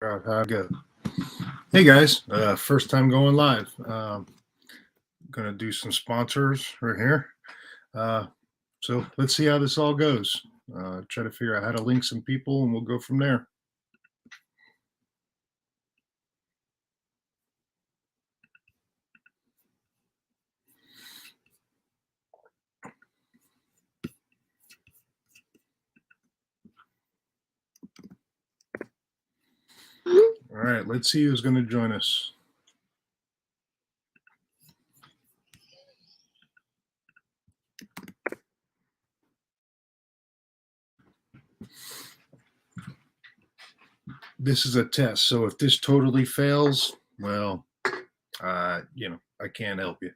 Out how it goes. Hey guys, first time going live. Gonna do some sponsors right here. Uh, so let's see how this all goes. Try to figure out how to link some people, and we'll go from there. All right, let's see who's going to join us. This is a test, so if this totally fails, well, I can't help you.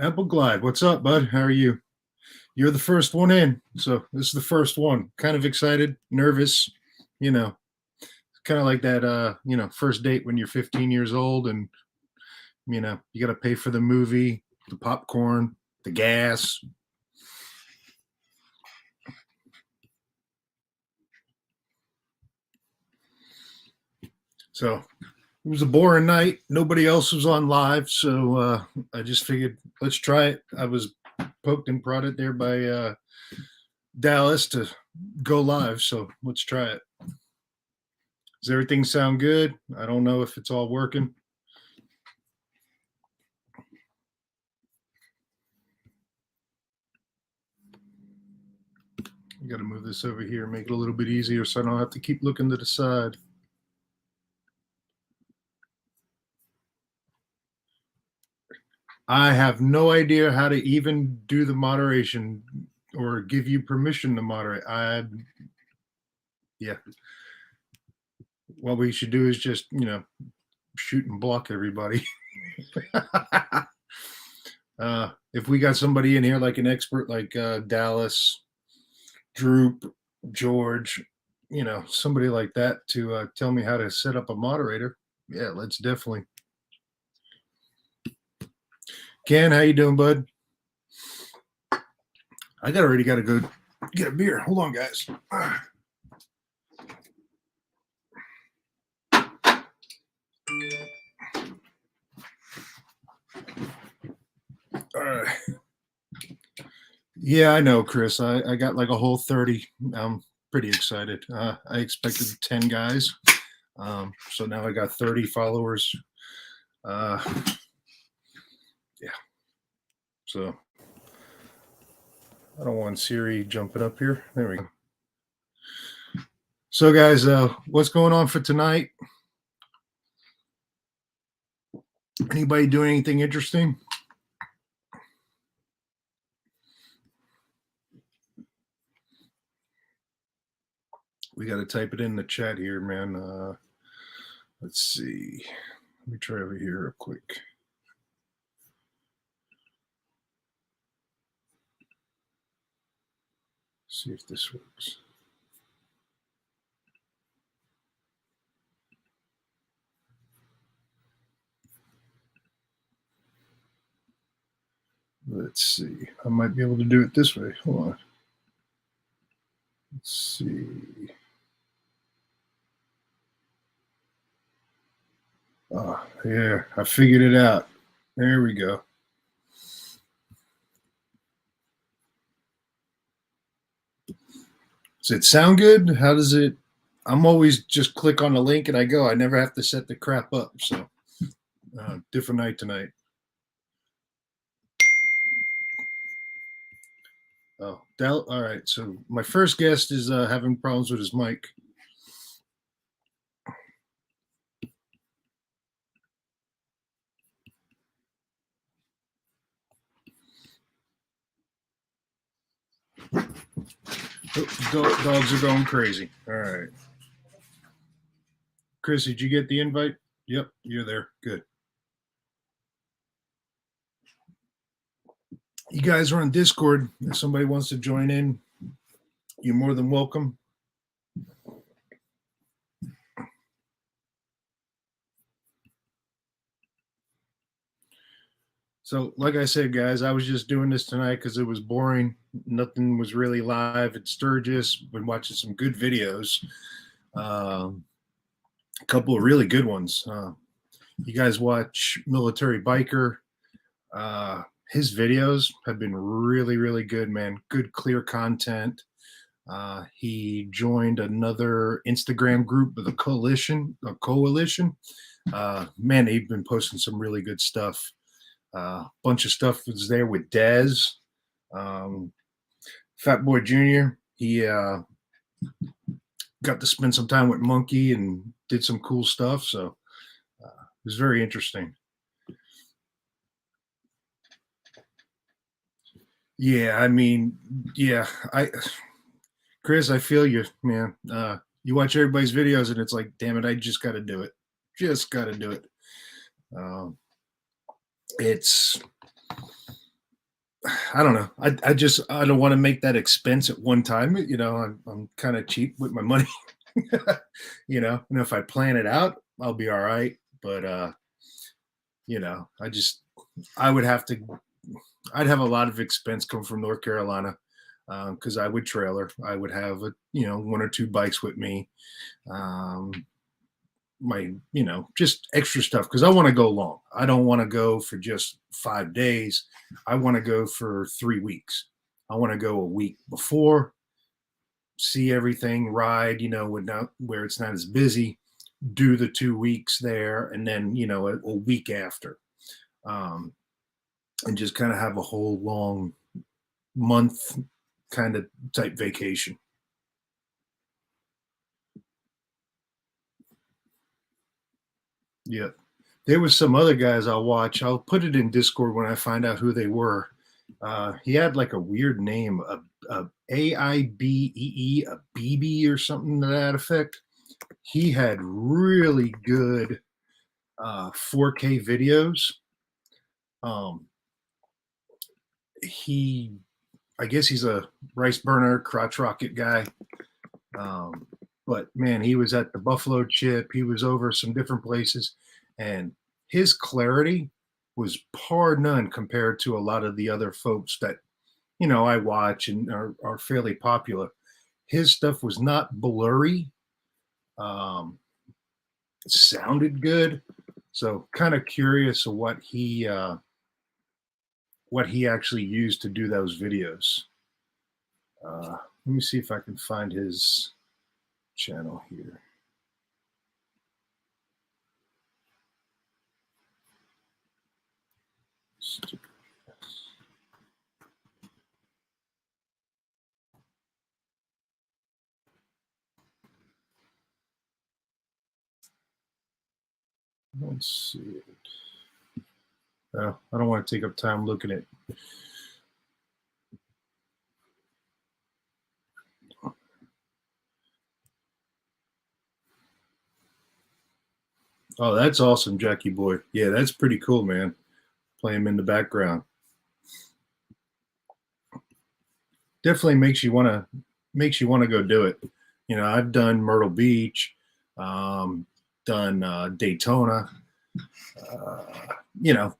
Apple Glide, what's up, bud? How are you? You're the first one in, so this is the first one. Kind of excited, nervous, you know, kind of like that first date when you're 15 years old and you got to pay for the movie, the popcorn, the gas. So it was a boring night. Nobody else was on live, so I just figured let's try it. I was poked and prodded there by Dallas to go live, so let's try it. Does everything sound good? I don't know if it's all working. You got to move this over here, make it a little bit easier so I don't have to keep looking to the side. I have no idea how to even do the moderation or give you permission to moderate. Yeah. What we should do is just, shoot and block everybody. If we got somebody in here like an expert like Dallas, Droop, George, somebody like that to tell me how to set up a moderator, yeah, let's definitely. Ken, how you doing, bud? I already got to go get a beer. Hold on, guys. All right. Yeah, I know, Chris. I got like a whole 30. I'm pretty excited. I expected 10 guys. So now I got 30 followers. Yeah. So I don't want Siri jumping up here. There we go. So guys, what's going on for tonight? Anybody doing anything interesting? We got to type it in the chat here, man. Let's see. Let me try over here real quick. See if this works. Let's see. I might be able to do it this way. Hold on. Let's see. Oh, yeah, I figured it out. There we go. Does it sound good? How does it? I'm always just click on the link and I go. I never have to set the crap up. So, different night tonight. Oh, all right. So my first guest is having problems with his mic. Oh, dogs are going crazy. All right. Chris, did you get the invite? Yep, you're there. Good. You guys are on Discord. If somebody wants to join in, you're more than welcome. So, like I said, guys, I was just doing this tonight because it was boring. Nothing was really live at Sturgis. Been watching some good videos. Um, a couple of really good ones. You guys watch Military Biker? Uh, his videos have been really, really good, man. Good, clear content. He joined another Instagram group with a coalition. Man, they've been posting some really good stuff. Bunch of stuff was there with Dez, um, Fat Boy Jr. He got to spend some time with Monkey and did some cool stuff. So it was very interesting. Yeah, I mean, yeah, Chris, I feel you, man. You watch everybody's videos and it's like, damn it, I just got to do it. Just got to do it. Um, it's, I don't know. I don't want to make that expense at one time. I'm kind of cheap with my money, and if I plan it out, I'll be all right. But, I would have to, I'd have a lot of expense come from North Carolina because I would trailer. I would have, one or two bikes with me. Um, just extra stuff because I want to go long. I don't want to go for just 5 days. I want to go for 3 weeks. I want to go a week before, see everything, ride, where it's not as busy, do the 2 weeks there, and then, a week after. Um, and just kind of have a whole long month kind of type vacation. Yeah. There was some other guys I'll watch. I'll put it in Discord when I find out who they were. He had like a weird name, a AIBEE, a BB or something to that effect. He had really good 4K videos. Um, he, I guess he's a rice burner, crotch rocket guy. Um, but man, he was at the Buffalo Chip. He was over some different places, and his clarity was par none compared to a lot of the other folks that I watch and are fairly popular. His stuff was not blurry. Um, it sounded good, so kind of curious of what he actually used to do those videos. Let me see if I can find his channel here. Let's see it. I don't want to take up time looking at. Oh, that's awesome, Jackie Boy. Yeah, that's pretty cool, man. Play him in the background. Definitely makes you want to go do it. I've done Myrtle Beach, um, done Daytona. Uh, you know,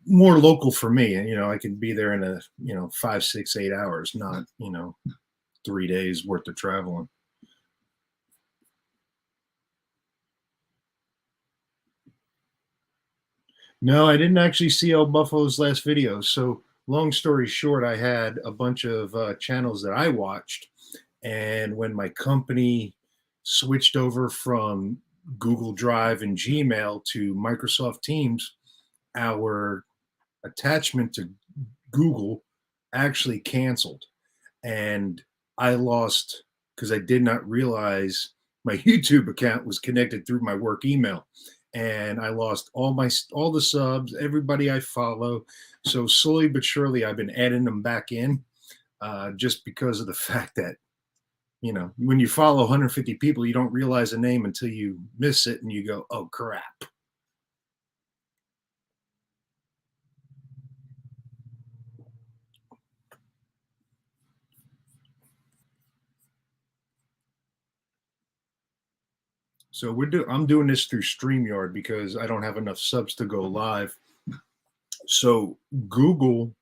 More local for me. And I can be there in a 5, 6, 8 hours, not 3 days worth of traveling. No, I didn't actually see El Buffalo's last video. So, long story short, I had a bunch of channels that I watched. And when my company switched over from Google Drive and Gmail to Microsoft Teams, our attachment to Google actually canceled. And I lost because I did not realize my YouTube account was connected through my work email, and I lost all the subs, everybody I follow. So slowly but surely, I've been adding them back in, just because of the fact that when you follow 150 people, you don't realize a name until you miss it, and you go, "Oh crap." So I'm doing this through StreamYard because I don't have enough subs to go live. So YouTube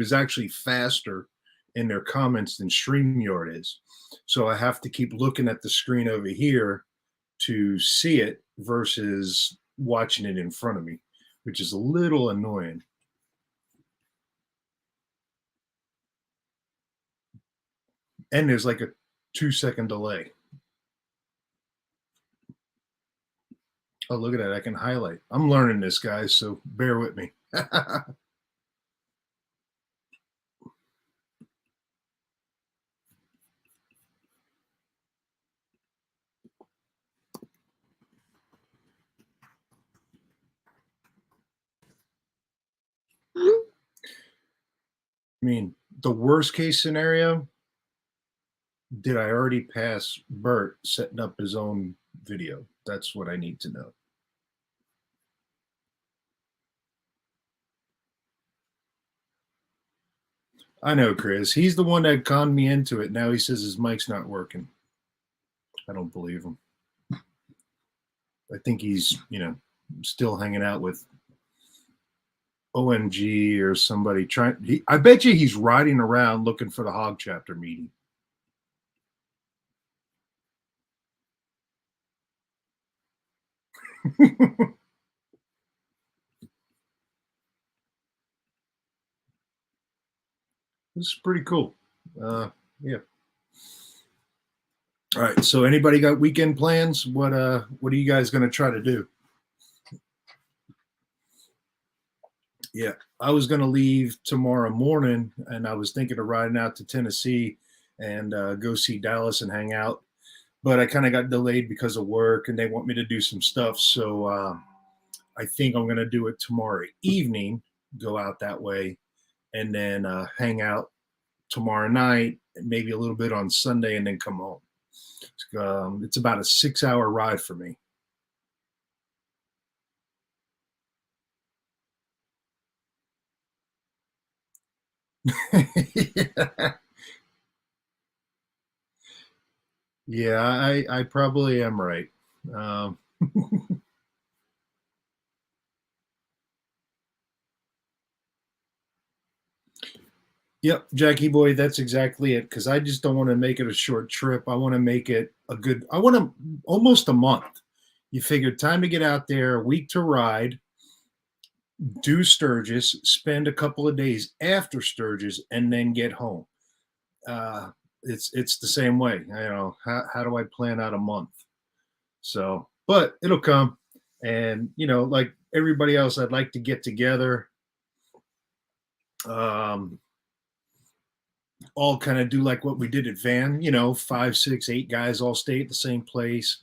is actually faster in their comments than StreamYard is. So I have to keep looking at the screen over here to see it versus watching it in front of me, which is a little annoying. And there's like a 2-second delay. Oh, look at that. I can highlight. I'm learning this, guys, so bear with me. I mean, the worst case scenario, did I already pass Bert setting up his own video? That's what I need to know. I know, Chris. He's the one that conned me into it. Now he says his mic's not working. I don't believe him. I think he's, still hanging out with OMG or somebody trying. I bet you he's riding around looking for the Hog Chapter meeting. This is pretty cool. Yeah. All right. So anybody got weekend plans? What are you guys going to try to do? Yeah. I was going to leave tomorrow morning and I was thinking of riding out to Tennessee and go see Dallas and hang out. But I kind of got delayed because of work and they want me to do some stuff. So I think I'm going to do it tomorrow evening, go out that way, and then hang out tomorrow night, maybe a little bit on Sunday, and then come home. It's about a 6-hour ride for me. Yeah, I probably am right. Yep, Jackie boy, that's exactly it. Because I just don't want to make it a short trip. I want to make it I want to almost a month. You figure time to get out there, a week to ride, do Sturgis, spend a couple of days after Sturgis, and then get home. It's the same way. How do I plan out a month? So, but it'll come, and like everybody else, I'd like to get together. All kind of do like what we did at Van, 5, 6, 8 guys all stay at the same place.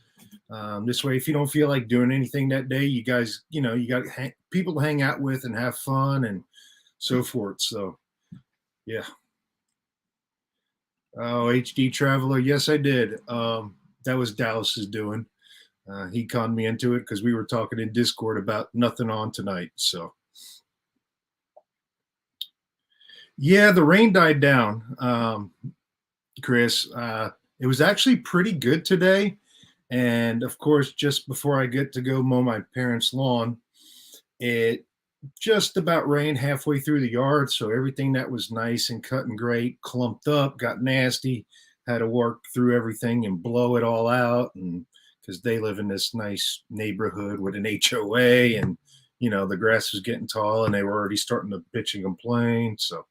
This way, if you don't feel like doing anything that day, you guys, you got people to hang out with and have fun and so forth. So, yeah. Oh, HD Traveler. Yes, I did. That was Dallas's doing. He conned me into it because we were talking in Discord about nothing on tonight. So, yeah, the rain died down, Chris. It was actually pretty good today. And of course, just before I get to go mow my parents' lawn, it just about rained halfway through the yard. So everything that was nice and cut and great clumped up, got nasty, had to work through everything and blow it all out. And because they live in this nice neighborhood with an HOA and, the grass was getting tall and they were already starting to bitch and complain. So,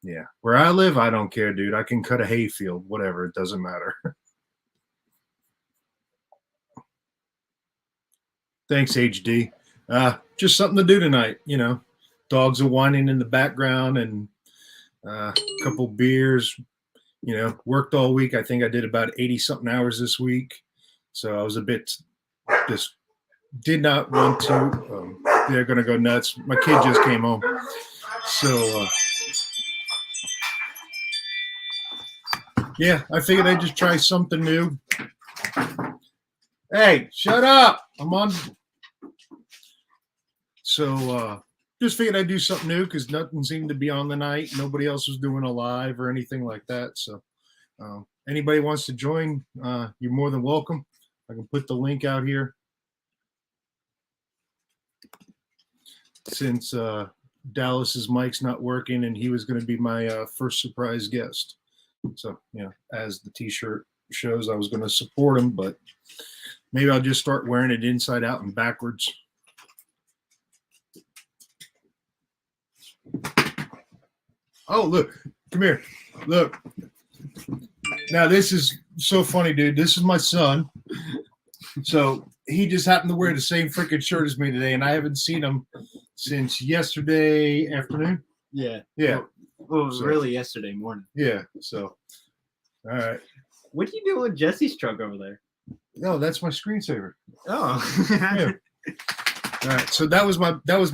yeah, where I live, I don't care, dude. I can cut a hayfield, whatever. It doesn't matter. Thanks, HD. Just something to do tonight. Dogs are whining in the background and a couple beers. Worked all week. I think I did about 80 something hours this week. So I was a bit just did not want to. They're going to go nuts. My kid just came home. So, yeah, I figured I'd just try something new. Hey, shut up. I'm on. So, just figured I'd do something new because nothing seemed to be on the night. Nobody else was doing a live or anything like that. So, anybody wants to join, you're more than welcome. I can put the link out here. Since Dallas's mic's not working, and he was going to be my first surprise guest. So, as the T-shirt shows, I was going to support him, but maybe I'll just start wearing it inside out and backwards. Oh, look, come here, look. Now this is so funny, dude. This is my son. So he just happened to wear the same freaking shirt as me today, and I haven't seen him since yesterday afternoon. Yeah. Yeah. Well, really yesterday morning. Yeah. So, all right. What are you doing with Jesse's truck over there? No, that's my screensaver. Oh. Yeah. All right. So that was my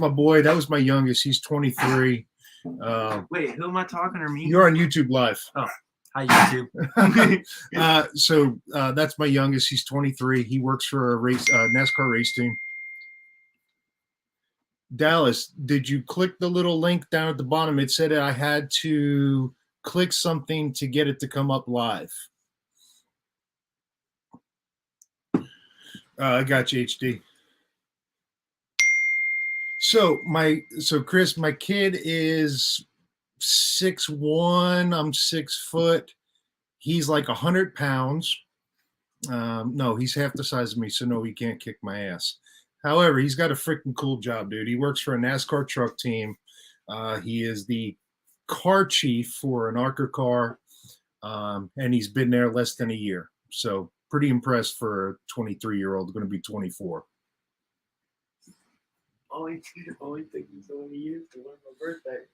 boy. That was my youngest. He's 23. Wait, who am I talking or me? You're on YouTube Live. Oh. Hi, YouTube. So that's my youngest. He's 23. He works for a NASCAR race team. Dallas, did you click the little link down at the bottom? It said I had to click something to get it to come up live. I got you, HD. So Chris, my kid is 6'1". I'm 6 foot. He's like 100 pounds. No, he's half the size of me, so no, he can't kick my ass. However, he's got a freaking cool job, dude. He works for a NASCAR truck team. He is the car chief for an ARCA car, and he's been there less than a year. So pretty impressed for a 23-year-old, going to be 24. Only thing he's only used to learn my birthday.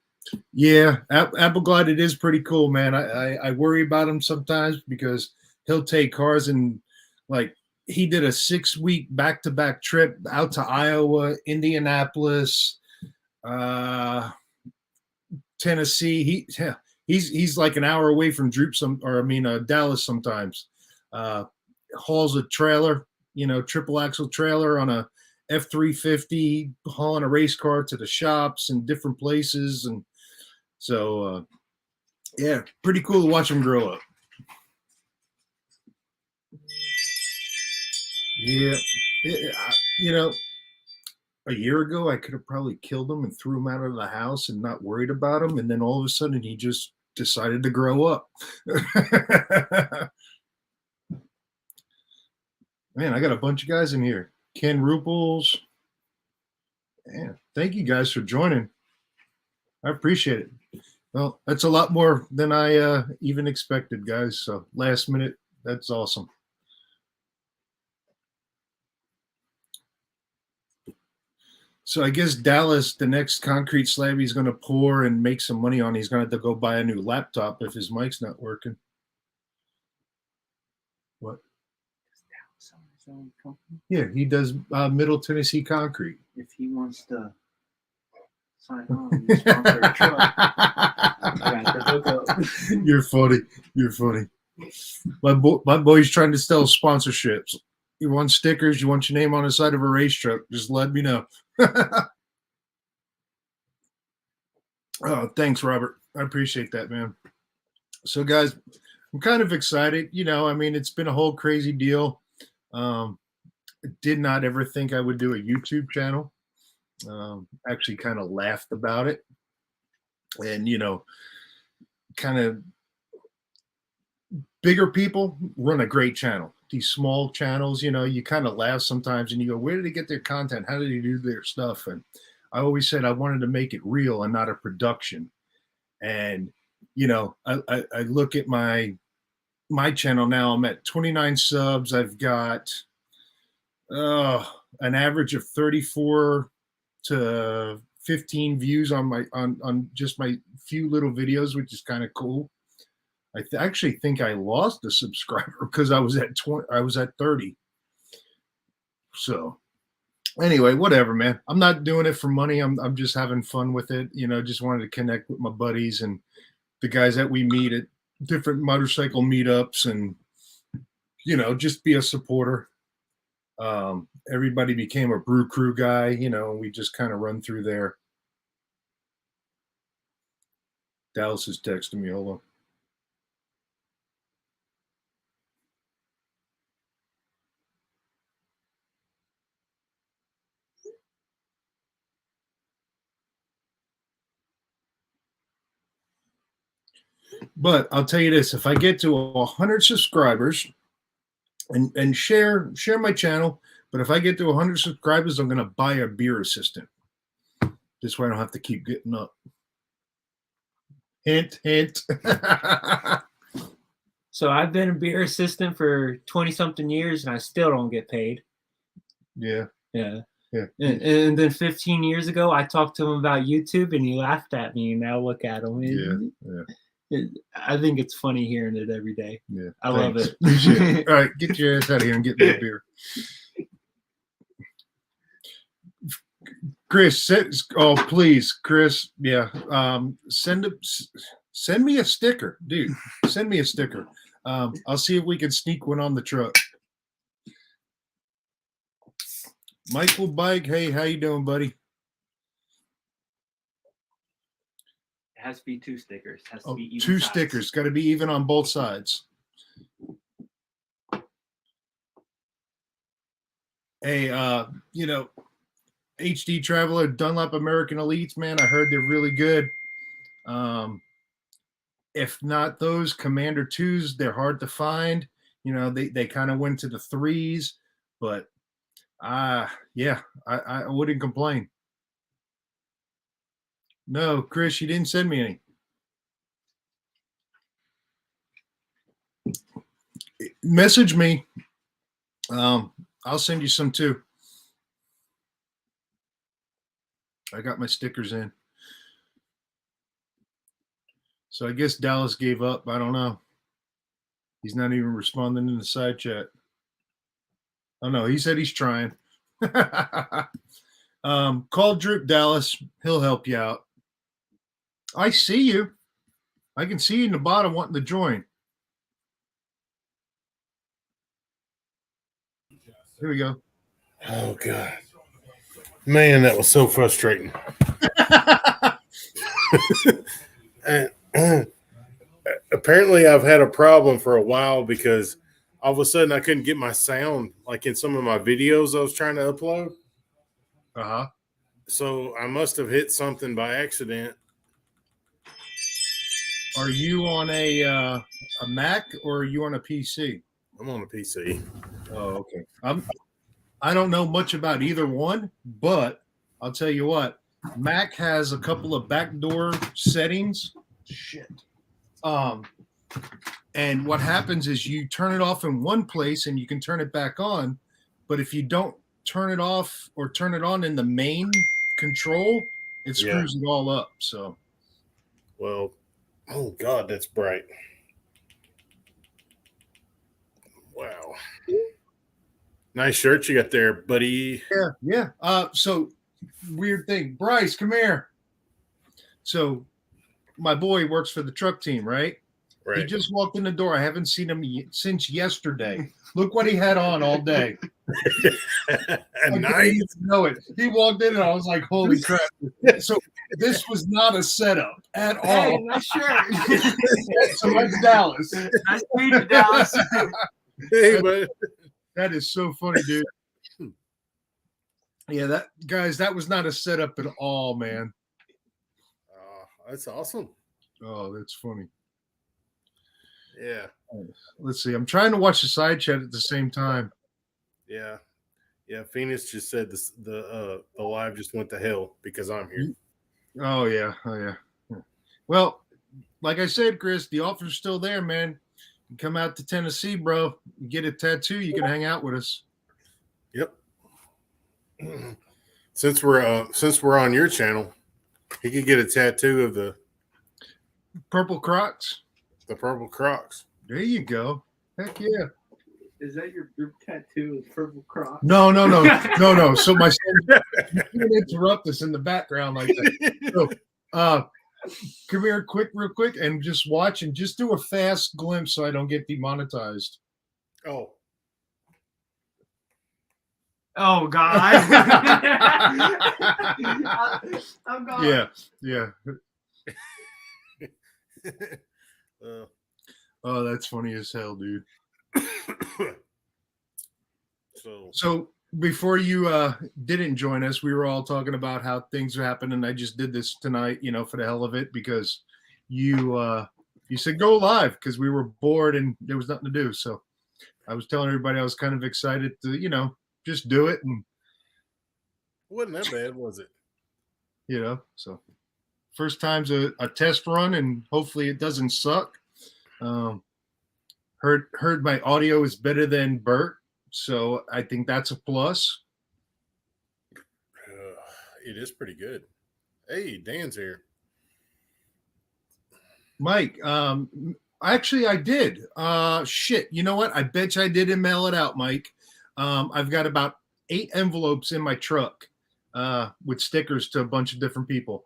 Yeah, Appleglide, it is pretty cool, man. I worry about him sometimes because he'll take cars and like he did a 6-week back-to-back trip out to Iowa, Indianapolis, Tennessee. He's like an hour away from Dallas sometimes. Hauls a trailer, triple axle trailer on a F-350, hauling a race car to the shops and different places. And so, yeah, pretty cool to watch him grow up. Yeah. A year ago, I could have probably killed him and threw him out of the house and not worried about him. And then all of a sudden, he just decided to grow up. Man, I got a bunch of guys in here. Ken Ruples. Man, thank you guys for joining. I appreciate it. Well, that's a lot more than I even expected, guys. So last minute, that's awesome. So I guess Dallas, the next concrete slab he's going to pour and make some money on, he's going to have to go buy a new laptop if his mic's not working. What? Yeah, he does Middle Tennessee Concrete. If he wants to sign on, sponsor a truck, got the hookup. You're funny. You're funny. My boy's trying to sell sponsorships. You want stickers? You want your name on the side of a race truck? Just let me know. Oh, thanks, Robert. I appreciate that, man. So, guys, I'm kind of excited. It's been a whole crazy deal. I did not ever think I would do a YouTube channel. Actually kind of laughed about it. And, kind of bigger people run a great channel. These small channels, you kind of laugh sometimes and you go, where did they get their content? How did they do their stuff? And I always said I wanted to make it real and not a production. And, I look at my channel now. I'm at 29 subs. I've got an average of 34 to 15 views on just my few little videos, which is kind of cool. I actually think I lost a subscriber because I was at 20. I was at 30. So anyway, whatever, man. I'm not doing it for money. I'm just having fun with it. Just wanted to connect with my buddies and the guys that we meet at different motorcycle meetups and, just be a supporter. Everybody became a Brew Crew guy, we just kind of run through there. Dallas is texting me. Hold on. But I'll tell you this: if I get to 100 subscribers, and share my channel, but if I get to 100 subscribers, I'm gonna buy a beer assistant. This way, I don't have to keep getting up. Hint, hint. So I've been a beer assistant for 20 something years and I still don't get paid. Yeah. Yeah. Yeah. And then 15 years ago, I talked to him about YouTube and he laughed at me. And now look at him. Yeah. I think it's funny hearing it every day. Yeah. I love it. All right, get your ass out of here and get me a beer. Chris, please, Chris. Yeah. Send me a sticker, dude. Send me a sticker. I'll see if we can sneak one on the truck. Michael Bike, hey, how you doing, buddy? It has to be 2 stickers. It has to be even two size. stickers. Got to be even on both sides. Hey, HD Traveler, Dunlop American Elites, man, I heard they're really good. If not those Commander 2s, they're hard to find. They kind of went to the 3s, but yeah, I wouldn't complain. No, Chris, you didn't send me any. Message me. I'll send you some too. I got my stickers in. So I guess Dallas gave up. I don't know. He's not even responding in the side chat. Oh no, he said he's trying. Call Droop Dallas. He'll help you out. I see you. I can see you in the bottom wanting to join. Here we go. Oh God, man, that was so frustrating. And apparently, I've had a problem for a while because all of a sudden I couldn't get my sound like in some of my videos I was trying to upload. So I must have hit something by accident. Are you on a Mac or are you on a PC? I'm on a PC. Oh, okay. I don't know much about either one, but I'll tell you what, Mac has a couple of backdoor settings. Shit. And what happens is you turn it off in one place and you can turn it back on, but if you don't turn it off or turn it on in the main control, it screws it all up. So, well, oh God, that's bright. Wow. Nice shirt you got there, buddy. Yeah. So weird thing. Bryce, come here. So my boy works for the truck team, right? Right. He just walked in the door. I haven't seen him since yesterday. Look what he had on all day. Nice. Know it. He walked in and I was like, holy crap. So this was not a setup at all. Hey, nice shirt. So that's Dallas. Nice to meet you, Dallas. Hey, but That is so funny, dude. Yeah, that was not a setup at all, man. that's awesome. Oh, that's funny. Yeah. Let's see. I'm trying to watch the side chat at the same time. Yeah. Phoenix just said the live just went to hell because I'm here. Oh yeah. Well, like I said, Chris, the offer's still there, man. You come out to Tennessee, bro. You get a tattoo, you can hang out with us. Yep. Since we're on your channel, he could get a tattoo of the Purple Crocs. The purple Crocs. There you go. Heck yeah. Is that your group tattoo of Purple Crocs? No. So my son, you can't interrupt us in the background like that. So, come here real quick, and just watch and just do a fast glimpse so I don't get demonetized. Oh. Oh God. I'm gone. Yeah. Oh, that's funny as hell, dude. So before you didn't join us, we were all talking about how things happen, and I just did this tonight, for the hell of it, because you he said go live because we were bored and there was nothing to do. So I was telling everybody I was kind of excited to, just do it. And, Wasn't that bad, was it? so first time's a test run and hopefully it doesn't suck. Heard my audio is better than Bert. So I think that's a plus. It is pretty good. Hey, Dan's here. Mike, actually I did. Shit, you know what? I bet you I didn't mail it out, Mike. I've got about 8 envelopes in my truck with stickers to a bunch of different people.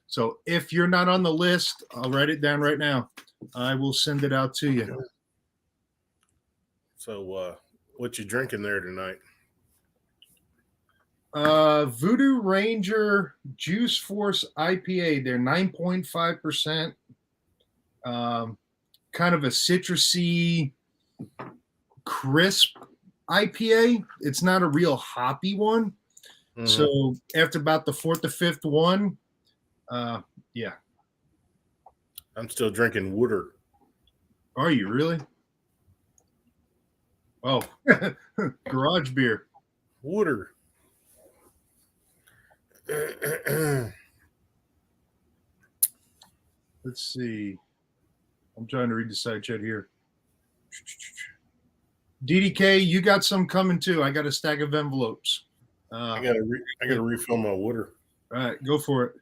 So if you're not on the list, I'll write it down right now. I will send it out to you. So what you drinking there tonight? Voodoo Ranger Juice Force IPA. They're 9.5%. Kind of a citrusy, crisp IPA. It's not a real hoppy one. Mm-hmm. So after about the 4th or 5th one, yeah. I'm still drinking Wooder. Are you really? Oh, garage beer. Wooder. Let's see. I'm trying to read the side chat here. DDK, you got some coming too. I got a stack of envelopes. I gotta refill my Wooder. All right, go for it.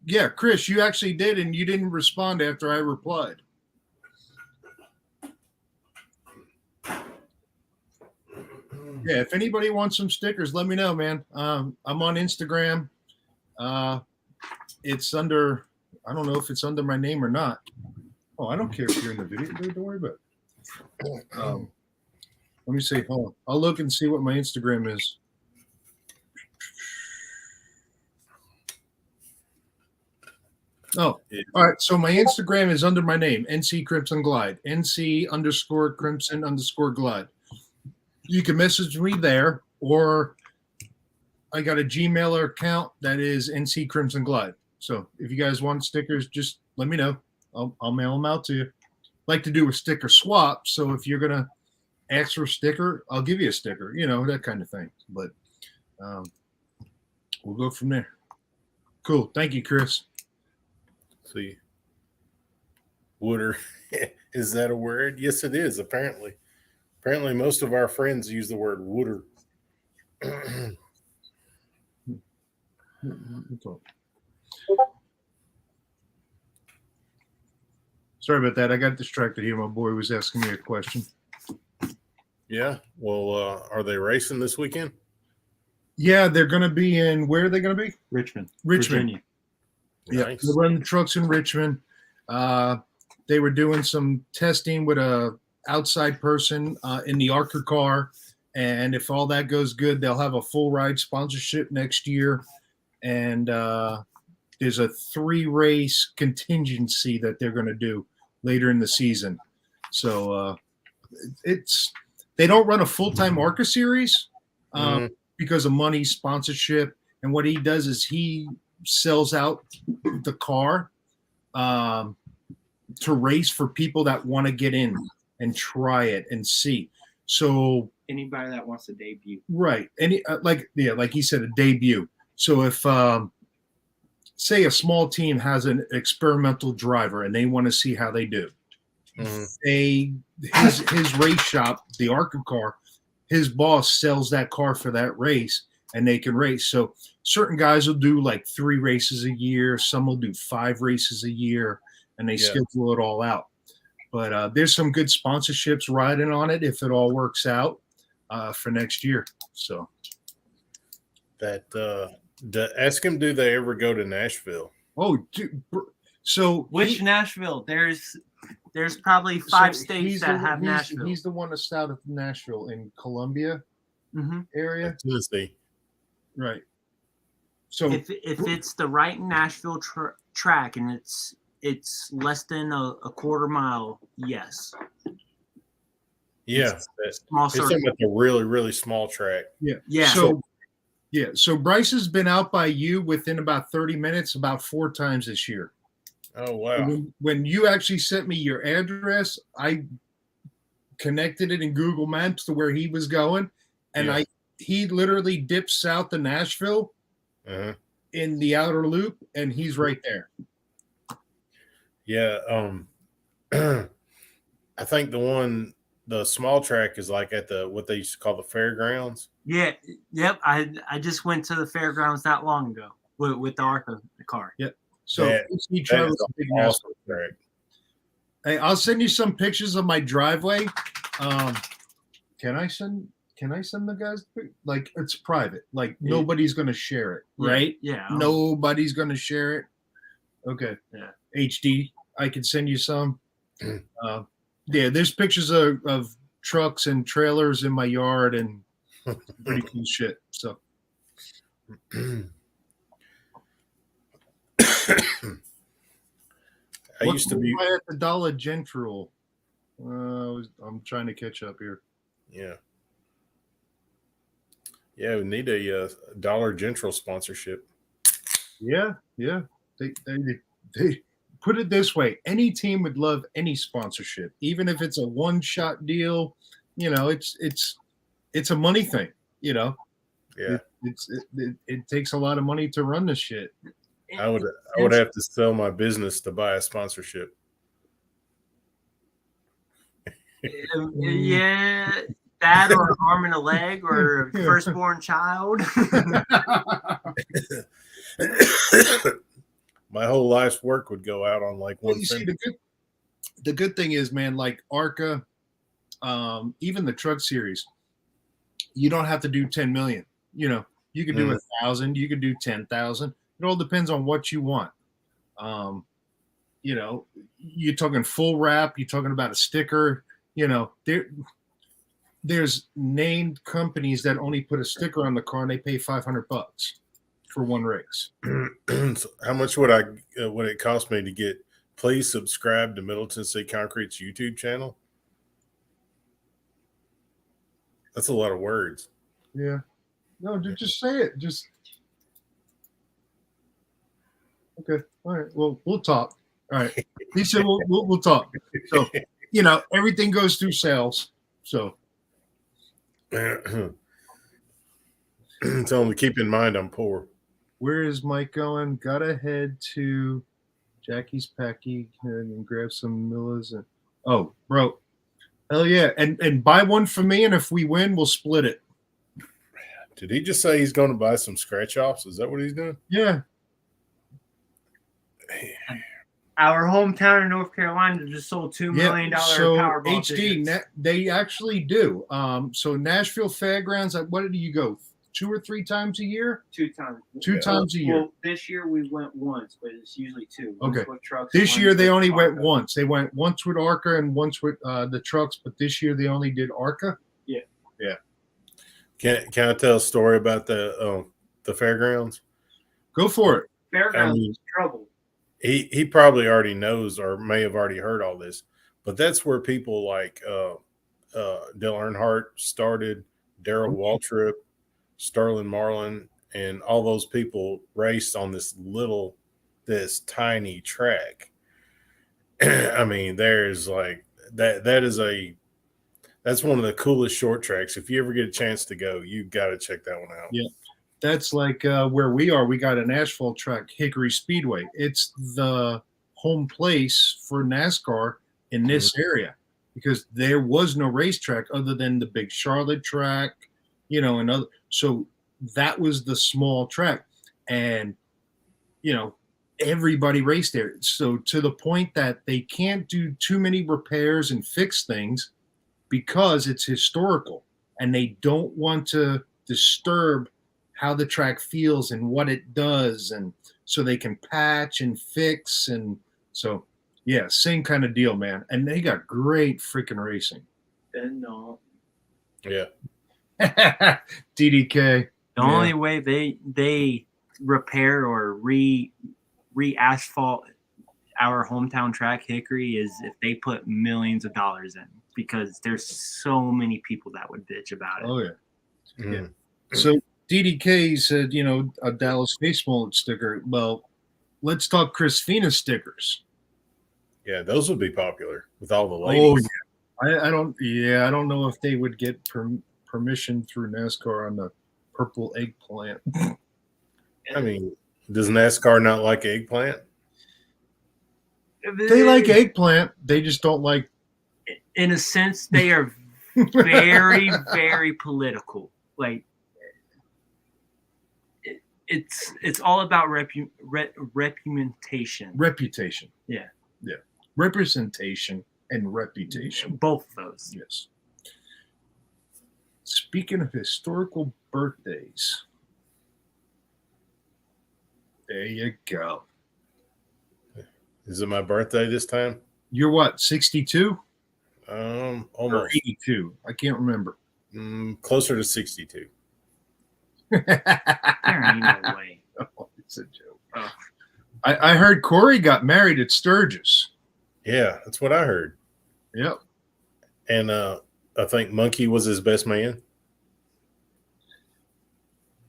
Yeah, Chris, you actually did, and you didn't respond after I replied. Yeah, if anybody wants some stickers, let me know, man. I'm on Instagram. It's under, I don't know if it's under my name or not. Oh, I don't care if you're in the video. Don't worry about it. Let me see. Hold on. I'll look and see what my Instagram is. Oh, all right. So my Instagram is under my name, NC Crimson Glide, NC_Crimson_Glide. You can message me there, or I got a Gmail account that is NC Crimson Glide. So if you guys want stickers, just let me know. I'll mail them out to you. Like to do a sticker swap. So if you're gonna ask for a sticker, I'll give you a sticker. That kind of thing. But we'll go from there. Cool. Thank you, Chris. See, Wooder, is that a word? Yes, it is. Apparently most of our friends use the word Wooder. Sorry about that. I got distracted here. My boy was asking me a question. Yeah. Well, are they racing this weekend? Yeah, they're going to be in. Where are they going to be? Richmond. Virginia. Yeah, nice. They run the trucks in Richmond. They were doing some testing with a outside person in the ARCA car, and if all that goes good, they'll have a full ride sponsorship next year. And there's a 3-race contingency that they're going to do later in the season. So they don't run a full-time ARCA series because of money, sponsorship, and what he does is he sells out the car to race for people that want to get in and try it and see. So anybody that wants to debut, right? Like he said, a debut. So if say a small team has an experimental driver and they want to see how they do, his race shop, the ARCA car, his boss sells that car for that race, and they can race. So certain guys will do like 3 races a year. Some will do 5 races a year, and they schedule it all out. But there's some good sponsorships riding on it if it all works out for next year. So that ask him, do they ever go to Nashville? Oh, dude, so which Nashville? There's probably 5 states that have Nashville. He's the one that's out of Nashville in Columbia area. Tennessee. Right. So if it's the right Nashville track and it's less than a quarter mile, yes. Yeah, it's talking about the really, really small track. Yeah. So Bryce has been out by you within about 30 minutes about 4 times this year. Oh wow. When you actually sent me your address, I connected it in Google Maps to where he was going, and Yeah. he literally dips south of Nashville Uh-huh. in the outer loop, and he's right there. Yeah. I think the small track is like at what they used to call the fairgrounds. Yeah, yep. I just went to the fairgrounds not long ago with the ARCA car. Yeah. So That he is travels a big NASCAR. awesome track. Hey, I'll send you some pictures of my driveway. Can I send the guys like it's private? Like nobody's gonna share it, right? Yeah. Nobody's gonna share it. Okay. Yeah. HD. I can send you some. Yeah, there's pictures of trucks and trailers in my yard and pretty cool shit. So I used to be at the Dollar General. I'm trying to catch up here. Yeah. Yeah, we need a Dollar General sponsorship. Yeah. They put it this way: any team would love any sponsorship, even if it's a one-shot deal. You know, it's a money thing. You know, Yeah. It takes a lot of money to run this shit. I would have to sell my business to buy a sponsorship. Yeah, that or an arm and a leg or a firstborn child. My whole life's work would go out on like one You see, thing. the good thing is, man, like ARCA, even the truck series, you don't have to do 10 million. You know, you could do 1,000, you could do 10,000. It all depends on what you want. You know, you're talking full wrap, you're talking about a sticker. You know, there's named companies that only put a sticker on the car and they pay $500 for one race. So how much would it cost me to get? Please subscribe to Middle Tennessee Concrete's YouTube channel. That's a lot of words. Yeah. No, just say it. Just okay. All right. Well, we'll talk. All right. He said we'll talk. So, you know, everything goes through sales. So Tell them to keep in mind I'm poor. where is Mike going? Gotta head to Jackie's Packy and grab some Millas. And oh, bro. Hell yeah. And buy one for me, and if we win, we'll split it. Did he just say he's going to buy some scratch offs? Is that what he's doing? Yeah. Our hometown in North Carolina just sold $2 million so Powerball HD, tickets. they actually do. So Nashville Fairgrounds, what did you go 2 or 3 times a year? 2 times. 2 times a year. Well, this year we went once, but it's usually 2. Okay. With trucks, This year once they with only went ARCA. once. They went once with ARCA and once with the trucks, but this year they only did ARCA. Can I tell a story about the fairgrounds? Go for it. Fairgrounds I mean, is trouble. He probably already knows or may have already heard all this, but that's where people like Dale Earnhardt started, Darrell Waltrip, Sterling Marlin, and all those people raced on this tiny track. I mean, there's like that's one of the coolest short tracks. If you ever get a chance to go, you got to check that one out. Yeah. That's like where we are. We got an asphalt track, Hickory Speedway. It's the home place for NASCAR in this area because there was no racetrack other than the big Charlotte track, you know, and other. So that was the small track. And, you know, everybody raced there. So to the point that they can't do too many repairs and fix things because it's historical and they don't want to disturb how the track feels and what it does, and so they can patch and fix. And so yeah, same kind of deal, man. And they got great freaking racing. And no. Yeah. DDK. The only way they repair or re-asphalt our hometown track, Hickory, is if they put millions of dollars in, because there's so many people that would bitch about it. Oh yeah. So DDK said, you know, a Dallas face mold sticker. Well, let's talk Chris Fina stickers. Yeah, those would be popular with all the Oh, ladies. yeah. I don't. Yeah, I don't know if they would get permission through NASCAR on the purple eggplant. I mean, does NASCAR not like eggplant? They like eggplant. They just don't like. In a sense, they are very, very political. Like it's all about reputation. Reputation. Yeah. Yeah. Representation and reputation. Both of those. Yes. Speaking of historical birthdays, there you go. Is it my birthday this time? You're what, 62 or Almost 82? I can't remember. closer to 62. There ain't no way. Oh, it's a joke. Oh. I heard Corey got married at Sturgis. Yeah, that's what I heard. Yep. And I think Monkey was his best man.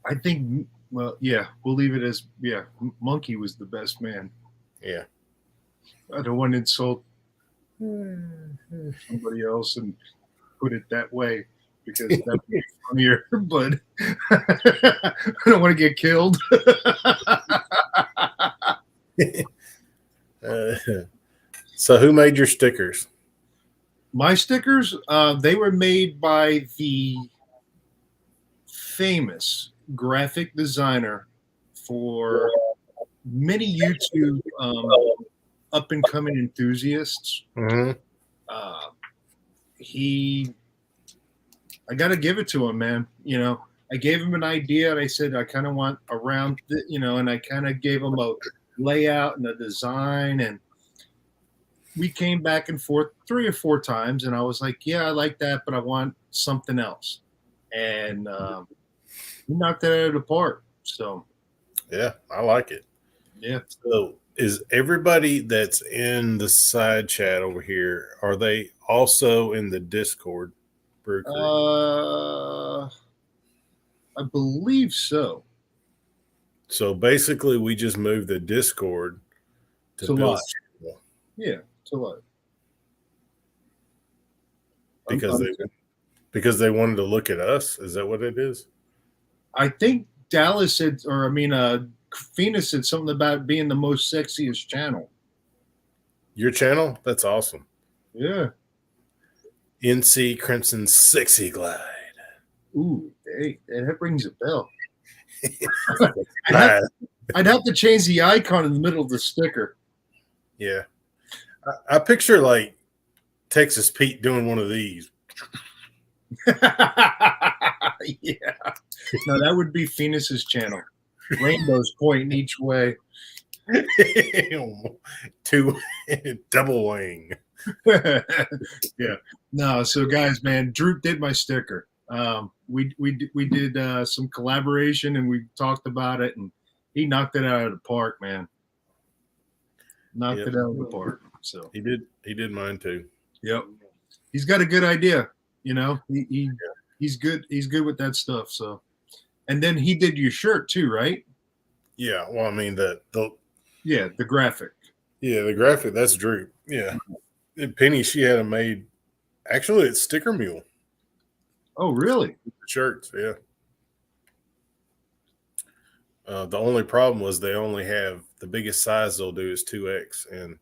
I think, well, yeah, we'll leave it as, yeah, Monkey was the best man. Yeah. I don't want to insult somebody else and put it that way because that would be funnier, but I don't want to get killed. So who made your stickers? My stickers, they were made by the famous graphic designer for many YouTube up and coming enthusiasts. Mm-hmm. I got to give it to him, man. You know, I gave him an idea and I said, I kind of want around, and I kind of gave him a layout and a design, and we came back and forth 3 or 4 times, and I was like, yeah, I like that, but I want something else. And he knocked it out of the park. So, Yeah, I like it. yeah. So is everybody that's in the side chat over here, are they also in the Discord? Brew Crew? I believe so. So basically we just moved the Discord to To Bill's live. channel Yeah, to what? because they wanted to look at us. Is that what it is? I think Dallas said, or I mean, Phoenix said something about being the most sexiest channel. Your channel? That's awesome. Yeah. NC Crimson Sexy Glide. Ooh, hey, that rings a bell. Glide. I'd have to change the icon in the middle of the sticker. Yeah. I picture like Texas Pete doing one of these. Yeah. No, that would be Phoenix's channel. Rainbows pointing each way. 2 double wing. Yeah. No, so guys, man, Droop did my sticker. We did some collaboration and we talked about it, and he knocked it out of the park, man. Knocked it out of the park. So He did mine too. yep. He's got a good idea, you know. He's good. He's good with that stuff. So, and then he did your shirt too, right? Yeah. Well, I mean the graphic. yeah, the graphic, that's Drew. Yeah. And Penny, she had them made. Actually, it's Sticker Mule. Oh, really? The shirts, yeah. The only problem was they only have the biggest size they'll do is 2X, and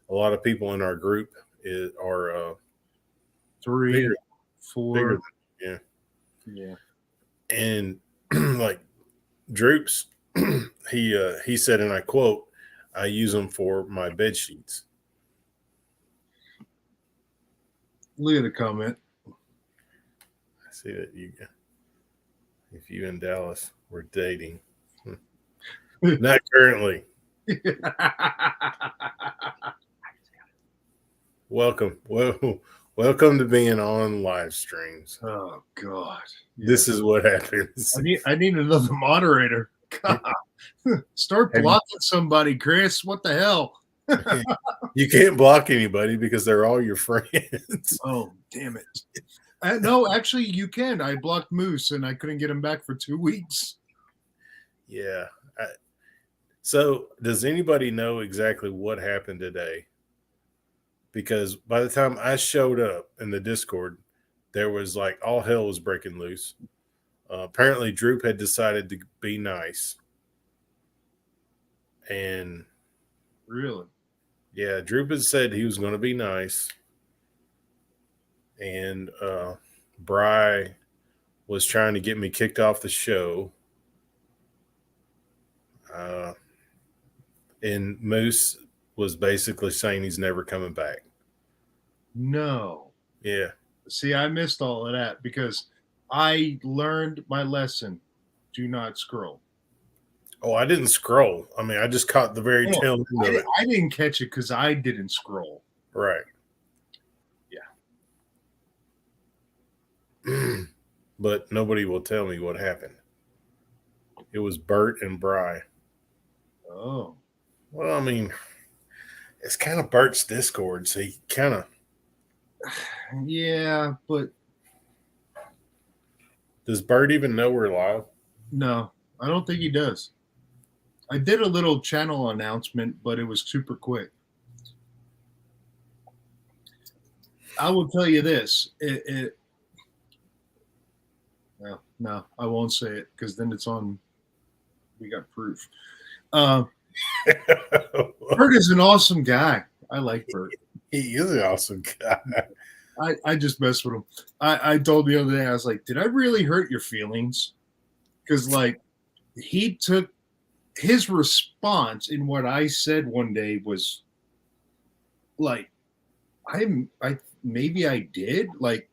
a lot of people in our group are 3, bigger, 4. bigger than, Yeah. and like Droops, he said, and I quote, "I use them for my bed sheets." Look at the comment. I see that if you in Dallas were dating, not currently. Welcome to being on live streams. Oh God. This is what happens. I need another moderator. God. Start blocking somebody, Chris. What the hell? You can't block anybody because they're all your friends. Oh, damn it. No, actually, you can. I blocked Moose and I couldn't get him back for 2 weeks. Yeah. So, does anybody know exactly what happened today? because by the time I showed up in the Discord, there was like all hell was breaking loose. Apparently, Droop had decided to be nice, and Really? yeah, Droop had said he was going to be nice, and Bry was trying to get me kicked off the show. And Moose was basically saying he's never coming back. No. Yeah. See, I missed all of that because I learned my lesson. Do not scroll. Oh, I didn't scroll. I mean, I just caught the very tail end of it. I didn't catch it because I didn't scroll. Right. Yeah. But nobody will tell me what happened. It was Bert and Bry. Oh. Well, I mean, it's kind of Bert's Discord, so he kind of. Yeah, but. Does Bert even know we're live? No, I don't think he does. I did a little channel announcement, but it was super quick. I will tell you this. No, I won't say it because then it's on. We got proof. Bert is an awesome guy. I like Bert. He is an awesome guy. I just mess with him. I told the other day, I was like, did I really hurt your feelings? Because, like, he took his response in what I said one day was like, maybe I did. Like,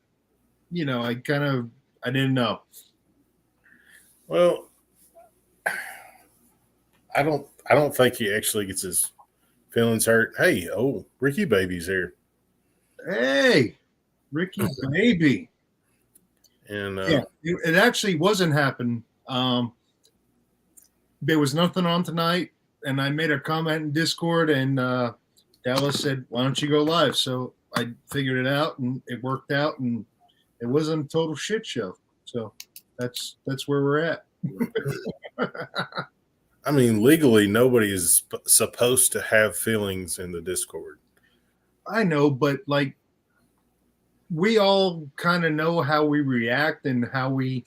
you know, I didn't know. Well, I don't think he actually gets his feelings hurt. Hey, Ricky Baby's here. Hey, Ricky Baby. And yeah, it actually wasn't happening. There was nothing on tonight, and I made a comment in Discord, and Dallas said, "Why don't you go live?" So I figured it out, and it worked out, and it wasn't a total shit show. So that's where we're at. I mean, legally, nobody is supposed to have feelings in the Discord. I know, but like, we all kind of know how we react and how we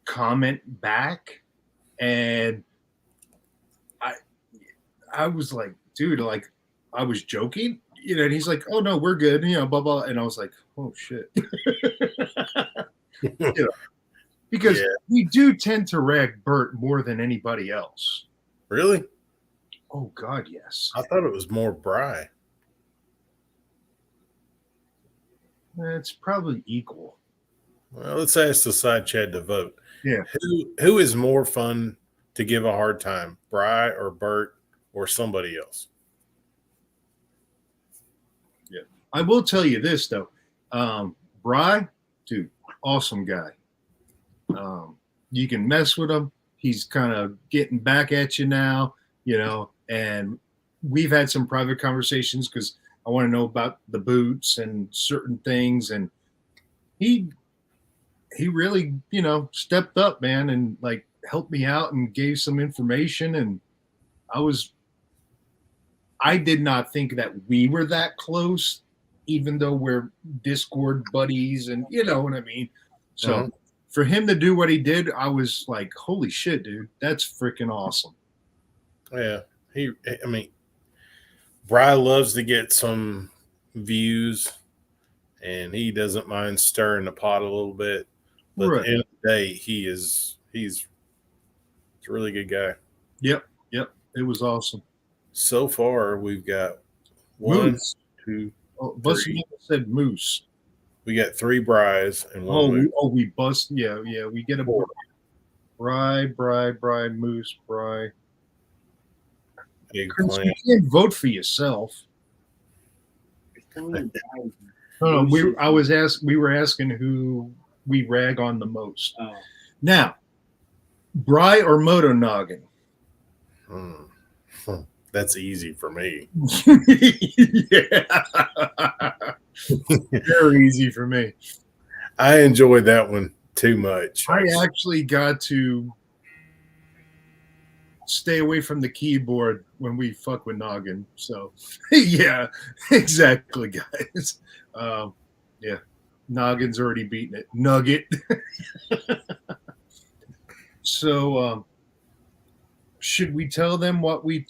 comment back. And I was like, dude, like, I was joking, you know, and he's like, oh no, we're good, you know, blah, blah. And I was like, oh shit. You know, because we do tend to rag Bert more than anybody else. Really? Oh God, yes. I thought it was more Bry. It's probably equal. Well, let's ask the side chat to vote. Yeah. Who is more fun to give a hard time, Bry or Bert or somebody else? Yeah. I will tell you this though. Bry, dude, awesome guy. You can mess with him. He's kind of getting back at you now, you know, and we've had some private conversations because I want to know about the boots and certain things. And he really, you know, stepped up, man, and like helped me out and gave some information. And I did not think that we were that close, even though we're Discord buddies and you know what I mean? So for him to do what he did, I was like, holy shit, dude, that's freaking awesome. Yeah. Bry loves to get some views and he doesn't mind stirring the pot a little bit. But at the end of the day, he's a really good guy. Yep. It was awesome. So far, we've got Moose. 1, 2, Busty said Moose. We got 3 Brys and 1 Moose. We bust. Yeah. We get a Bry, Moose, Bry. You can't vote for yourself. No, we were asking who we rag on the most. Oh. Now, Bry or Moto Noggin? That's easy for me. Yeah. Very easy for me. I enjoyed that one too much. I actually got to stay away from the keyboard when we fuck with Noggin. So, yeah, exactly, guys. Yeah, Noggin's already beaten it. Nugget. So, should we tell them what we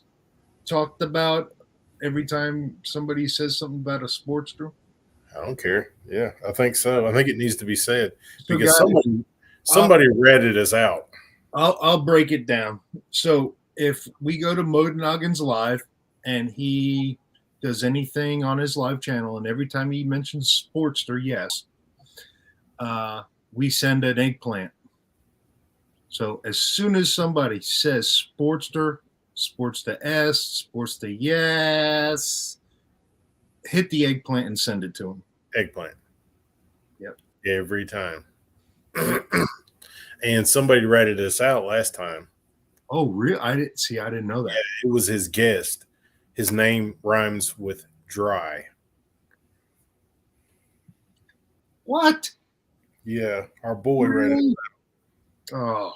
talked about every time somebody says something about a Sportster? I don't care. Yeah, I think so. I think it needs to be said So, because guys, somebody ratted us out. I'll break it down. So if we go to Mode Noggins Live and he does anything on his live channel, and every time he mentions Sportster, yes, we send an eggplant. So as soon as somebody says Sportster, Sportster S, Sportster yes, hit the eggplant and send it to him. Eggplant. Yep. Every time. And somebody ratted us out last time. Oh, really? I didn't know that. It was his guest. His name rhymes with dry. What? Yeah, our boy ratted us Oh.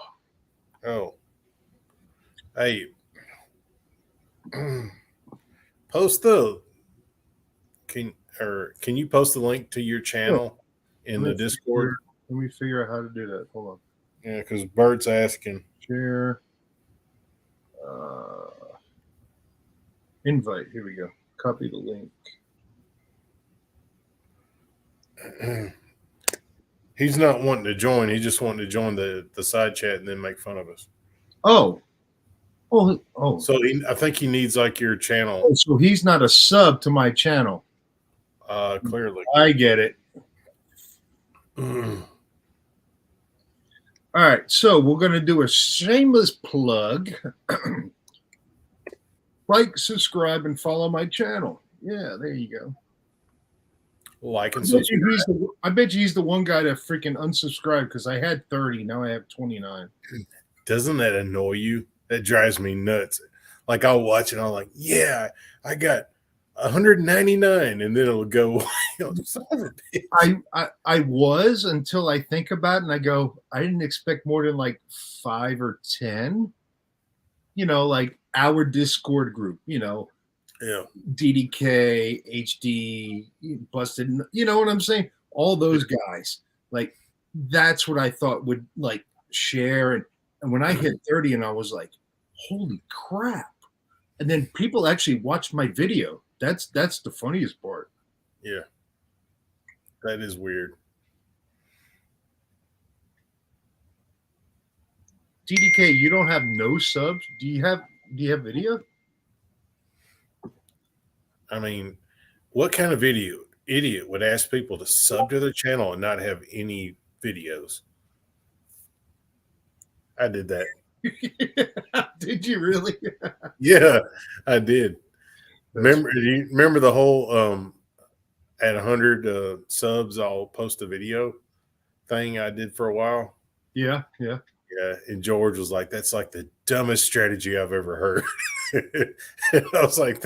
out. Oh. Hey. Post the can you post the link to your channel in the Discord? Let me figure out how to do that. Hold on. Yeah, because Bert's asking. Share. Invite. Here we go. Copy the link. He's not wanting to join. He just wanting to join the side chat and then make fun of us. Oh. So I think he needs like your channel. Oh, so he's not a sub to my channel. Clearly. I get it. All right, so we're going to do a shameless plug. Like, subscribe, and follow my channel. Yeah, there you go. Like and I bet you subscribe. I bet you he's the one guy to freaking unsubscribe because I had 30. Now I have 29. Doesn't that annoy you? That drives me nuts. Like I'll watch it and I'm like, yeah, I got 199, and then it'll go away. I was until I think about it and I go, I didn't expect more than like 5 or 10. You know, like our Discord group, you know, Yeah. DDK, HD, Busted, you know what I'm saying? All those guys. Like that's what I thought would like share. And when I hit 30 and I was like, holy crap. And then people actually watched my video. That's the funniest part. Yeah. That is weird. DDK, you don't have no subs? Do you have video? I mean, what kind of idiot would ask people to sub to their channel and not have any videos? I did that. Did you really? Yeah, I did. Do you remember the whole at 100 subs I'll post a video thing I did for a while? Yeah. Yeah, and George was like, that's like the dumbest strategy I've ever heard. I was like,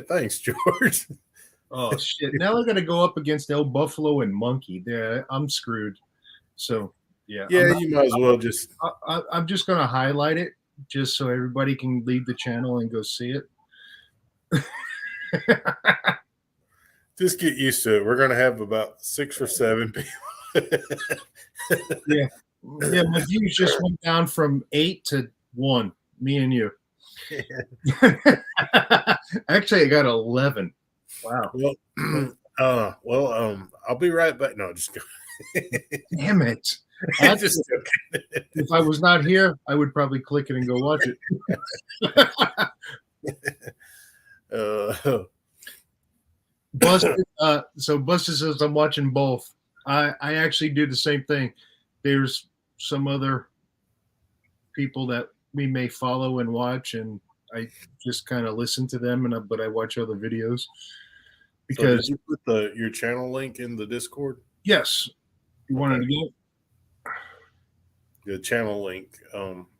thanks, George. Oh shit. Now I gotta go up against El Buffalo and Monkey. There, I'm screwed. So yeah. You might as well just I'm just gonna highlight it just so everybody can leave the channel and go see it. just get used to it. We're gonna have about 6 or 7 people. Yeah, my views just went down from 8 to 1. Me and you. Actually, I got 11. Wow. Well, I'll be right back. No, just go. Damn it. Just If I was not here, I would probably click it and go watch it. Busted, so Busted says I'm watching both. I actually do the same thing. There's some other people that we may follow and watch, and I just kind of listen to them, but I watch other videos because so did you put your channel link in the Discord. Yes, you wanted to get the channel link,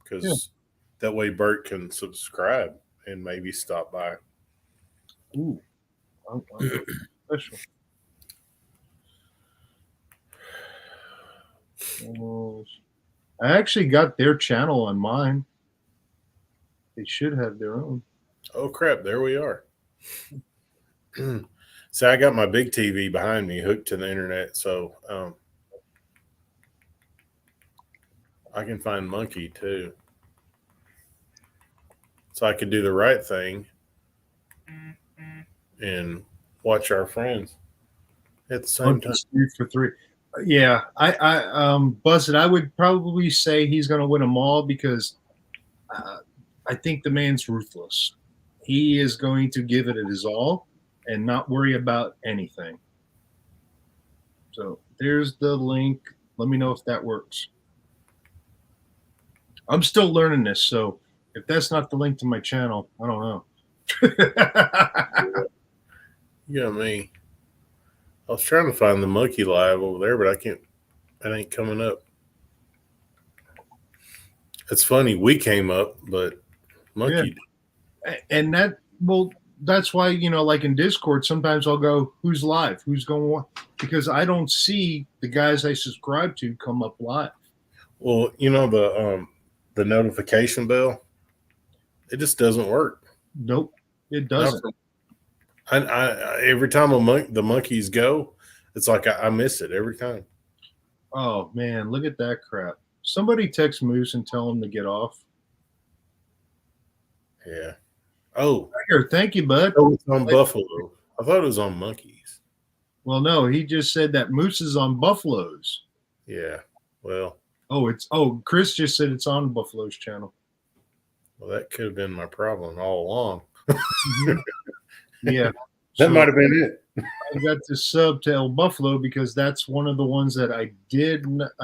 because that way Bert can subscribe and maybe stop by. Ooh, I'm special. I actually got their channel on mine. They should have their own. Oh crap! There we are. So I got my big TV behind me hooked to the internet, so I can find Monkey too. So I could do the right thing and watch our friends at the same time. 3 for 3. Yeah, Buzzard, I would probably say he's going to win them all because I think the man's ruthless. He is going to give it his all and not worry about anything. So there's the link. Let me know if that works. I'm still learning this, so if that's not the link to my channel, I don't know. You know me. I was trying to find the Monkey Live over there, but I can't. It ain't coming up. It's funny. We came up, but Monkey. Yeah. And that's why, like in Discord, sometimes I'll go, who's live? Who's going on? Because I don't see the guys I subscribe to come up live. Well, the notification bell, it just doesn't work. Nope, it doesn't. I every time the monkeys go, it's like I miss it every time. Oh man, look at that crap! Somebody text Moose and tell him to get off. Yeah. Oh, Here, thank you, bud. oh, it's on Buffalo. I thought it was on monkeys. Well, no, he just said that Moose is on Buffaloes. Yeah. Well. Chris just said it's on Buffalo's channel. Well, that could have been my problem all along. Yeah. That might have been it. I got to sub to El Buffalo because that's one of the ones that I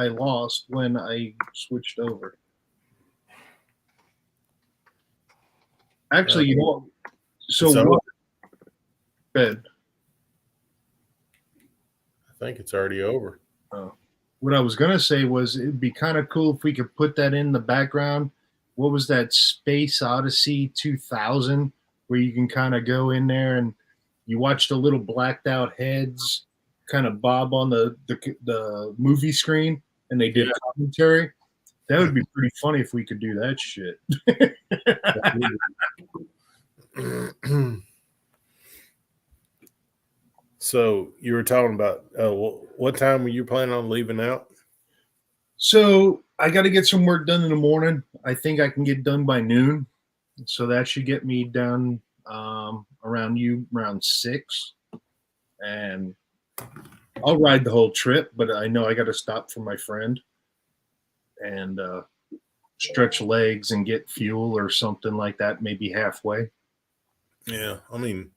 lost when I switched over. Actually, so what? Good. I think it's already over. What I was gonna say was it'd be kind of cool if we could put that in the background. What was that Space Odyssey 2000 where you can kind of go in there and you watch the little blacked out heads kind of bob on the movie screen and they did commentary? That would be pretty funny if we could do that shit. So you were talking about what time were you planning on leaving out? So I got to get some work done in the morning. I think I can get done by noon. So that should get me done around 6. And I'll ride the whole trip, but I know I got to stop for my friend and stretch legs and get fuel or something like that, maybe halfway. Yeah, I mean,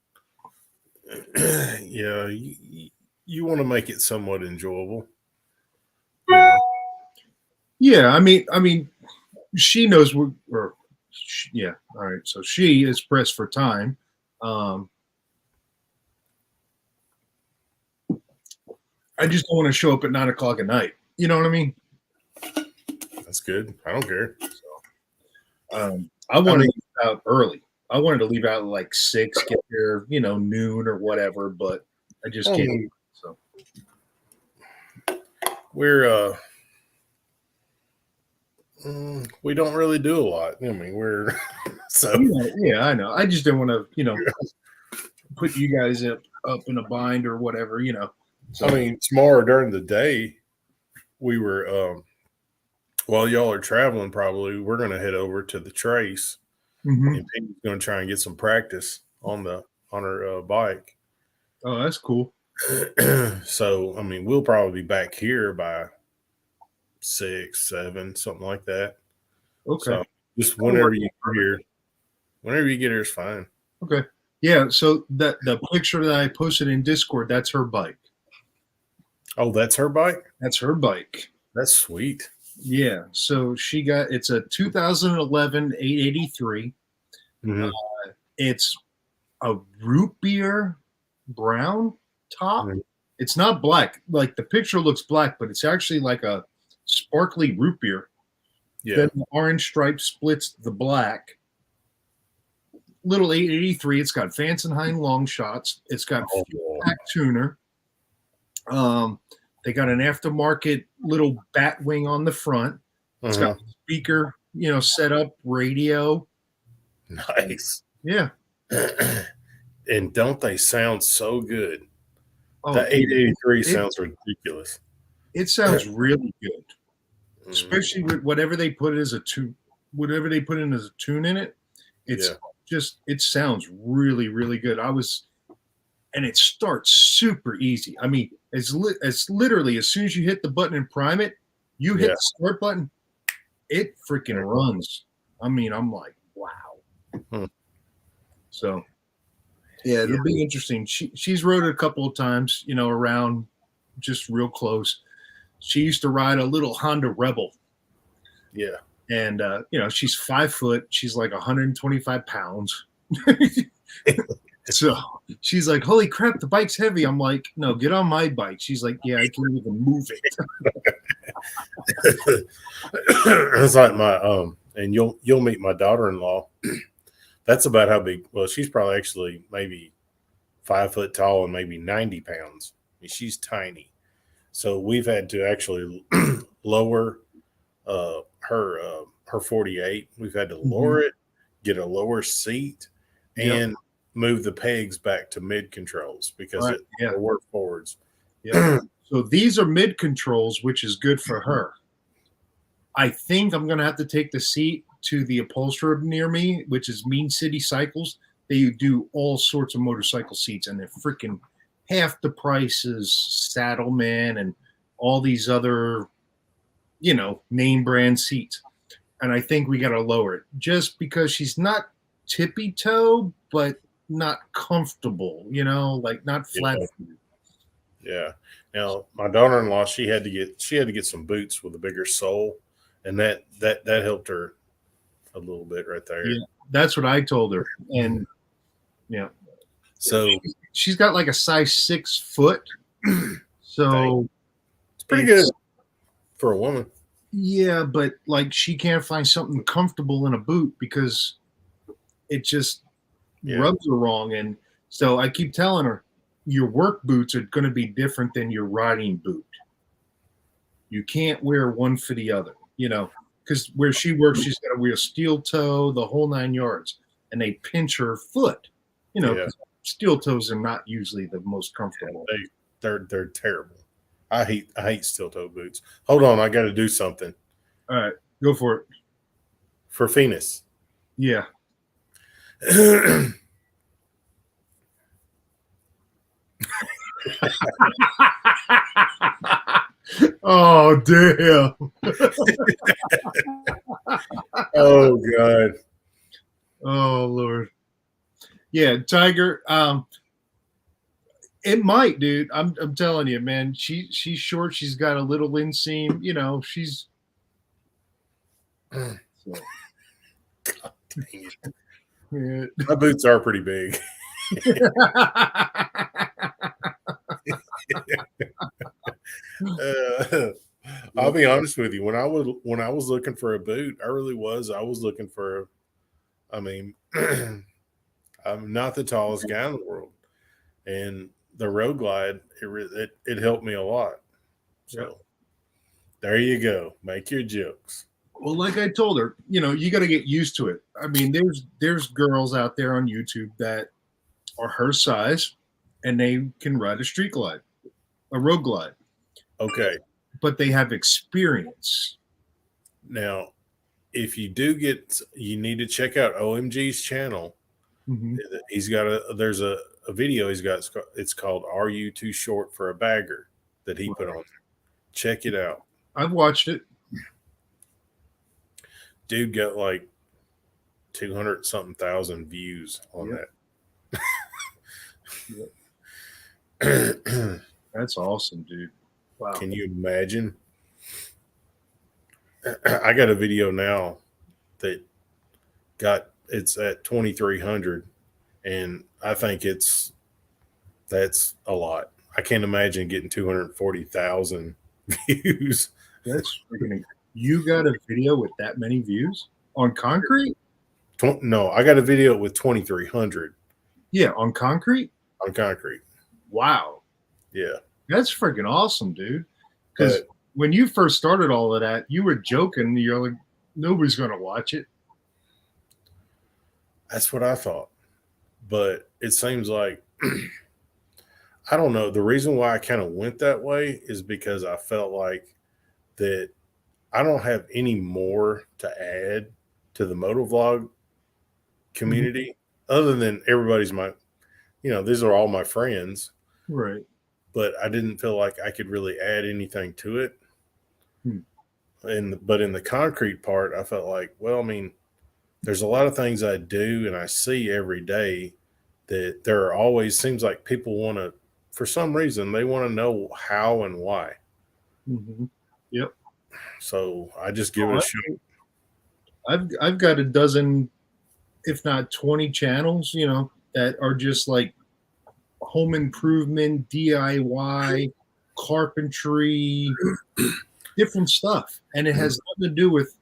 yeah, you want to make it somewhat enjoyable. Yeah, I mean, she knows yeah. All right, so she is pressed for time. I just don't want to show up at 9 o'clock at night. You know what I mean? That's good. I don't care. So, I want to leave out early. I wanted to leave out at like 6, get there, noon or whatever, but I just can't. So we don't really do a lot. I mean, we're so yeah, I know. I just didn't want to, put you guys up in a bind or whatever, So, I mean, tomorrow during the day, we were while y'all are traveling, probably we're going to head over to the Trace, and Peggy's going to try and get some practice on her bike. Oh, that's cool. So, I mean, we'll probably be back here by 6, 7, something like that. Okay. So just whenever you get here is fine. Okay. Yeah. So the picture that I posted in Discord, that's her bike. Oh, that's her bike? That's her bike. That's sweet. Yeah. So it's a 2011 883. Mm-hmm. It's a root beer brown top. Mm-hmm. It's not black. Like the picture looks black, but it's actually like a sparkly root beer. Yeah. Then the orange stripe splits the black. Little 883. It's got Fansenheim long shots. It's got pack tuner. They got an aftermarket little bat wing on the front. It's got speaker, set up radio. Nice. Yeah. And don't they sound so good? Oh, The 883 it, sounds ridiculous. it sounds really good, Mhm. especially with whatever they put as a tune, whatever they put in as a tune in it. It's Yeah. just, it sounds really, really good. And it starts super easy. I mean, as literally as soon as you hit the button and prime it, you hit Yeah. the start button, it freaking runs. I mean, I'm like, wow. Hmm. So, yeah, it'll be interesting. She's rode it a couple of times, around just real close. She used to ride a little Honda Rebel. Yeah. And, she's 5 foot. She's like 125 pounds. So she's like, holy crap, the bike's heavy. I'm like, no, get on my bike. She's like, yeah, I can't even move it. It's like and you'll meet my daughter-in-law. That's about how big. Well, she's probably actually maybe 5 foot tall and maybe 90 pounds. I mean, she's tiny. So we've had to actually lower her 48. We've had to lower it, get a lower seat, and move the pegs back to mid controls because it'll work forwards. Yeah. So these are mid controls, which is good for her. I think I'm going to have to take the seat to the upholsterer near me, which is Mean City Cycles. They do all sorts of motorcycle seats, and they're freaking half the price is Saddleman and all these other, name brand seats. And I think we got to lower it just because she's not tippy toe, but not comfortable, like not flat. Yeah. Now my daughter-in-law, she had to get some boots with a bigger sole, and that helped her a little bit right there. Yeah, that's what I told her. And so she's got like a size 6 foot. So it's pretty good for a woman. Yeah, but like she can't find something comfortable in a boot because it just rubs her wrong. And so I keep telling her, your work boots are going to be different than your riding boot. You can't wear one for the other, because where she works, she's got to wear steel toe, the whole 9 yards, and they pinch her foot. Steel toes are not usually the most comfortable. They're terrible. I hate steel toe boots. Hold on, I got to do something. All right, go for it. For Phoenix. Yeah. Oh damn. Oh God. Oh Lord. Yeah, Tiger. It might, dude. I'm telling you, man. She's short. She's got a little inseam. She's. God dang it. Yeah. My boots are pretty big. I'll be honest with you. When I was looking for a boot, I really was. I was looking for. I mean, I'm not the tallest guy in the world, and the Road Glide it helped me a lot. So there you go. Make your jokes. Well, like I told her, you got to get used to it. I mean, there's girls out there on YouTube that are her size, and they can ride a street glide, a road glide. Okay, but they have experience. Now, if you do you need to check out OMG's channel. Mm-hmm. He's got there's a video he's got. It's called "Are You Too Short for a Bagger?" that he put on. Check it out. I've watched it. Dude got like 200-something thousand views on that. That's awesome, dude. Wow. Can you imagine? I got a video now that it's at 2,300, and I think that's a lot. I can't imagine getting 240,000 views. That's freaking. You got a video with that many views on concrete? No, I got a video with 2,300. Yeah, on concrete. On concrete. Wow. Yeah. That's freaking awesome, dude. Because when you first started all of that, you were joking. You're like, nobody's going to watch it. That's what I thought. But it seems like I don't know. The reason why I kind of went that way is because I felt like that I don't have any more to add to the motovlog community other than everybody's these are all my friends, Right. but I didn't feel like I could really add anything to it. Hmm. But in the concrete part, I felt like, well, I mean, there's a lot of things I do and I see every day that there are always seems like people want to, for some reason, they want to know how and why. Mm-hmm. Yep. So I just give it a shot. I've got a dozen, if not 20 channels, that are just like home improvement, DIY, carpentry, different stuff. And it has nothing to do with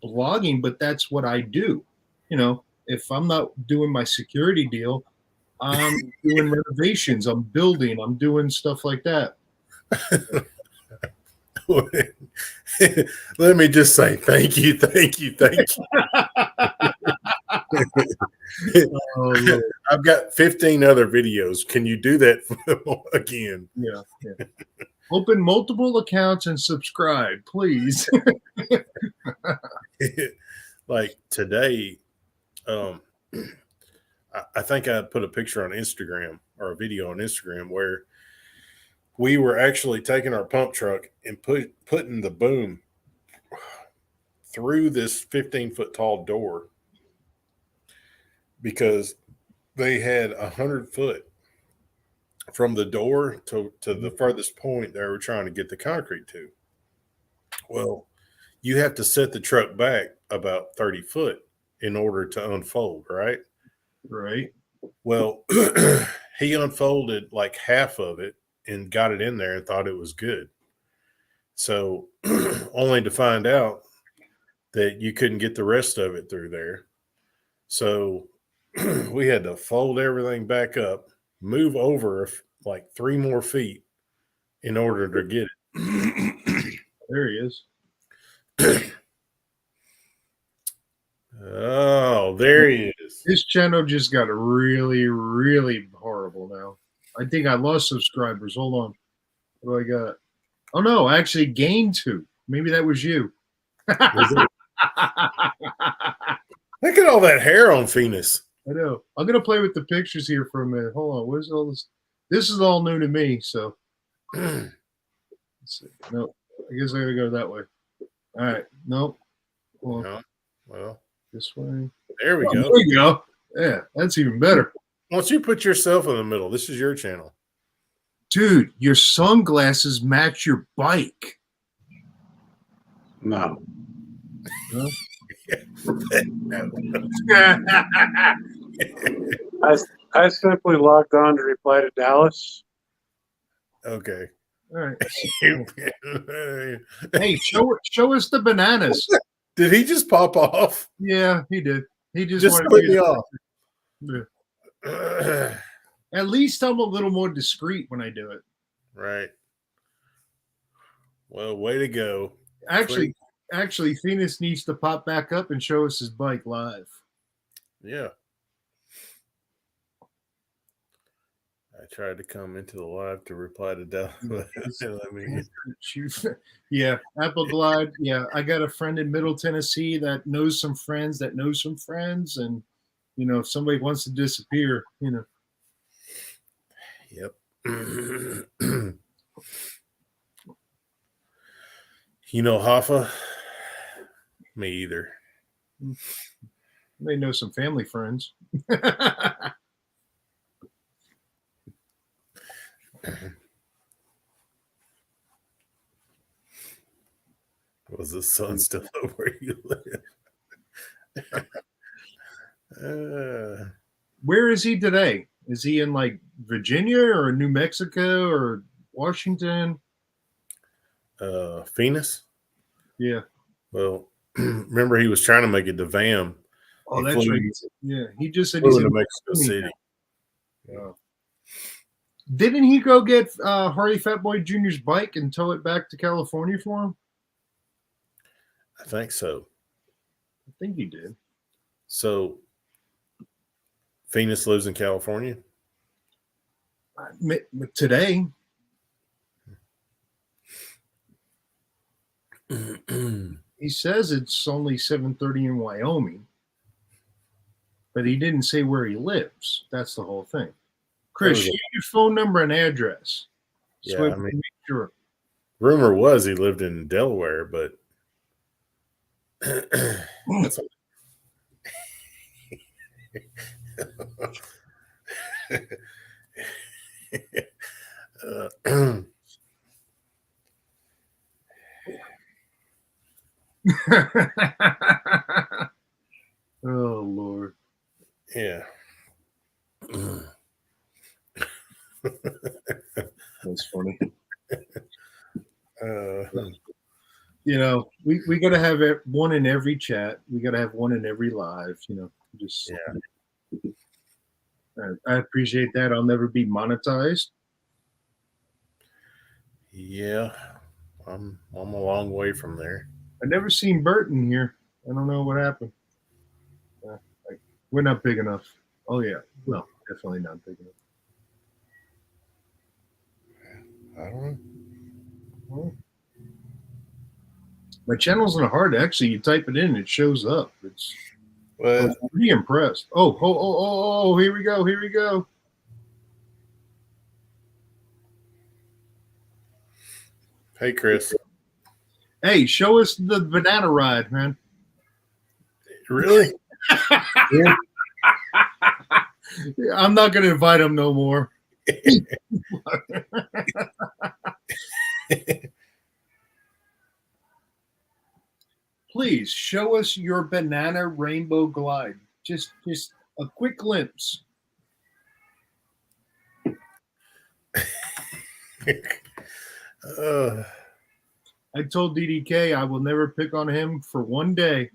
blogging, but that's what I do. If I'm not doing my security deal, I'm doing renovations, I'm building, I'm doing stuff like that. Let me just say thank you. Oh, I've got 15 other videos. Can you do that again? yeah. Open multiple accounts and subscribe, please. Like today, I think I put a picture on Instagram or a video on Instagram where we were actually taking our pump truck and putting the boom through this 15-foot tall door because they had 100 foot from the door to the furthest point they were trying to get the concrete to. Well, you have to set the truck back about 30 foot in order to unfold, right? Right. Well, he unfolded like half of it and got it in there and thought it was good. So only to find out that you couldn't get the rest of it through there. So we had to fold everything back up, move over like 3 more feet in order to get it. There he is. Oh, there he is. His channel just got really, really horrible now. I think I lost subscribers. Hold on. What do I got? Oh, no, I actually gained 2. Maybe that was you. Look at all that hair on Phoenix. I know. I'm going to play with the pictures here for a minute. Hold on. Where's all this? This is all new to me. So, let's see. No, I guess I got to go that way. All right. Nope. No. Well, this way. There we go. There we go. Yeah, that's even better. Why don't you put yourself in the middle? This is your channel. Dude, your sunglasses match your bike. No. No. I simply logged on to reply to Dallas. Okay. All right. Hey, show us the bananas. Did he just pop off? Yeah, he did. He just Just wanted put me off. Yeah. At least I'm a little more discreet when I do it. Right. Well, way to go. Actually, Phoenix needs to pop back up and show us his bike live. Yeah. I tried to come into the live to reply to Dallas. Yeah, Apple Glide. Yeah, I got a friend in Middle Tennessee that knows some friends that knows some friends, and if somebody wants to disappear, Yep. Hoffa? Me either. They know some family friends. Was the sun still over where you live? Where is he today? Is he in like Virginia or New Mexico or Washington? Phoenix? Yeah. Well, remember he was trying to make it to VAM. Oh, that's right. Yeah, he just said he's in Mexico City. Yeah. Didn't he go get Harley Fatboy Jr.'s bike and tow it back to California for him? I think so. I think he did. So Venus lives in California. Today, he says it's only 7:30 in Wyoming, but he didn't say where he lives. That's the whole thing. Chris, Okay. share your phone number and address. So Yeah, we I can mean- make sure. Rumor was he lived in Delaware, but that's uh, Oh Lord. yeah. That's funny. Uh, You know, we got to have one in every chat. We got to have one in every live. You know, just I appreciate that. I'll never be monetized. yeah, I'm a long way from there. I never seen Bert in here. I don't know what happened. We're not big enough. Oh yeah, no, definitely not big enough. I don't know. Well, my channel's in a hard. Actually, you type it in, it shows up. I Well, was pretty impressed. Oh! Here we go. Here we go. hey, Chris. Hey, show us the banana ride, man. Really? Yeah. I'm not going to invite him no more. Please show us your banana rainbow glide. Just a quick glimpse. I told DDK I will never pick on him for one day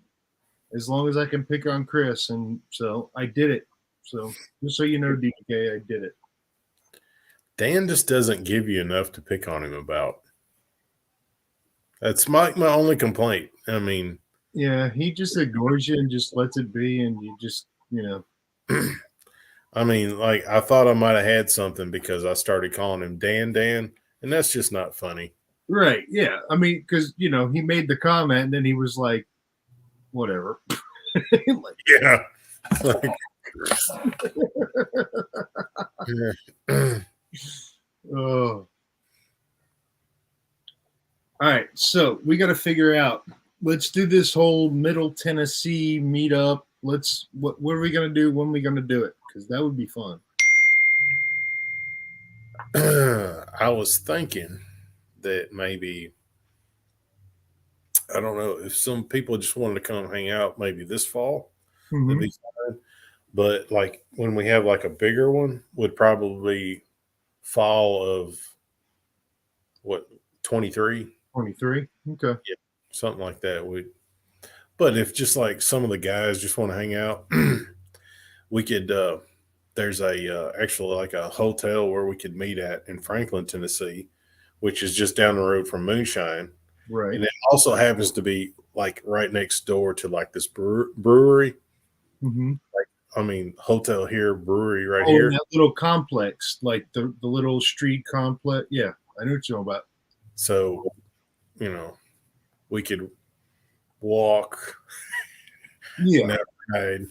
as long as I can pick on Chris. And so I did it. So just so you know, DDK, I did it. Dan just doesn't give you enough to pick on him about. That's my only complaint. I mean, Yeah, he just ignores you and just lets it be. And you just, you know. I mean, like I thought I might have had something because I started calling him Dan, and that's just not funny. Right. Yeah. I mean, because, you know, he made the comment and then he was like, whatever. Like, Yeah. Yeah. oh. All right. So we got to figure out. Let's do this whole Middle Tennessee meetup. What are we going to do? When are we going to do it? Because that would be fun. I was thinking that maybe I don't know if some people just wanted to come hang out maybe this fall. Mhm. That'd be fine. But like when we have like a bigger one would probably fall of what 23, 23. Okay. something like that. But if just like some of the guys just want to hang out, we could there's a actually like a hotel where we could meet at in Franklin, Tennessee, which is just down the road from Moonshine. Right. And it also happens to be like right next door to like this brewery. Mm-hmm. I mean, hotel here, brewery right Oh, here. that little complex, like the little street complex. Yeah, I know what you're talking about. So, you know, we could walk. Yeah. Ride.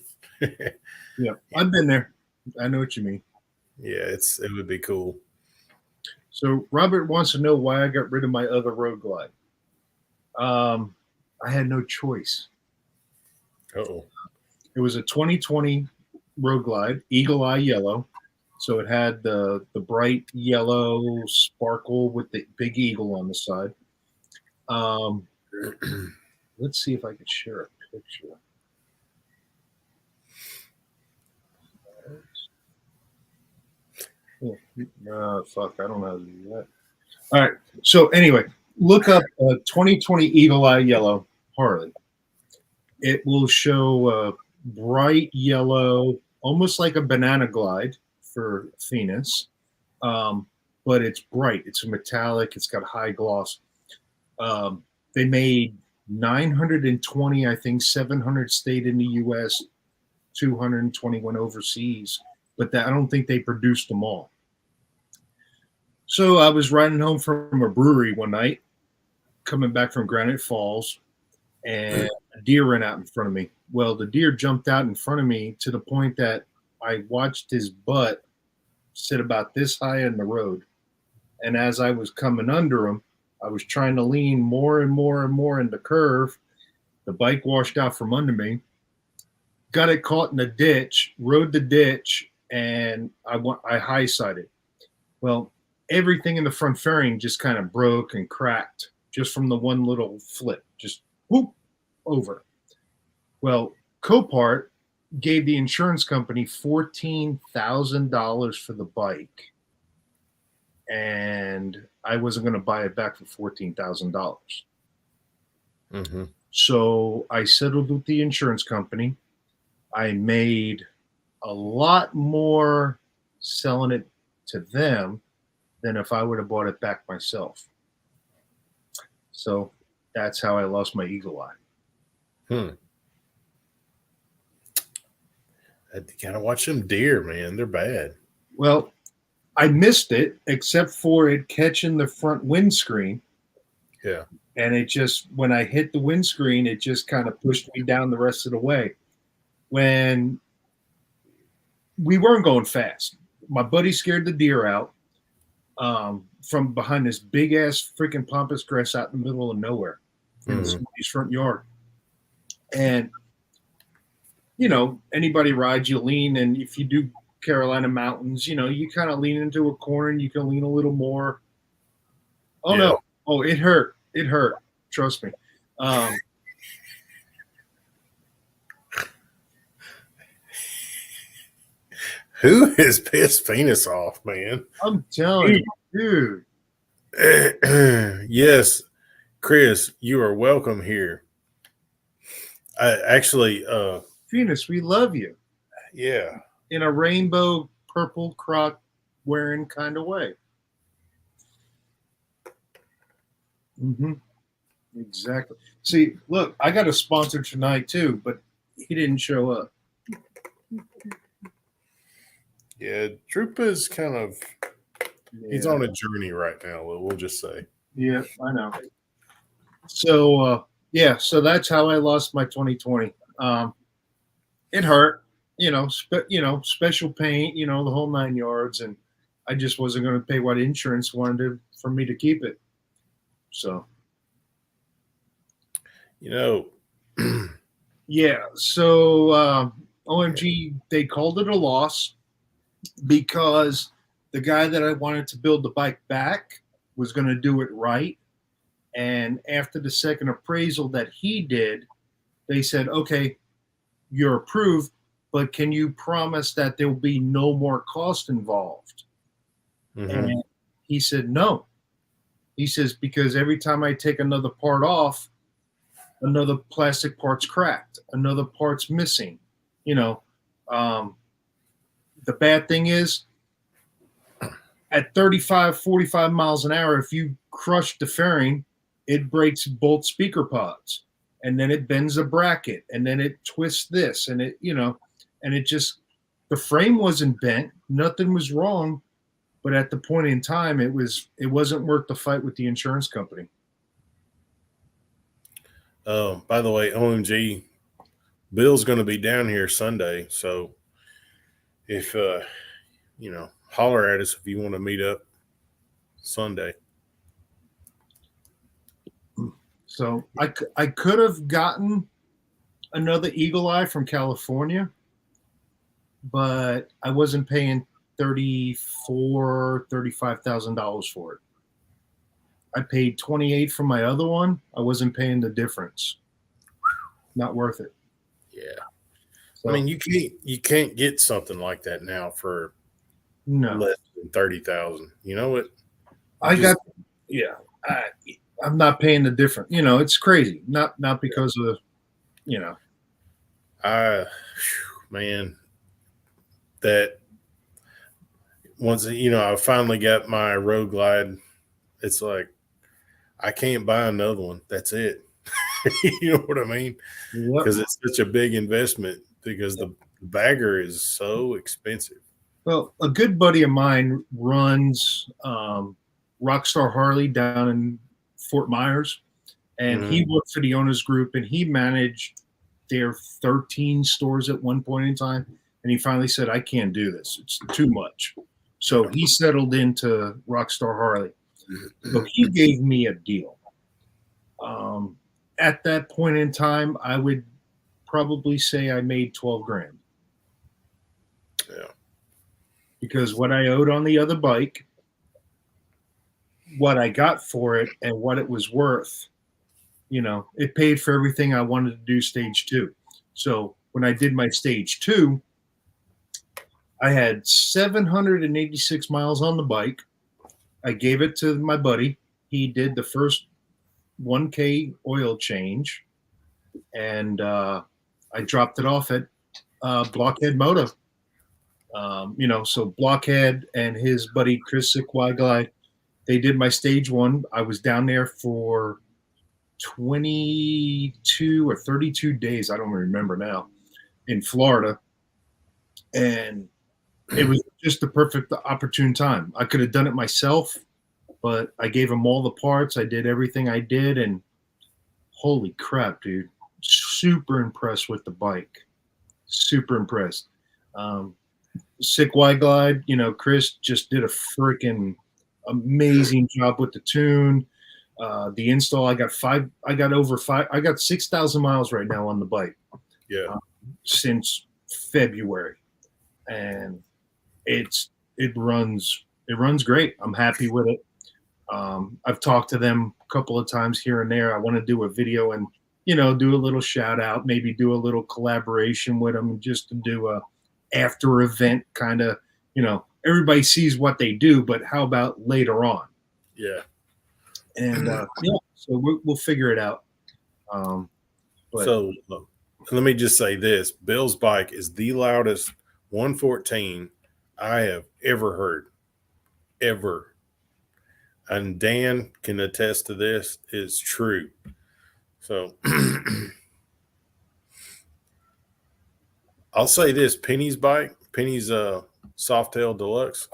Yeah. I've been there. I know what you mean. Yeah, it would be cool. So Robert wants to know why I got rid of my other road glide. I had no choice. Uh-oh. It was a 2020 road glide, Eagle Eye yellow. So it had the bright yellow sparkle with the big eagle on the side. Let's see if I can share a picture. Fuck, I don't know how to do that. All right. So anyway, look up 2020 Eagle Eye Yellow Harley. It will show bright yellow, almost like a banana glide for Venus, but it's bright. It's a metallic. It's got high gloss. They made 920, I think 700 stayed in the U.S. 220 went overseas, but I don't think they produced them all. So I was riding home from a brewery one night, coming back from Granite Falls, and a deer ran out in front of me. Well, the deer jumped out in front of me to the point that I watched his butt sit about this high in the road. And as I was coming under him, I was trying to lean more and more and more in the curve. The bike washed out from under me, got it caught in the ditch, rode the ditch, and I high-sided. Well, everything in the front fairing just kind of broke and cracked just from the one little flip, just whoop over. Well, Copart gave the insurance company $14,000 for the bike, and I wasn't going to buy it back for $14,000. Mm-hmm. So I settled with the insurance company. I made a lot more selling it to them than if I would have bought it back myself. So that's how I lost my eagle eye. You gotta watch them deer, man. They're bad. Well, I missed it except for it catching the front windscreen. Yeah. And it just, when I hit the windscreen, it just kind of pushed me down the rest of the way. When we weren't going fast, my buddy scared the deer out from behind this big ass freaking pampas grass out in the middle of nowhere in somebody's front yard. And, you know, anybody rides, you lean, and if you do Carolina mountains, you know, you kind of lean into a corner and you can lean a little more. Oh, no. Oh, it hurt. It hurt. Trust me. Who has pissed penis off, man? I'm telling you, dude. Yes, Chris, you are welcome here. Venus, we love you. Yeah. In a rainbow purple croc wearing kind of way. Mm-hmm. Exactly. See, look, I got a sponsor tonight too, but he didn't show up. Yeah, Drupa is kind of he's on a journey right now, we'll just say. Yeah, I know. So so that's how I lost my 2020. It hurt, special paint, the whole 9 yards, and I just wasn't going to pay what insurance wanted for me to keep it. So, yeah. So OMG, they called it a loss because the guy that I wanted to build the bike back was going to do it right. And after the second appraisal that he did, they said, okay, you're approved, but can you promise that there will be no more cost involved? Mm-hmm. And he said, no. He says, because every time I take another part off, another plastic part's cracked, another part's missing. The bad thing is at 35, 45 miles an hour, if you crush the fairing, it breaks both speaker pods, and then it bends a bracket, and then it twists this, and it just, the frame wasn't bent, nothing was wrong, but at the point in time, it wasn't worth the fight with the insurance company. By the way, OMG, Bill's going to be down here Sunday, so if holler at us if you want to meet up Sunday. So I could have gotten another Eagle Eye from California, but I wasn't paying $35,000 for it. I paid $28,000 for my other one. I wasn't paying the difference. Not worth it. Yeah. So, I mean, you can't get something like that now for less than 30,000. You know what? I'm not paying the difference. It's crazy. Not because of, man, that once I finally got my Road Glide, it's like I can't buy another one. That's it. You know what I mean? Yep. Because it's such a big investment. Because the Bagger is so expensive. Well, a good buddy of mine runs Rockstar Harley down in Fort Myers, and he worked for the owners group, and he managed their 13 stores at one point in time. And he finally said, "I can't do this; it's too much." So he settled into Rockstar Harley. So he gave me a deal. At that point in time, I would probably say I made 12 grand. Yeah. Because what I owed on the other bike, what I got for it, and what it was worth, it paid for everything I wanted to do stage 2. So when I did my stage 2, I had 786 miles on the bike. I gave it to my buddy. He did the first 1K oil change, and I dropped it off at Blockhead Moto. So Blockhead and his buddy Chris Sikwagli, they did my stage 1. I was down there for 22 or 32 days. I don't remember now, in Florida. And it was just the perfect opportune time. I could have done it myself, but I gave him all the parts. I did everything I did, and holy crap, dude. Super impressed with the bike. Super impressed. Sick Y Glide, Chris just did a freaking amazing job with the tune. The install, I got 6,000 miles right now on the bike. Yeah. Since February. And it runs great. I'm happy with it. I've talked to them a couple of times here and there. I want to do a video and, do a little shout out, maybe do a little collaboration with them, just to do a after event kind of, everybody sees what they do, but how about later on? Yeah. And so we'll figure it out. So let me just say this: Bill's bike is the loudest 114 I have ever heard, ever. And Dan can attest to this. It's true. So I'll say this: Penny's bike, Penny's Softail Deluxe,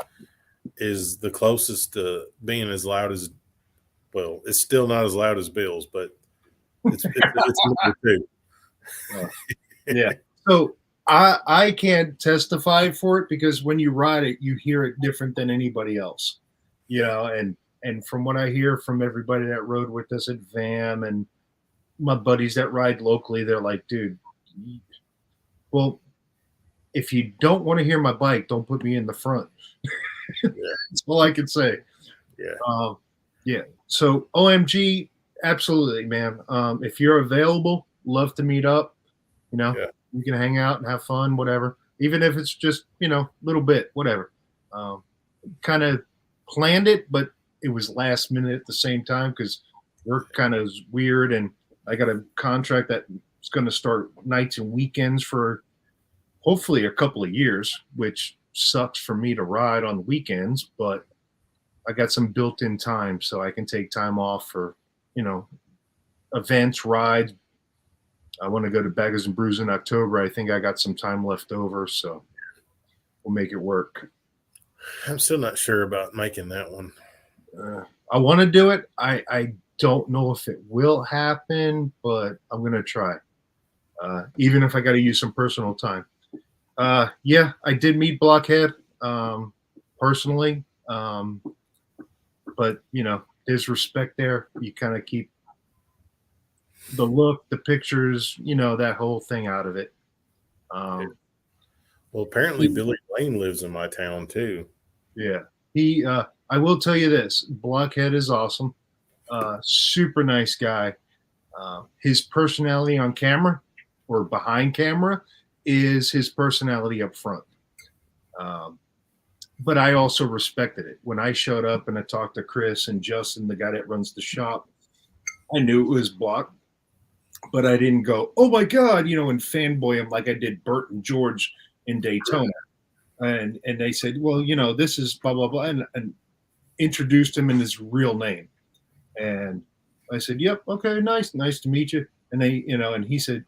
is the closest to being as loud as. Well, it's still not as loud as Bill's, but it's number 2. Yeah. So I can't testify for it, because when you ride it, you hear it different than anybody else, and from what I hear from everybody that rode with us at VAM and my buddies that ride locally, they're like, dude, well, if you don't want to hear my bike, don't put me in the front. Yeah. That's all I can say. Yeah. Yeah. So OMG, absolutely, man. If you're available, love to meet up. We can hang out and have fun, whatever. Even if it's just, little bit, whatever. Kind of planned it, but it was last minute at the same time, because work kind of is weird, and I got a contract that's going to start nights and weekends for hopefully a couple of years, which sucks for me to ride on the weekends, but I got some built-in time, so I can take time off for, events, rides. I want to go to Baggers and Brews in October. I think I got some time left over, so we'll make it work. I'm still not sure about making that one. I want to do it. I don't know if it will happen, but I'm going to try. Even if I got to use some personal time. Yeah, I did meet Blockhead personally. But, there's respect there. You kind of keep the look, the pictures, that whole thing out of it. Well, apparently Billy Lane lives in my town too. Yeah. I will tell you this: Blockhead is awesome. Super nice guy. His personality on camera or behind camera is his personality up front. But I also respected it. When I showed up and I talked to Chris and Justin, the guy that runs the shop, I knew it was Block, but I didn't go, oh my God, and fanboy him like I did Bert and George in Daytona. And they said, well, this is blah, blah, blah, and introduced him in his real name. And I said, yep, okay, nice to meet you. And they, and he said,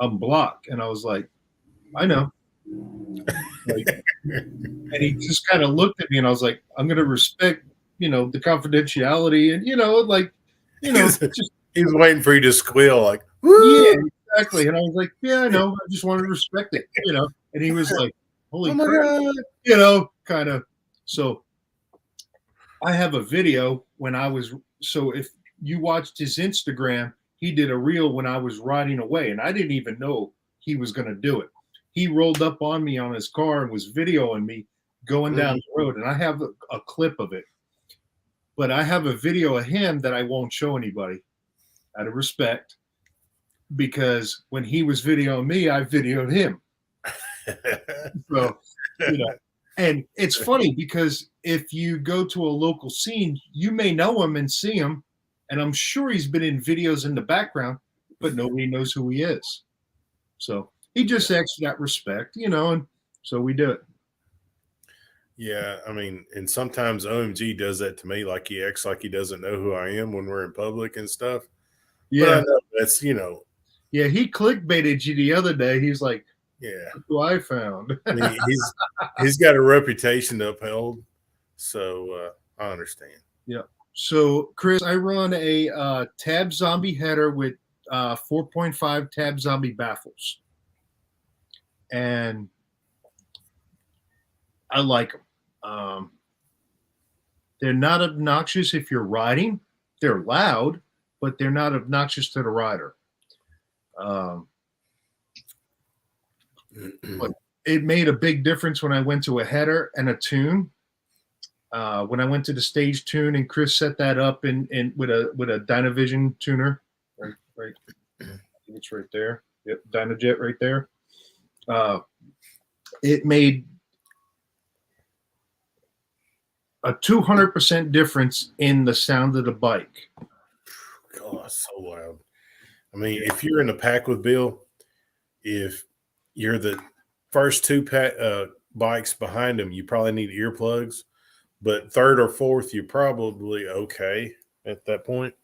I'm Block. And I was like, I know. Like, and he just kind of looked at me, and I was like, I'm going to respect, the confidentiality, and He's, just he's waiting for you to squeal like, yeah, woo! exactly. And I was like, yeah, I know. I just wanted to respect it. And he was like, holy Oh my crap, God. kind of. So I have a video so if you watched his Instagram, he did a reel when I was riding away, and I didn't even know he was going to do it. He rolled up on me on his car and was videoing me going down the road, and I have a clip of it. But I have a video of him that I won't show anybody out of respect, because when he was videoing me, I videoed him. So, and it's funny because if you go to a local scene, you may know him and see him, and I'm sure he's been in videos in the background, but nobody knows who he is. So he just acts that respect, and so we do it. Yeah, I mean, and sometimes OMG does that to me, like he acts like he doesn't know who I am when we're in public and stuff. But I Yeah, know that's yeah. He clickbaited you the other day. He's like, yeah. "Look who I found." I mean, he's got a reputation to uphold, so I understand. Yeah. So, Chris, I run a Tab Zombie header with 4.5 Tab Zombie baffles, and I like them. They're not obnoxious if you're riding. They're loud, but they're not obnoxious to the rider. But it made a big difference when I went to a header and a tune. When I went to the stage tune and Chris set that up in with a Dynavision tuner, right. I think it's right there. Yep, Dynajet right there. It made a 200% difference in the sound of the bike. God, so loud. I mean, if you're in the pack with Bill, if you're the first two bikes behind him, you probably need earplugs. But third or fourth, you're probably okay at that point.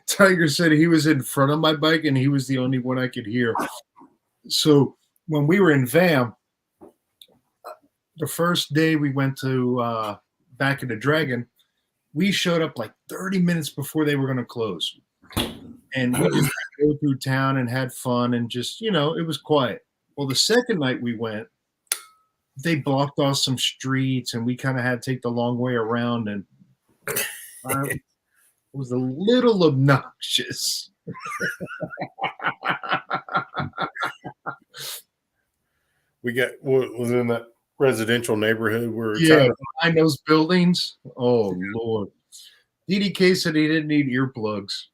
Tiger said he was in front of my bike and he was the only one I could hear. So when we were in VAM, the first day we went to Back of the Dragon, we showed up like 30 minutes before they were going to close. And we just go through town and had fun and just, it was quiet. Well, the second night we went, they blocked off some streets and we kind of had to take the long way around, and it was a little obnoxious. We was in that residential neighborhood where behind those buildings. Oh, Lord. DDK said he didn't need earplugs.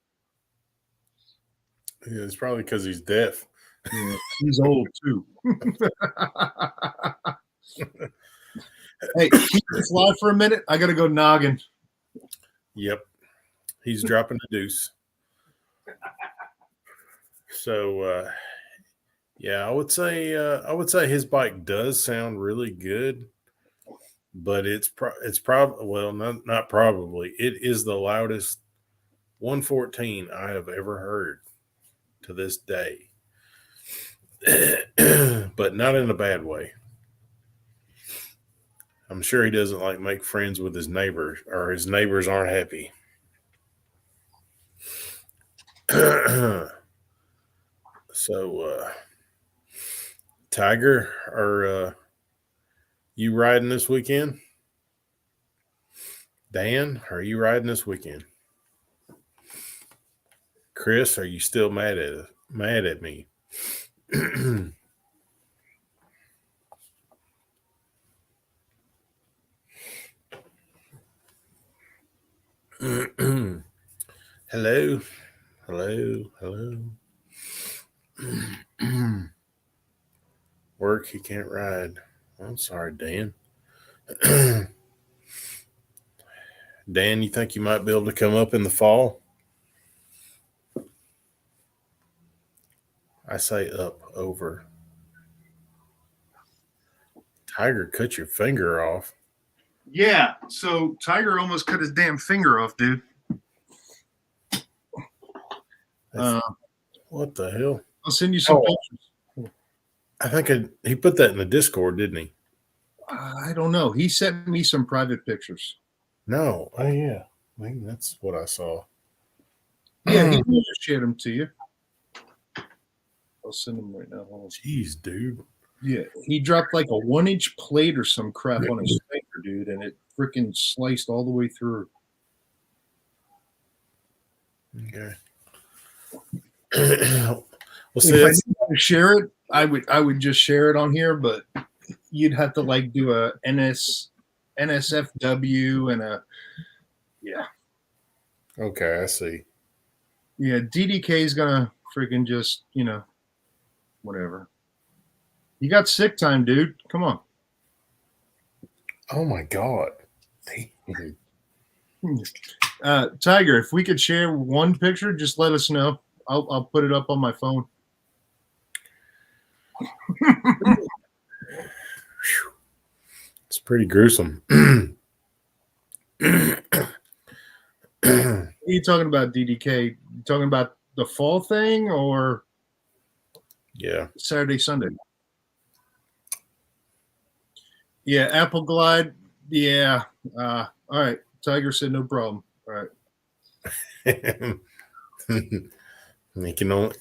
Yeah, it's probably because he's deaf. Yeah, he's old too. Hey, keep it fly for a minute. I got to go noggin. Yep, he's dropping the deuce. So, yeah, I would say his bike does sound really good, but it's probably not probably. It is the loudest 114 I have ever heard to this day. But not in a bad way. I'm sure he doesn't like make friends with his neighbors, or his neighbors aren't happy. So, Tiger, are you riding this weekend? Dan, are you riding this weekend? Chris, are you still mad at me? Hello. Work, he can't ride. I'm sorry, Dan. Dan, you think you might be able to come up in the fall? I say up, over. Tiger, cut your finger off. Yeah, so Tiger almost cut his damn finger off, dude. What What the hell? I'll send you some Oh. pictures. I think he put that in the Discord, didn't he? I don't know. He sent me some private pictures. No. Oh yeah. I think that's what I saw. Yeah, he will shared them to you. I'll send them right now. Hold on. Jeez, dude. Yeah, he dropped like a 1-inch plate or some crap on his finger, dude, and it freaking sliced all the way through. Okay. Well, see, If I that's, knew how to share it, I would just share it on here, but you'd have to like do a NSFW and a okay. I see. yeah. DDK is gonna freaking just whatever. You got sick time, dude. Come on. Oh my god. Tiger, if we could share one picture, just let us know. I'll put it up on my phone. It's pretty gruesome. What are you talking about, DDK? You talking about the fall thing or Yeah. Saturday, Sunday? Yeah, Apple Glide. Yeah. All right. Tiger said no problem. All right.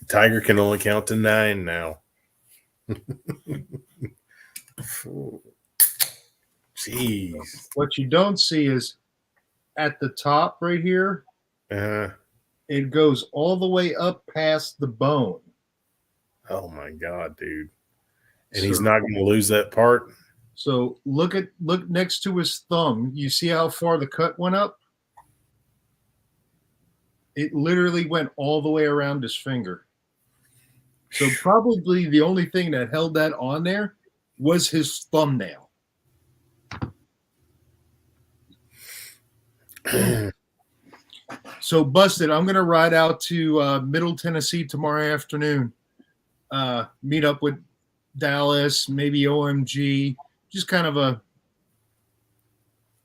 Tiger can only count to 9 now. Jeez. What you don't see is at the top right here, it goes all the way up past the bone. Oh my god, dude. And he's So- not going to lose that part. So look next to his thumb. You see how far the cut went up? It literally went all the way around his finger. So probably the only thing that held that on there was his thumbnail. So busted. I'm gonna ride out to Middle Tennessee tomorrow afternoon. Meet up with Dallas, maybe OMG. Just kind of a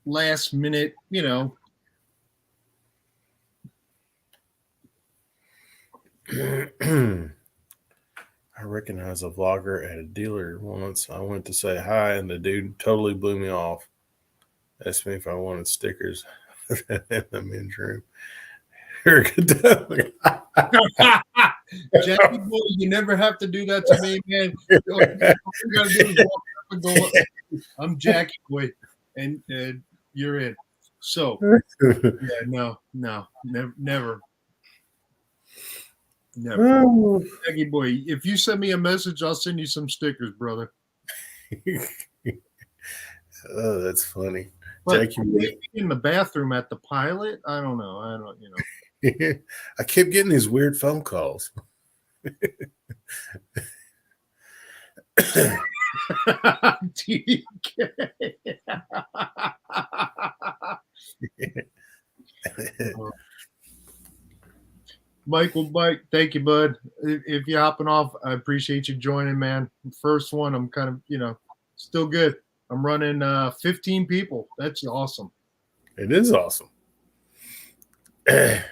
last minute, I recognize a vlogger at a dealer once. I went to say hi, and the dude totally blew me off. Asked me if I wanted stickers in the men's room. Jackie boy, you never have to do that to me, man. All you gotta do is walk up and go, I'm Jackie boy, and you're in. So yeah, no, never. Jackie boy, if you send me a message, I'll send you some stickers, brother. Oh, that's funny. But Jackie, maybe in the bathroom at the pilot, I don't know. I kept getting these weird phone calls. TK. Michael, Mike, thank you, bud. If you're hopping off, I appreciate you joining, man. First one, I'm kind of, still good. I'm running 15 people. That's awesome. It is awesome. Yeah.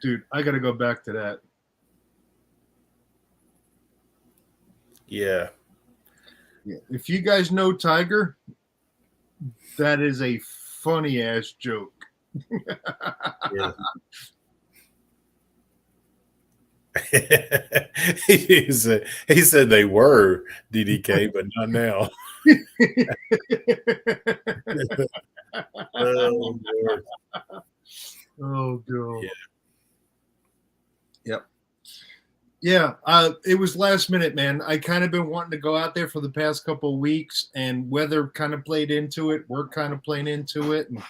Dude, I got to go back to that. Yeah. If you guys know Tiger, that is a funny ass joke. Yeah. he said they were DDK, but not now. Oh, Lord. Oh, God. Yeah. Yep. Yeah, it was last minute, man. I kind of been wanting to go out there for the past couple of weeks, and weather kind of played into it. Work kind of played into it, and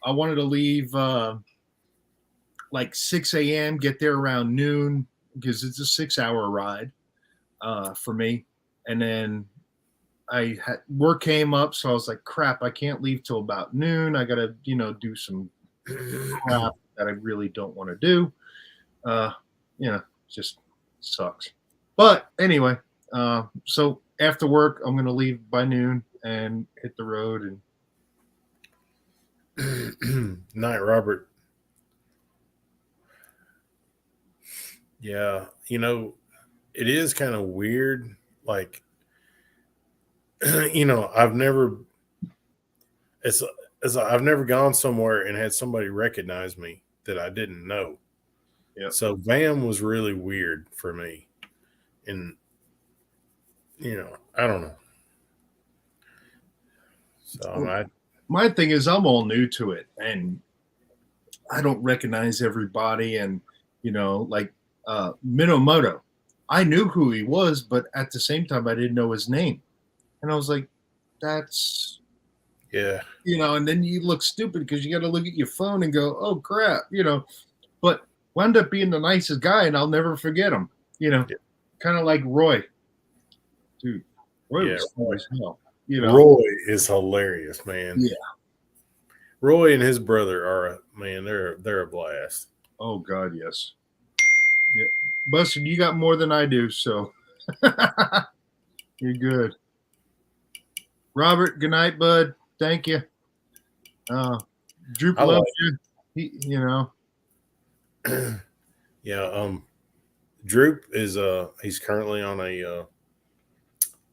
I wanted to leave like 6 a.m., get there around noon because it's a 6-hour ride for me. And then work came up, so I was like, crap, I can't leave till about noon. I got to, do some crap that I really don't want to do. Just sucks. But anyway, so after work, I'm going to leave by noon and hit the road. Night, Robert. Yeah, it is kind of weird. Like, I've never it's I've never gone somewhere and had somebody recognize me that I didn't know. Yep. So VAM was really weird for me, and I don't know. So My thing is, I'm all new to it, and I don't recognize everybody. And like Minamoto, I knew who he was, but at the same time, I didn't know his name, and I was like, "That's." yeah, And then you look stupid because you got to look at your phone and go, "Oh crap," But wound up being the nicest guy, and I'll never forget him. Yeah. Kind of like Roy, dude. Roy Yeah, was cool as hell. Roy is hilarious, man. Yeah. Roy and his brother are they're a blast. Oh God, yes. Yeah, Buster, you got more than I do, so you're good. Robert, good night, bud. Thank you. Droop I like- loves you. Yeah, Droop is he's currently on a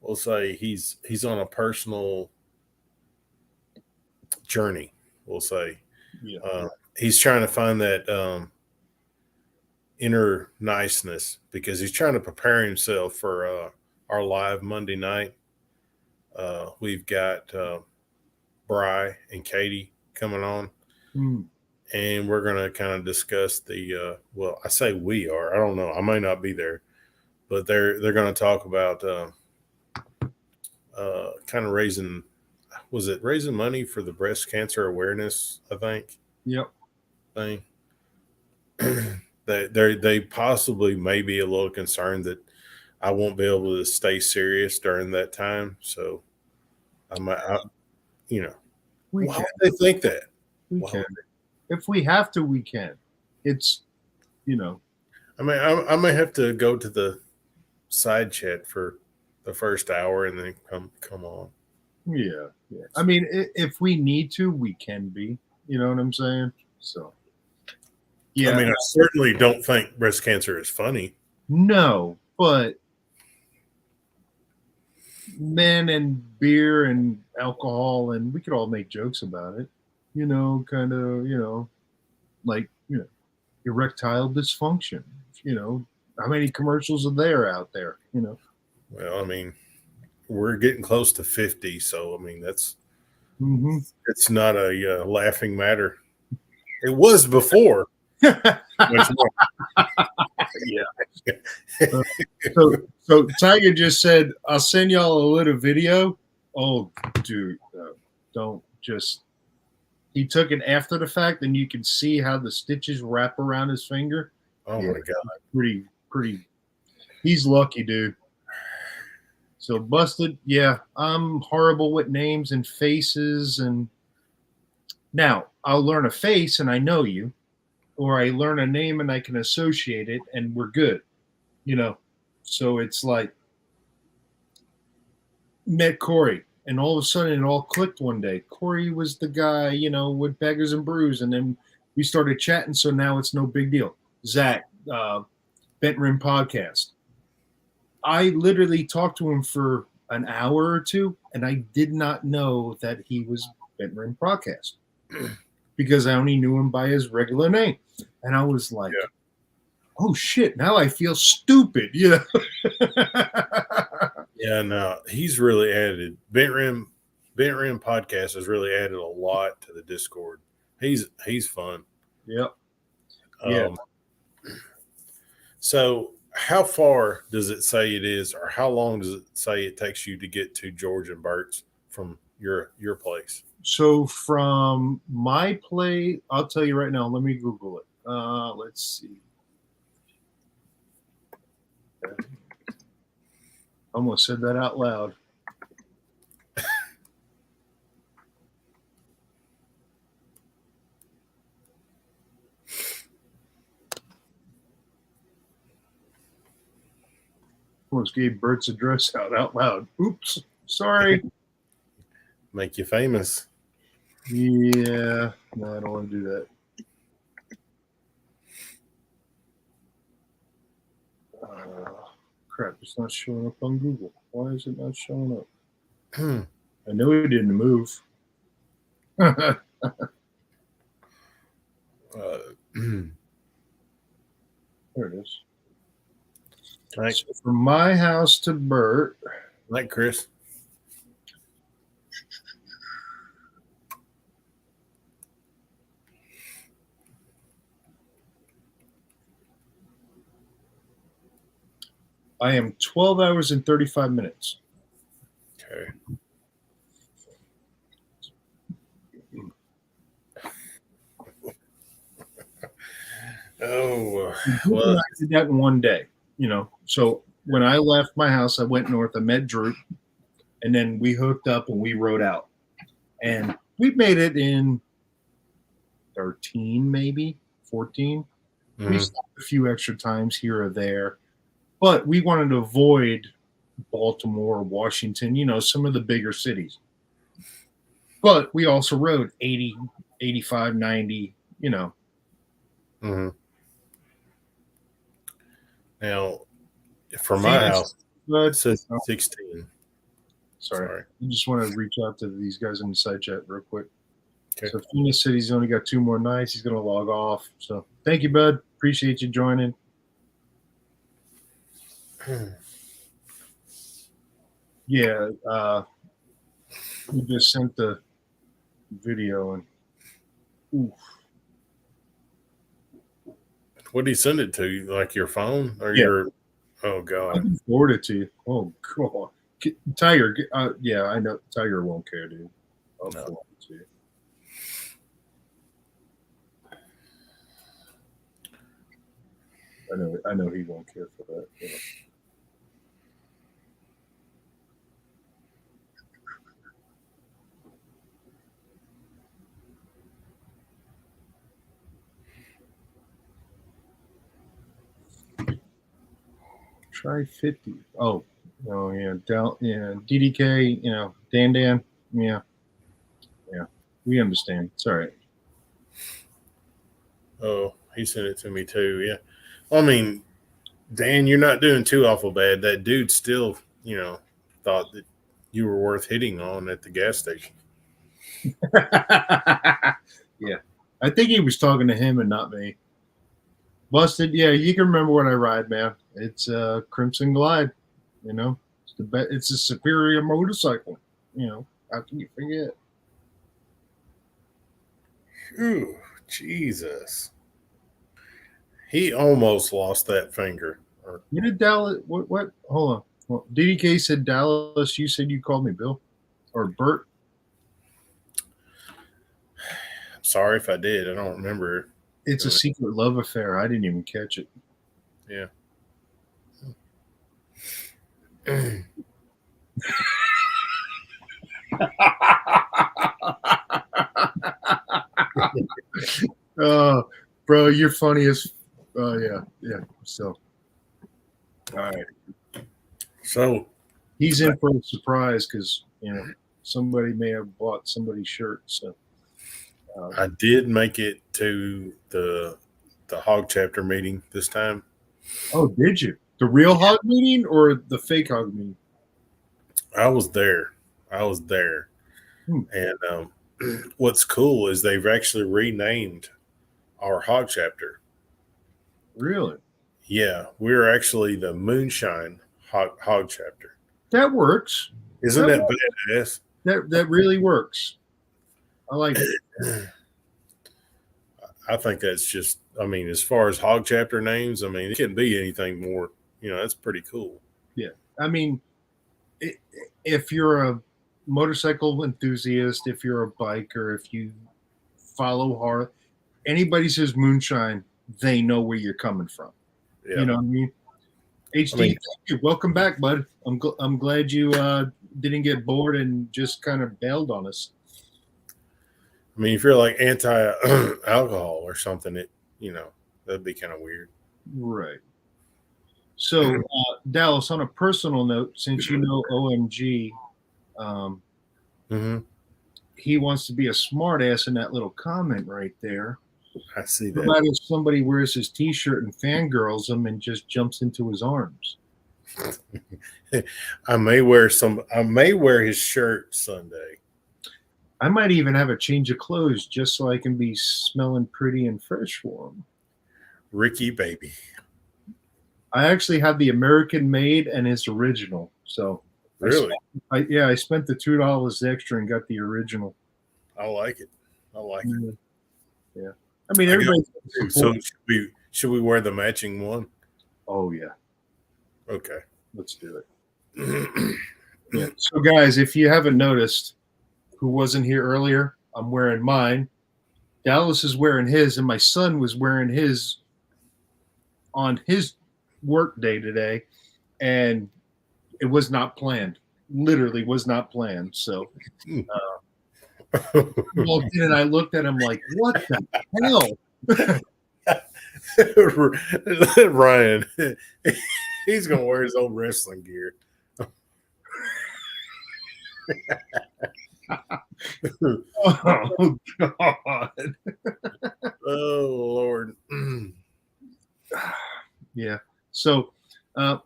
we'll say he's on a personal journey, we'll say. Yeah. He's trying to find that inner niceness because he's trying to prepare himself for our live Monday night. We've got Bry and Katie coming on. And we're going to kind of discuss the well, I say we are. I don't know. I may not be there, but they're going to talk about kind of raising money for the breast cancer awareness, I think. Yep. Thing. They possibly may be a little concerned that I won't be able to stay serious during that time. So why would they think that? We can. If we have to, we can. It's, I mean, I may have to go to the side chat for the first hour and then come on. Yeah. I mean, if we need to, we can be. You know what I'm saying? So, yeah. I mean, I certainly don't think breast cancer is funny. No, but men and beer and alcohol, and we could all make jokes about it. Kind of, like, erectile dysfunction. How many commercials are there out there? Well, I mean, we're getting close to 50, so I mean that's it's not a laughing matter. It was before. Much more. Yeah. So Tiger just said, "I'll send y'all a little video." Oh, dude, don't just. He took it after the fact, and you can see how the stitches wrap around his finger. Oh my God! Pretty. He's lucky, dude. So busted. Yeah, I'm horrible with names and faces, and now I'll learn a face and I know you, or I learn a name and I can associate it, and we're good. So it's like met Corey, and all of a sudden it all clicked one day. Corey was the guy, with Beggars and Brews, and then we started chatting. So now it's no big deal. Zach, Bent Rim Podcast. I literally talked to him for an hour or two, and I did not know that he was Bent Rim Podcast because I only knew him by his regular name, and I was like, "Oh shit!" Now I feel stupid, Yeah, no, he's really added. Bent Rim Podcast has really added a lot to the Discord. He's fun. Yep. So, how far does it say it is, or how long does it say it takes you to get to George and Bert's from your place? So from my place, I'll tell you right now. Let me Google it. Let's see. Almost said that out loud. Almost gave Bert's address out loud. Oops, sorry. Make you famous. Yeah, no, I don't want to do that. crap, it's not showing up on Google. Why is it not showing up? Hmm. I know it didn't move. There it is. Like, So from my house to Bert, like Chris. I am 12 hours and 35 minutes. Okay. Oh, well, I did that in one day, you know. So when I left my house, I went north. I met Drew, and then we hooked up and we rode out. And we made it in 13, maybe 14. We mhm. stopped a few extra times here or there, but we wanted to avoid Baltimore, Washington, you know, some of the bigger cities. But we also rode 80, 85, 90, you know. Mhm. Now, for my house, But it says 16. sorry. I just want to reach out to these guys in the side chat real quick. Okay. So Phoenix City's only got 2 more nights. He's going to log off. So thank you, bud. Appreciate you joining. Yeah, we just sent the video and oof. What did he send it to? Like your phone or Yeah. your? Oh I God! can forward it to you. Oh God, Tiger. Yeah, I know Tiger won't care, dude. I'll No. forward it to you. I know he won't care for that. You know. Try 50. Oh yeah, DDK. You know, Dan. Yeah. We understand. It's all right. Oh, he sent it to me too. Yeah. I mean, Dan, you're not doing too awful bad. That dude still, thought that you were worth hitting on at the gas station. Yeah, I think he was talking to him and not me. Busted. Yeah, you can remember what I ride, man. It's a Crimson Glide. You know, it's a superior motorcycle. You know, how can you forget? Ooh, Jesus. He almost lost that finger. You did Dallas. What? Hold on. Well, DDK said Dallas. You said you called me Bill or Bert. Sorry if I did. I don't remember. It's a secret love affair. I didn't even catch it. Yeah. Bro, you're funny as. Yeah. So, all right. So He's in for a surprise because somebody may have bought somebody's shirt. So I did make it to the hog chapter meeting this time. Oh, did you? The real hog meeting or the fake hog meeting? I was there. And what's cool is they've actually renamed our hog chapter. Really? Yeah, we're actually the Moonshine hog chapter. That works. Isn't that badass? That really works. I like it. I think that's just, as far as hog chapter names, it can't be anything more, that's pretty cool. Yeah. If you're a motorcycle enthusiast, if you're a biker, if you follow hard, anybody says moonshine, they know where you're coming from. Yeah. You know what I mean? HD, thank you. Welcome back, bud. I'm glad you didn't get bored and just kind of bailed on us. If you're like anti-alcohol or something, that'd be kind of weird. Right. So, Dallas, on a personal note, since you know OMG, he wants to be a smartass in that little comment right there. I see What that. about if somebody wears his T-shirt and fangirls him and just jumps into his arms? I may wear his shirt Sunday. I might even have a change of clothes just so I can be smelling pretty and fresh for him. Ricky baby. I actually have the American made and it's original. So Really? I spent the $2 extra and got the original. I like it. Yeah. I mean, I got everybody. So should we wear the matching one? Oh yeah, Okay. let's do it. Yeah. So guys, if you haven't noticed, who wasn't here earlier, I'm wearing mine. Dallas is wearing his, and my son was wearing his on his work day today, and it was not planned. Literally was not planned. So I walked in and I looked at him like, what the hell? Ryan, he's gonna wear his old wrestling gear. Oh God. Oh Lord. Yeah. So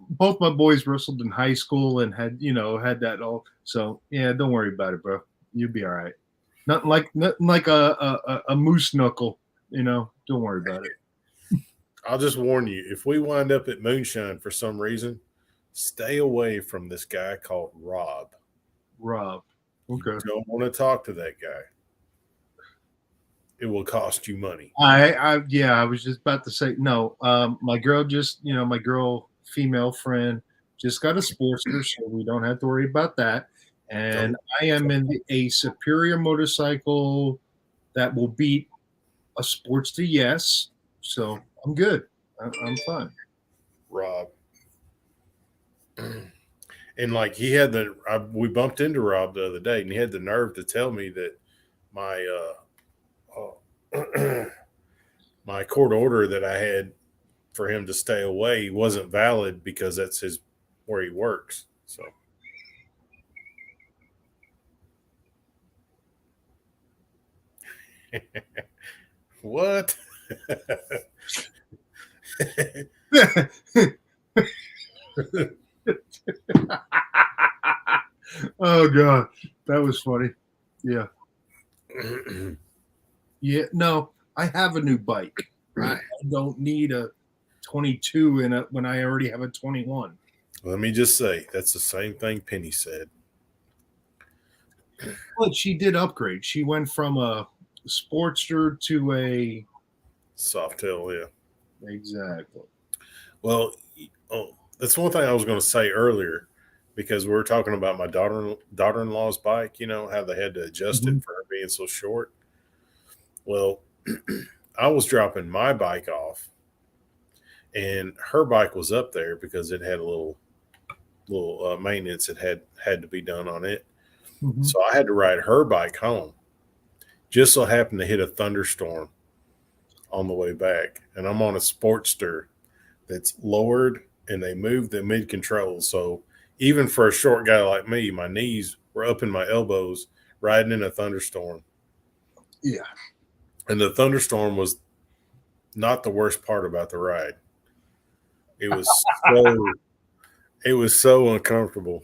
both my boys wrestled in high school and had that all. So yeah, don't worry about it, bro. You'll be all right. Nothing like a moose knuckle. Don't worry about it. I'll just warn you, if we wind up at Moonshine for some reason, stay away from this guy called Rob. Rob. Okay. You don't want to talk to that guy. It will cost you money. I was just about to say no. My girl my girl female friend just got a Sportster, so we don't have to worry about that. And I am in a superior motorcycle that will beat a Sportster, yes. So I'm good. I'm fine. Rob. And like he had we bumped into Rob the other day, and he had the nerve to tell me that my my court order that I had for him to stay away wasn't valid because that's where he works. So what? Oh God, that was funny. Yeah. Yeah. No, I have a new bike. I don't need a 22 when I already have a 21. Let me just say that's the same thing Penny said. But she did upgrade. She went from a Sportster to a Softail, yeah. Exactly. Well, that's one thing I was going to say earlier, because we were talking about my daughter-in-law's bike, how they had to adjust it for her being so short. Well, I was dropping my bike off, and her bike was up there because it had a little maintenance that had to be done on it. Mm-hmm. So I had to ride her bike home. Just so happened to hit a thunderstorm on the way back, and I'm on a Sportster that's lowered, and they moved the mid control. So even for a short guy like me, my knees were up in my elbows riding in a thunderstorm. Yeah. And the thunderstorm was not the worst part about the ride. It was so uncomfortable.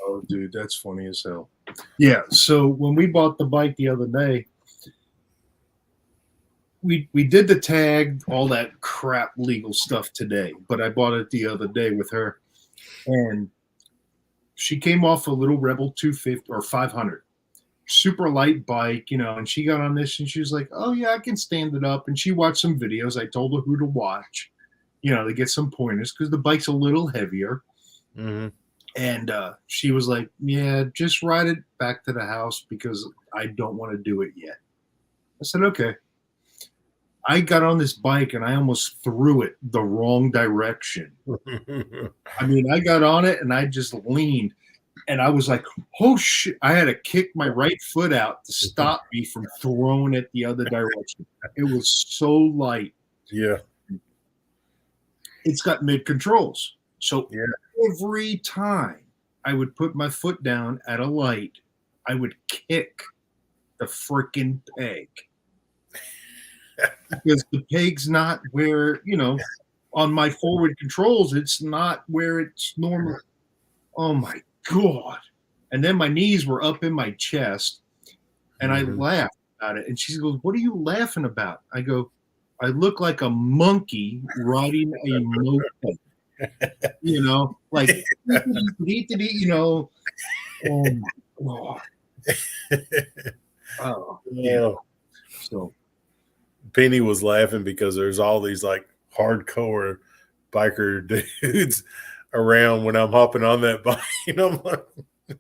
Oh, dude, that's funny as hell. Yeah. So when we bought the bike the other day, we did the tag, all that crap legal stuff today, but I bought it the other day with her, and she came off a little Rebel 250 or 500, super light bike, and she got on this and she was like, oh yeah, I can stand it up. And she watched some videos. I told her who to watch, to get some pointers, because the bike's a little heavier. Mm-hmm. And she was like, yeah, just ride it back to the house because I don't want to do it yet. I said, okay. I got on this bike and I almost threw it the wrong direction. I mean, I got on it and I just leaned, and I was like, oh shit. I had to kick my right foot out to stop me from throwing it the other direction. It was so light. Yeah. It's got mid controls. So yeah. Every time I would put my foot down at a light, I would kick the freaking peg. Because the peg's not where, on my forward controls, it's not where it's normal. Oh my God. And then my knees were up in my chest and I laughed about it. And she goes, "What are you laughing about?" I go, "I look like a monkey riding a moped." Like, you know, oh my God. Oh, yeah. So Penny was laughing because there's all these like hardcore biker dudes around when I'm hopping on that bike. I'm like,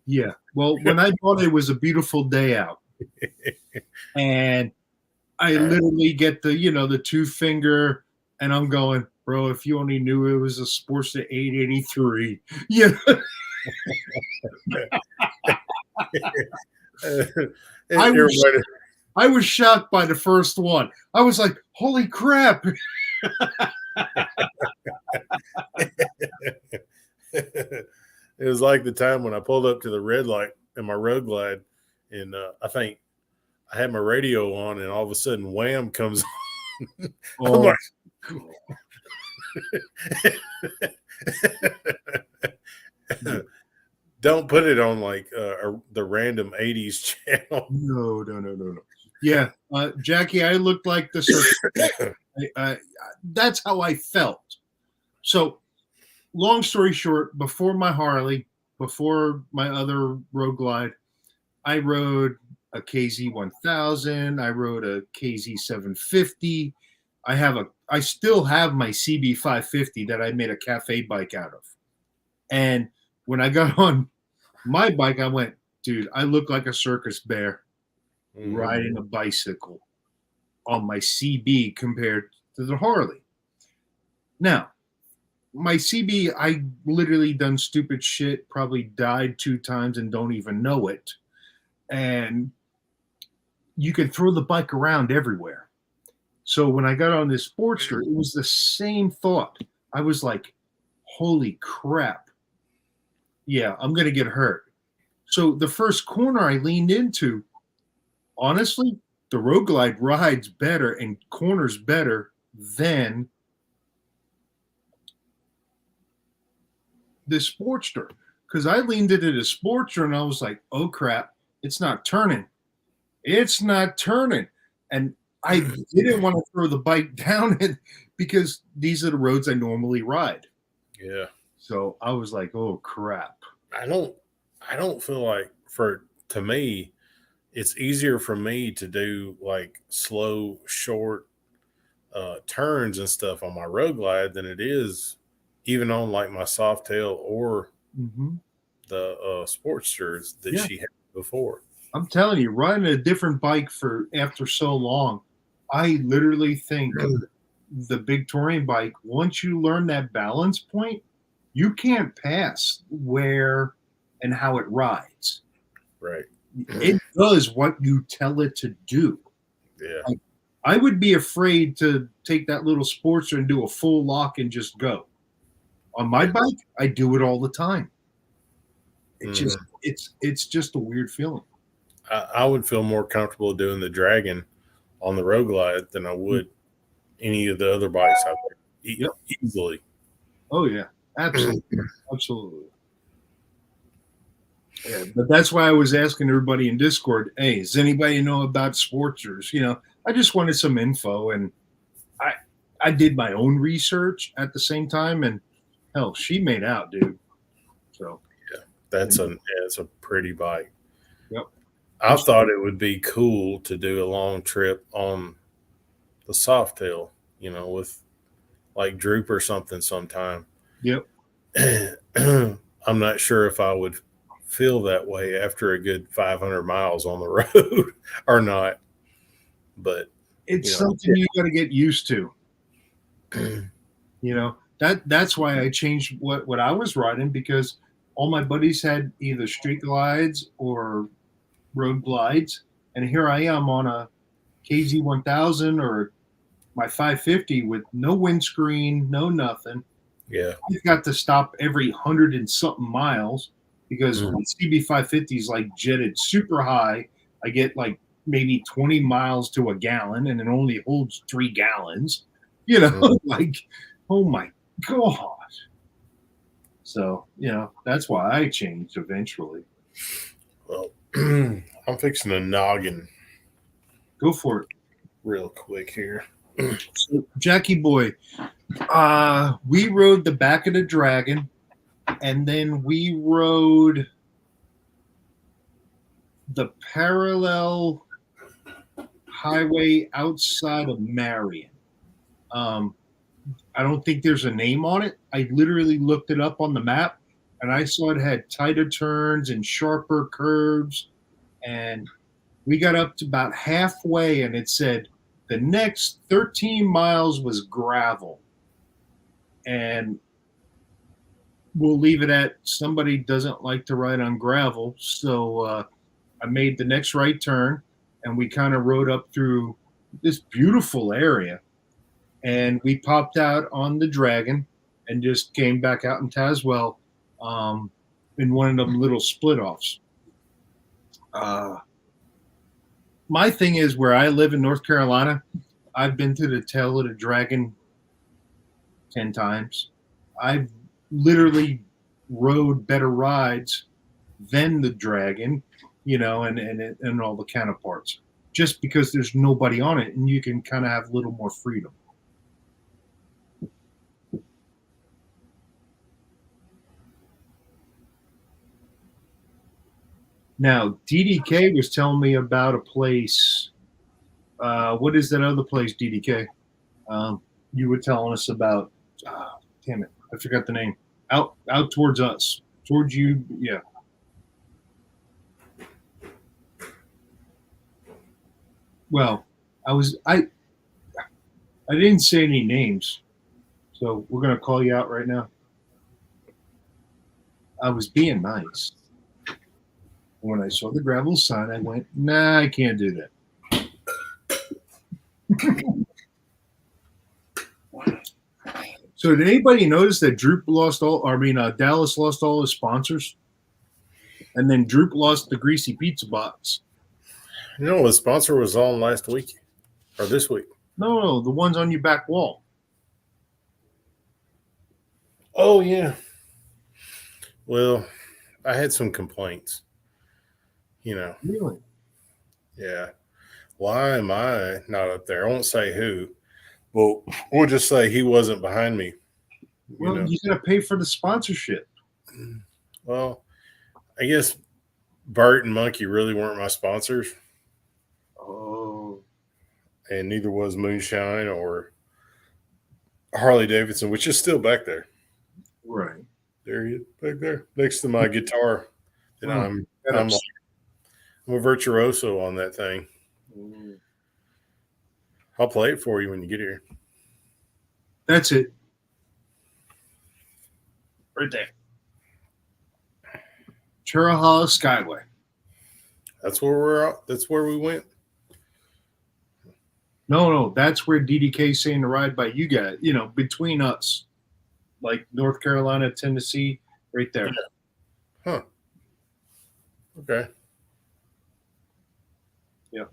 yeah. Well, when I thought it was a beautiful day out, and I literally get the 2-finger, and I'm going, bro, if you only knew it was a Sportster 883. Yeah. I was shocked by the first one. I was like, holy crap. It was like the time when I pulled up to the red light in my Road Glide, and I think I had my radio on, and all of a sudden, Wham comes on. Oh, like, don't put it on like the random 80s channel. No. Yeah, Jackie, I looked like the circus. That's how I felt. So, long story short, before my Harley, before my other Road Glide, I rode a KZ 1000. I rode a KZ 750. I still have my CB 550 that I made a cafe bike out of. And when I got on my bike, I went, dude, I look like a circus bear riding a bicycle on my CB compared to the Harley. Now, my CB, I literally done stupid shit, probably died 2 times and don't even know it. And you can throw the bike around everywhere. So when I got on this Sportster, it was the same thought. I was like, holy crap. Yeah, I'm going to get hurt. So the first corner I leaned into, honestly, the Road Glide rides better and corners better than the Sportster. Because I leaned into the Sportster and I was like, oh crap, it's not turning. It's not turning. And I didn't want to throw the bike down because these are the roads I normally ride. Yeah. So I was like, oh crap. I don't feel like to me, it's easier for me to do like slow, short turns and stuff on my Road Glide than it is even on like my Softail or the Sportsters that she had before. I'm telling you, riding a different bike after so long, I literally think the big touring bike, once you learn that balance point, you can't pass where and how it rides. Right. It does what you tell it to do. Yeah. Like, I would be afraid to take that little Sportster and do a full lock and just go. On my bike, I do it all the time. It's just a weird feeling. I would feel more comfortable doing the Dragon on the Road Glide than I would any of the other bikes out there. Easily. Oh yeah, absolutely, absolutely. Yeah, but that's why I was asking everybody in Discord, hey, does anybody know about Sportsters? I just wanted some info, and I did my own research at the same time, and hell, she made out, dude. So yeah, it's a pretty bike. Yep. I thought it would be cool to do a long trip on the Softail, with like Droop or something sometime. Yep. I'm not sure if I would feel that way after a good 500 miles on the road or not, but it's something you got to get used to. That's why I changed what I was riding, because all my buddies had either street glides or road glides, and here I am on a KZ 1000 or my 550 with no windscreen, no nothing. Yeah, I've got to stop every 100 and something miles because my CB 550 is like jetted super high. I get like maybe 20 miles to a gallon, and it only holds 3 gallons. Like Oh my God. So, that's why I changed eventually. Well, I'm fixing a noggin Go for it. real quick here. So, Jackie boy, we rode the back of the Dragon, and then we rode the parallel highway outside of Marion. I don't think there's a name on it. I literally looked it up on the map, and I saw it had tighter turns and sharper curves. And we got up to about halfway, and it said the next 13 miles was gravel. And we'll leave it at somebody doesn't like to ride on gravel. So I made the next right turn, and we kind of rode up through this beautiful area. And we popped out on the Dragon and just came back out in Tazewell in one of them little split offs. My thing is, where I live in North Carolina, I've been to the tail of the Dragon 10 times. I've literally rode better rides than the Dragon, and all the counterparts, just because there's nobody on it and you can kind of have a little more freedom. Now, DDK was telling me about a place. What is that other place, DDK? You were telling us about. Damn it, I forgot the name. Out towards us, towards you. Yeah. Well, I didn't say any names, so we're gonna call you out right now. I was being nice. When I saw the gravel sign, I went, nah, I can't do that. So did anybody notice that Dallas lost all his sponsors? And then Droop lost the Greasy Pizza Box. The sponsor was on last week or this week. No, the ones on your back wall. Oh, yeah. Well, I had some complaints. Really? Yeah. Why am I not up there? I won't say who. Well, we'll just say he wasn't behind me. Well, you got to pay for the sponsorship. Well, I guess Bert and Monkey really weren't my sponsors. Oh. And neither was Moonshine or Harley Davidson, which is still back there. Right. There he is, back there, next to my guitar. And I'm a virtuoso on that thing. I'll play it for you when you get here. That's it. Right there. Churrahala Skyway. That's where we're at. That's where we went. No, that's where DDK's saying to ride by you guys, between us. Like North Carolina, Tennessee, right there. Huh. Okay. Yeah.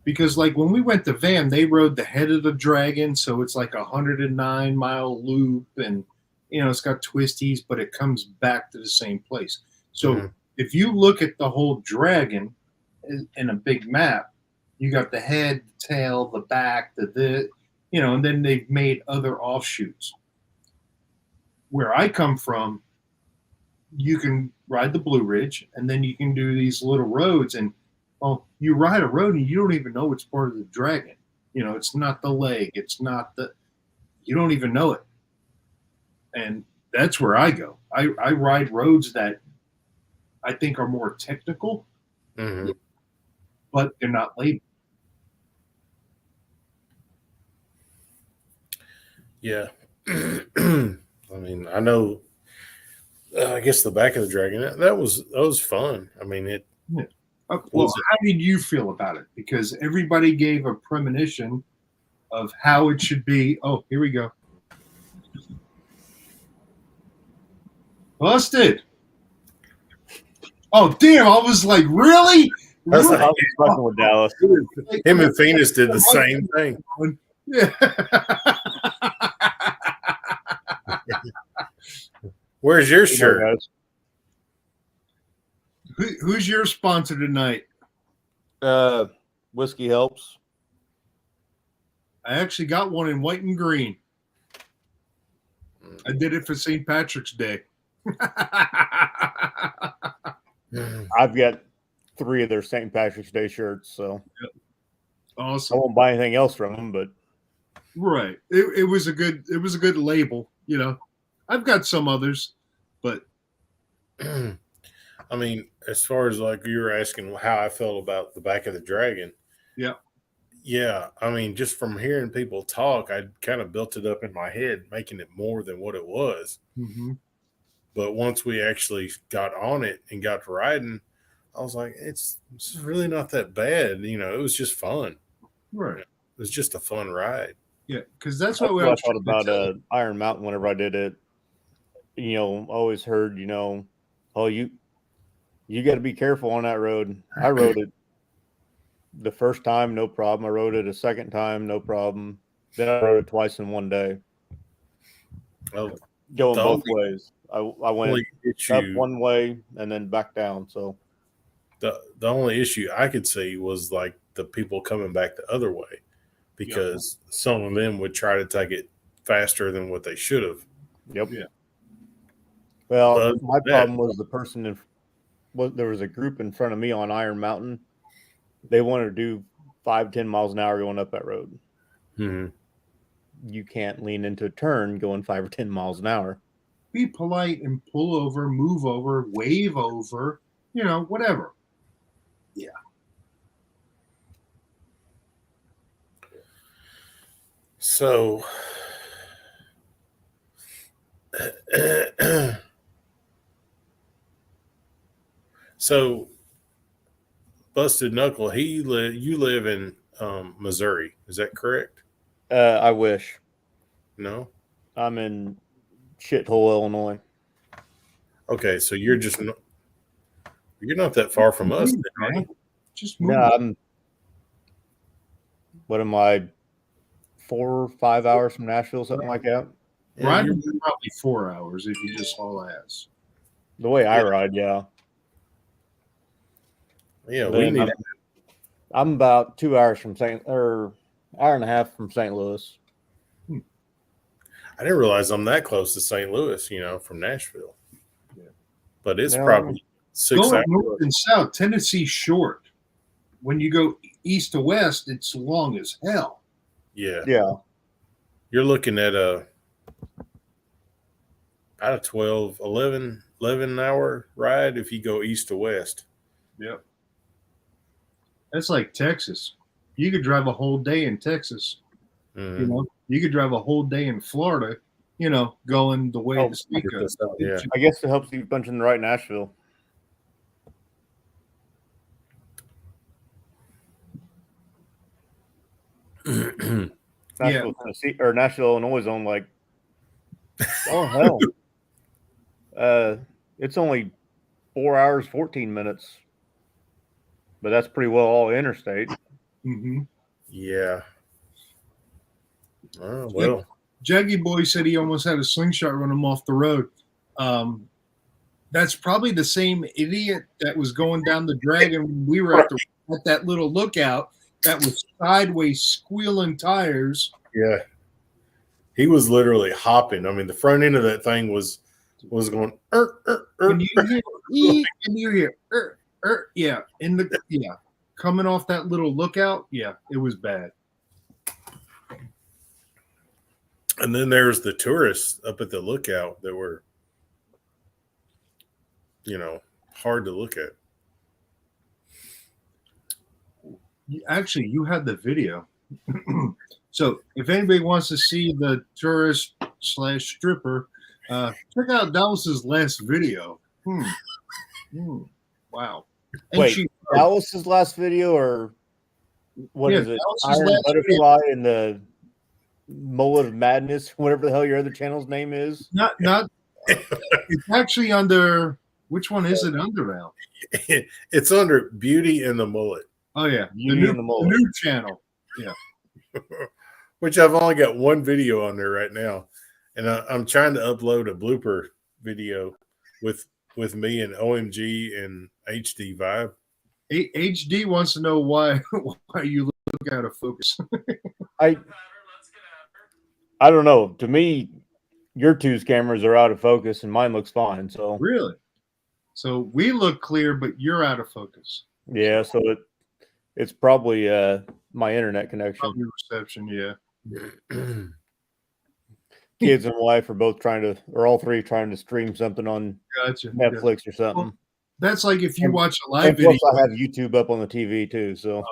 Because like when we went to Van, they rode the head of the Dragon, so it's like 109-mile loop, and it's got twisties, but it comes back to the same place. So if you look at the whole Dragon in a big map, you got the head, the tail, the back, and then they've made other offshoots. Where I come from, you can ride the Blue Ridge, and then you can do these little roads, and you ride a road and you don't even know it's part of the Dragon. It's not the leg. It's not you don't even know it. And that's where I go. I ride roads that I think are more technical, but they're not labeled. Yeah. I mean, I know, I guess the back of the Dragon, that was fun. I mean, Well, how did you feel about it? Because everybody gave a premonition of how it should be. Oh, here we go. Busted. Oh, damn. I was like, really? That's Really? I was fucking with Dallas. him and Phoenix did the same thing. Yeah. Where's your Good morning, shirt? guys. Who's your sponsor tonight? Whiskey helps. I actually got one in white and green. I did it for St. Patrick's Day. I've got 3 of their St. Patrick's Day shirts, so I Awesome. won't buy anything else from them. But Right. It was a good label, you know. I've got some others, but I mean, as far as like you were asking how I felt about the back of the dragon. Yeah. Yeah. I mean, just from hearing people talk, I kind of built it up in my head, making it more than what it was. But once we actually got on it and got riding, I was like, it's really not that bad. You know, it was just fun. right. It was just a fun ride. Yeah, because that's that's what what I was thought trying to about tell. Iron Mountain whenever I did it. Always heard, oh, you got to be careful on that road. I rode it the first time, no problem. I rode it a second time, no problem. Then I rode it twice in one day, Well, going The both ways. I went only up issue, one way and then back down. So the only issue I could see was like the people coming back the other way, because some of them would try to take it faster than what they should have. yep. Yeah. Well, But my that- problem was the person there was a group in front of me on Iron Mountain. They wanted to do 5-10 miles an hour going up that road. Mhm. You can't lean into a turn going 5 or 10 miles an hour. Be polite and pull over, move over, wave over, you know, whatever. So, so Busted Knuckle, you live in Missouri, is that correct? I wish. No. I'm in shithole Illinois. Okay, so you're not that far from us, then, are you? Just move. No, I'm. What am I? 4 or 5 hours from Nashville, something like that. Yeah, Riding is probably 4 hours if you just haul ass. The way I ride, yeah. yeah, But we need. I'm about 2 hours from hour and a half from St. Louis. I didn't realize I'm that close to St. Louis, from Nashville. Yeah. But it's No. probably 6 Going hours. north and south, Tennessee's short. When you go east to west, it's long as hell. Yeah, Yeah. you're looking at about a 12, 11 hour ride if you go east to west. Yep. That's like Texas. You could drive a whole day in Texas. Mhm. You know, you could drive a whole day in Florida, going the way Oh, the speak of. Yeah. I guess it helps you bunch in the right Nashville. Nashville, Tennessee, or Nashville, Illinois is on like, oh hell, it's only 4 hours 14 minutes, but that's pretty well all interstate. Mm-hmm. Yeah. Oh, well, Jaggy Boy said he almost had a slingshot run him off the road. That's probably the same idiot that was going down the dragon when we were at that little lookout that was sideways squealing tires. yeah. He was literally hopping. I mean, the front end of that thing was going. When you hear eek, and you hear yeah, coming off that little lookout, yeah, it was bad. And then there's the tourists up at the lookout that were, hard to look at. Actually, you had the video. So if anybody wants to see the tourist / stripper, check out Dallas's last video. Wow. And Wait, Dallas's last video, or what is it? Dallas's Iron last Butterfly and the Mullet of Madness, whatever the hell your other channel's name is. Not it's actually under, which one is it under now? It's under Beauty and the Mullet, Oh yeah, Beauty and the Mullet. new channel. which I've only got one video on there right now. And I'm trying to upload a blooper video with me and OMG and HD Vibe. HD wants to know why you look out of focus. I don't know. To me, your two's cameras are out of focus and mine looks fine. So Really? So we look clear, but you're out of focus. yeah, so it's probably my internet connection. Probably reception, yeah. Kids and wife are both all three trying to stream something on Gotcha. Netflix or something. Well, that's like if you And- watch a live And plus, video. I have YouTube up on the TV too. So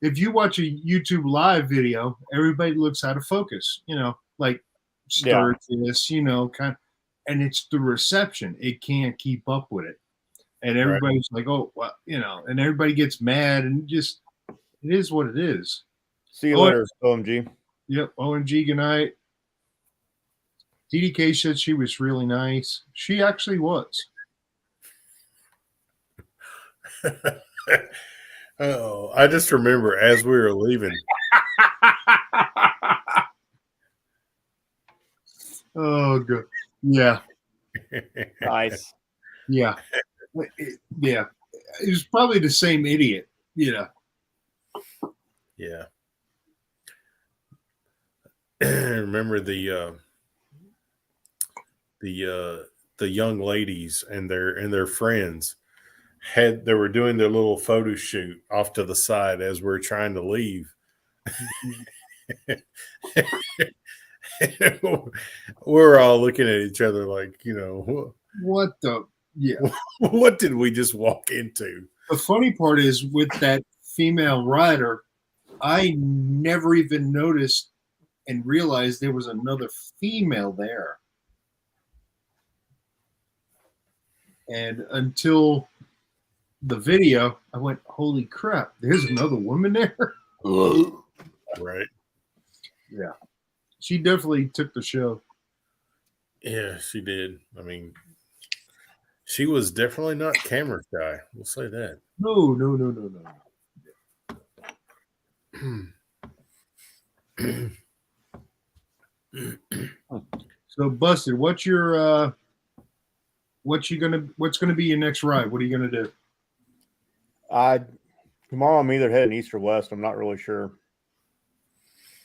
If you watch a YouTube live video, everybody looks out of focus. Like Yeah. Sturgis, and it's the reception. It can't keep up with it. And everybody's like, oh, well, and everybody gets mad and just, it is what it is. see you Oh, later, OMG. Yep. OMG, good night. DDK said she was really nice. She actually was. Oh, I just remember as we were leaving. Oh, good. Yeah. Nice. Yeah. Yeah. It was probably the same idiot. Yeah. Remember the young ladies and their friends they were doing their little photo shoot off to the side as we're trying to leave. We're all looking at each other like, What the? Yeah. what did we just walk into? The funny part is with that female rider, I never even noticed and realized there was another female there. And until the video, I went, holy crap, there's another woman there. Right. Yeah. She definitely took the show. Yeah, she did. I mean, she was definitely not camera shy. We'll say that. No. So Busted, what's gonna be your next ride? What are you gonna do? Tomorrow I'm either heading east or west. I'm not really sure.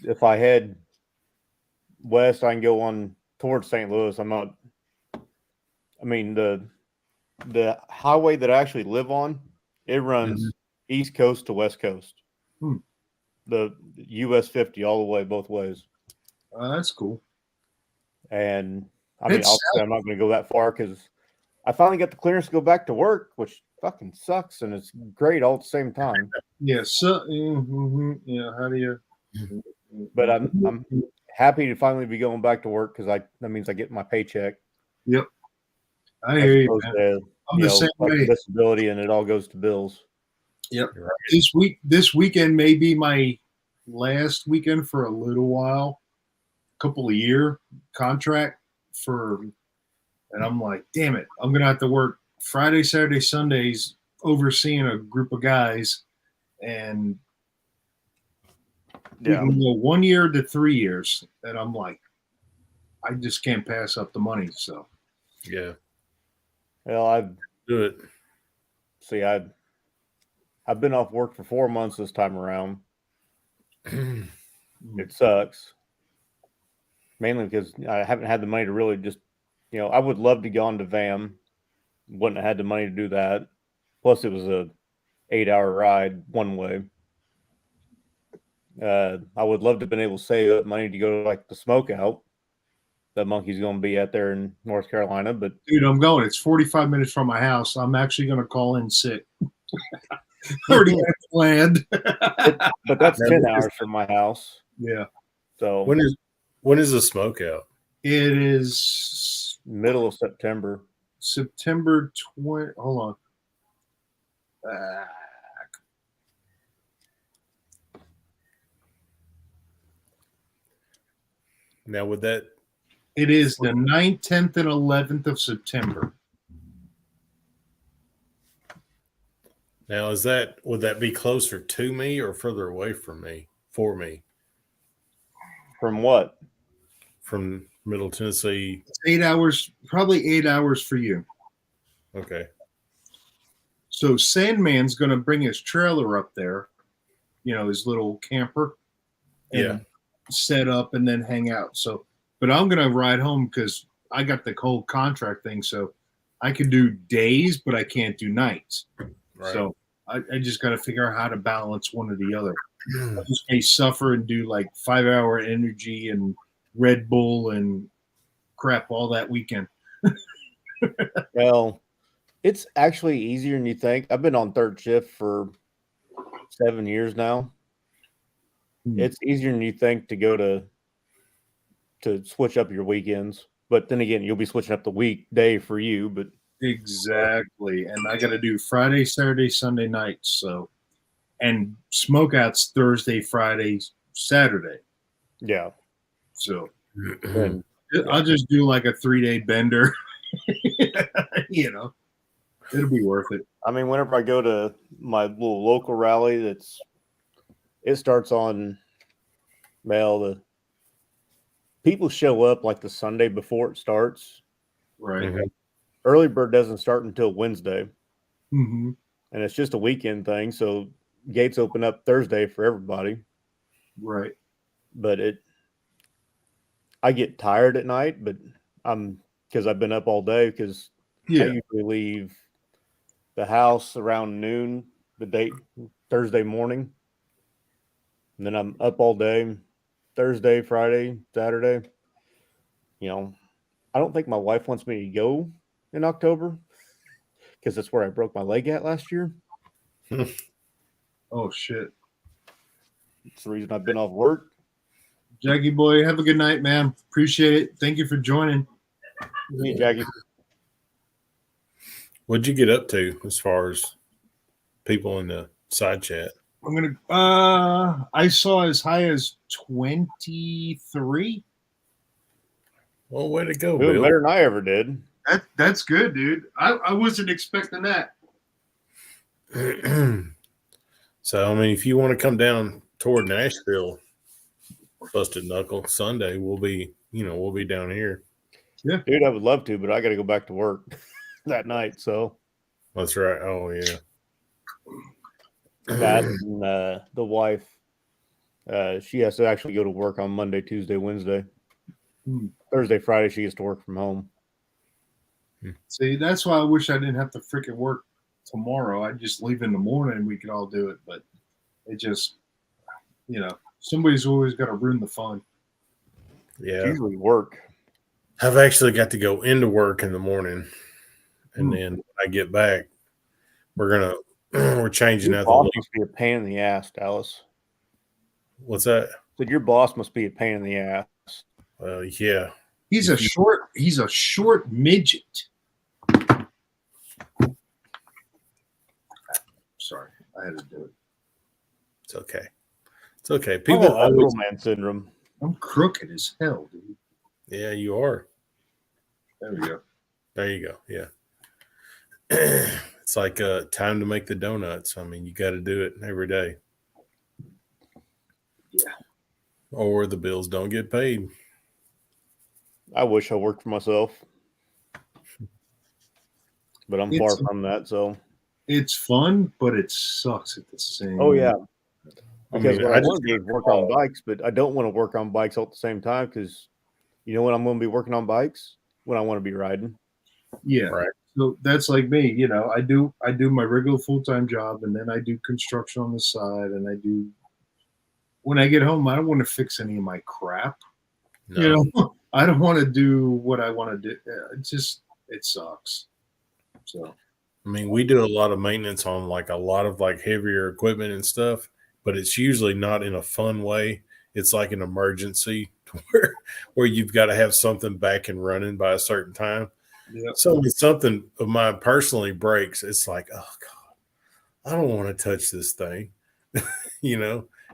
If I head west, I can go on towards St. Louis. The highway that I actually live on, it runs east coast to west coast. The US 50 all the way, both ways. That's cool. And It's obviously I'm not going to go that far because I finally got the clearance to go back to work, which fucking sucks, and it's great all at the same time. Yeah. So, yeah. How do you? But I'm happy to finally be going back to work because that means I get my paycheck. Yep. I hear you, opposed man. to, I'm the same like way. disability, and it all goes to bills. Yep. Right. This weekend may be my last weekend for a little while, couple of year contract and I'm like, damn it, I'm gonna have to work Friday, Saturday, Sundays, overseeing a group of guys, and we can go 1 year to 3 years, and I'm like, I just can't pass up the money. So Yeah. Well, I've Do it. I've been off work for 4 months this time around. It sucks. Mainly because I haven't had the money to really just, I would love to go on to VAM. Wouldn't have had the money to do that. Plus, it was a 8-hour ride one way. I would love to have been able to save up money to go to like the smoke out that Monkey's going to be out there in North Carolina. But dude, I'm going. It's 45 minutes from my house. I'm actually going to call in sick. Already had it planned. but that's 10 hours from my house. Yeah. So When is the smoke out? It is middle of September. September 20. Hold on. Now, would that It is the 9th, 10th, and 11th of September. Now, would that be closer to me or further away from me? For me, From what? from Middle Tennessee. It's 8 hours, probably 8 hours for you. Okay. So Sandman's going to bring his trailer up there, his little camper, and Yeah. set up and then hang out. So, but I'm going to ride home because I got the whole contract thing. So I can do days, but I can't do nights. Right. So I just got to figure out how to balance one or the other. I just may suffer and do like 5-hour energy and Red Bull and crap all that weekend. Well, it's actually easier than you think. I've been on third shift for 7 years now. It's easier than you think to go to switch up your weekends. But then again, you'll be switching up the weekday for you. But Exactly. And I got to do Friday, Saturday, Sunday nights. So, and smokeouts Thursday, Friday, Saturday. yeah, So and I'll just do like a 3-day bender. It'll be worth it. I mean, whenever I go to my little local rally, it starts on, well, the people show up like the Sunday before it starts. Right. Mhm. Early bird doesn't start until Wednesday, Mm-hmm. and it's just a weekend thing. So gates open up Thursday for everybody. Right. But I get tired at night, but because I've been up all day. Because I Yeah. usually leave the house around noon Thursday morning, and then I'm up all day, Thursday, Friday, Saturday. I don't think my wife wants me to go in October because that's where I broke my leg at last year. Oh shit. It's the reason I've been off work. Jackie boy, have a good night, man. Appreciate it. Thank you for joining. Me, Jackie. What'd you get up to as far as people in the side chat? I saw as high as 23. Well, way to go, Doing Bill. better than I ever did. That's good, dude. I wasn't expecting that. So, I mean, if you want to come down toward Nashville, Busted Knuckle Sunday, we'll be down here. Dude, I would love to, but I got to go back to work that night. So That's right. Oh yeah. that and, the wife, she has to actually go to work on Monday, Tuesday, Wednesday. Thursday, Friday, she gets to work from home. See, that's why I wish I didn't have to freaking work tomorrow. I'd just leave in the morning and we could all do it. But it just, somebody's always got to ruin the fun. Yeah. Usually work. I've actually got to go into work in the morning, and then when I get back, we're changing Your out boss the. must be a pain in the ass, Dallas. What's that? Said your boss must be a pain in the ass. Well, yeah. He's a short midget. Sorry, I had to do it. It's okay. It's okay. People always. little man syndrome. I'm crooked as hell, dude. Yeah, you are. There we go. There you go. Yeah. It's like time to make the donuts. I mean, you got to do it every day. Yeah. Or the bills don't get paid. I wish I worked for myself, but I'm far from that. So It's fun, but it sucks at the same. Oh yeah, I because mean, what I I just want to do is work on bikes, but I don't want to work on bikes all at the same time because you know when I'm going to be working on bikes when I want to be riding. Yeah. Right. So that's like me, I do my regular full-time job and then I do construction on the side and when I get home, I don't want to fix any of my crap. No. I don't want to do what I want to do. It sucks. So I mean, we do a lot of maintenance on like a lot of like heavier equipment and stuff, but it's usually not in a fun way. It's like an emergency where you've got to have something back and running by a certain time. yeah. So when something of mine personally breaks, it's like, oh God, I don't want to touch this thing.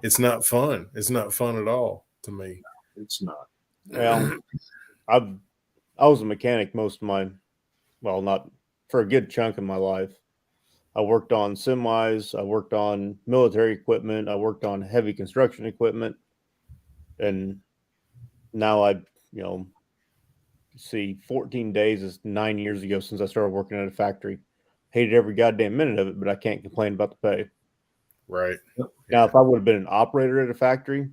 It's not fun. It's not fun at all to me. It's not. Well, I was a mechanic most of not for a good chunk of my life. I worked on semis, I worked on military equipment, I worked on heavy construction equipment, and now see, 14 days is 9 years ago since I started working at a factory. Hated every goddamn minute of it, but I can't complain about the pay. Right. Now, if I would have been an operator at a factory,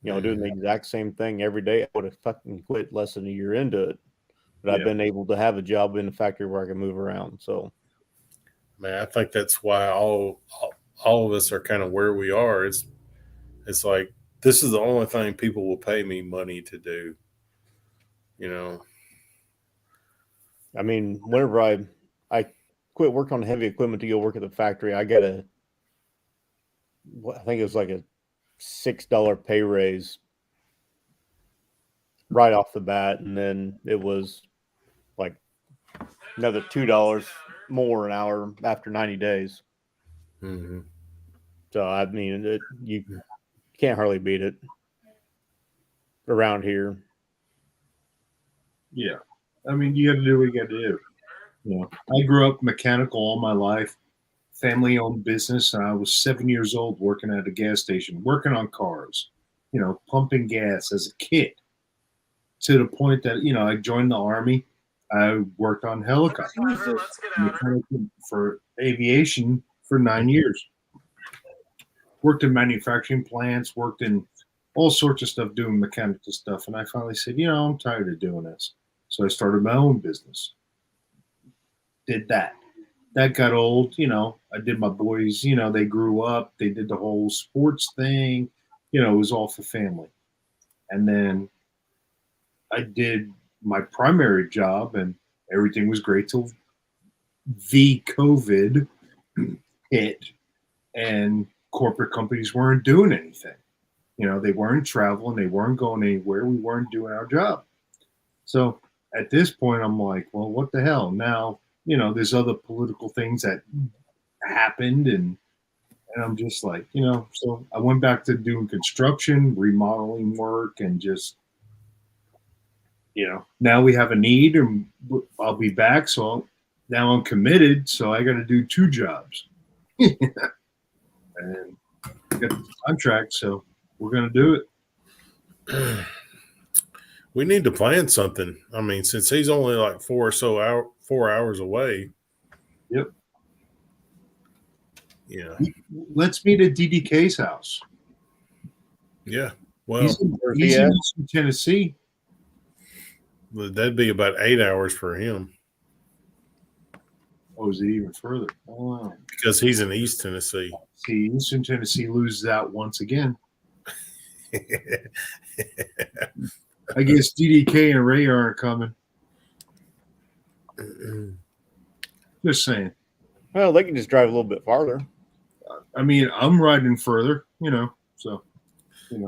doing the exact same thing every day, I would have fucking quit less than a year into it. But I've Yeah. been able to have a job in a factory where I can move around. So, Man, I think that's why all of us are kind of where we are. It's like this is the only thing people will pay me money to do. You know. I mean, whenever I quit working on heavy equipment to go work at the factory, I got I think it was like a $6 pay raise right off the bat, and then it was like another $2 more an hour after 90 days. Mm-hmm. So I mean, you can't hardly beat it around here. Yeah. I mean, you got to do what you got to do. I grew up mechanical all my life, family owned business. And I was 7 years old working at a gas station, working on cars, pumping gas as a kid, to the point that, I joined the Army. I worked on helicopters for aviation for 9 years. Worked in manufacturing plants, worked in all sorts of stuff, doing mechanical stuff. And I finally said, I'm tired of doing this. So I started my own business. Did that. That got old. I did my boys, they grew up. They did the whole sports thing. It was all for family. And then I did my primary job, and everything was great till the COVID hit, and corporate companies weren't doing anything. They weren't traveling, they weren't going anywhere, we weren't doing our job. So at this point, I'm like, well, what the hell? Now, there's other political things that happened, and I'm just like, so I went back to doing construction, remodeling work, and just, now we have a need, and I'll be back. So now I'm committed, so I got to do 2 jobs. And I got the contract, so we're going to do it. We need to plan something. I mean, since he's only like 4 hours away. Yep. Yeah. Let's meet at DDK's house. Yeah. Well, He's in Eastern Tennessee. That'd be about 8 hours for him. Oh, is it even further? Oh, wow. Because he's in East Tennessee. See, Eastern Tennessee loses out once again. I guess DDK and Ray aren't coming. Just saying. Well, they can just drive a little bit farther. I mean, I'm riding further, so,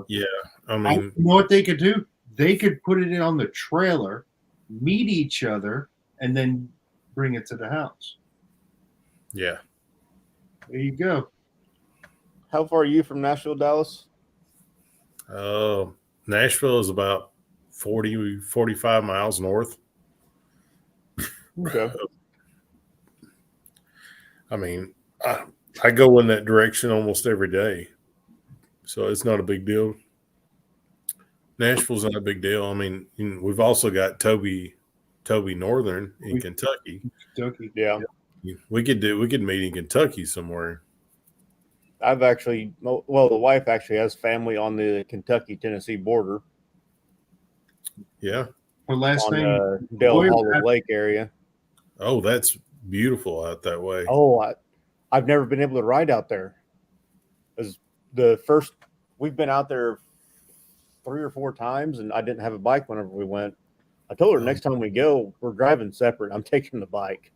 Yeah. I mean, you know what they could do? They could put it in on the trailer, meet each other, and then bring it to the house. yeah. There you go. How far are you from Nashville, Dallas? Nashville is about 45 miles north. Okay. I mean, I go in that direction almost every day. So it's not a big deal. Nashville's not a big deal. I mean, we've also got Toby Northern in Kentucky. Kentucky. Yeah. We could meet in Kentucky somewhere. I've actually, the wife actually has family on the Kentucky-Tennessee border. Yeah. Her last on name? Dale Hollow Lake area. Oh, that's beautiful out that way. Oh, I've never been able to ride out there. We've been out there 3 or 4 times, and I didn't have a bike whenever we went. I told her next time we go, we're driving separate. I'm taking the bike.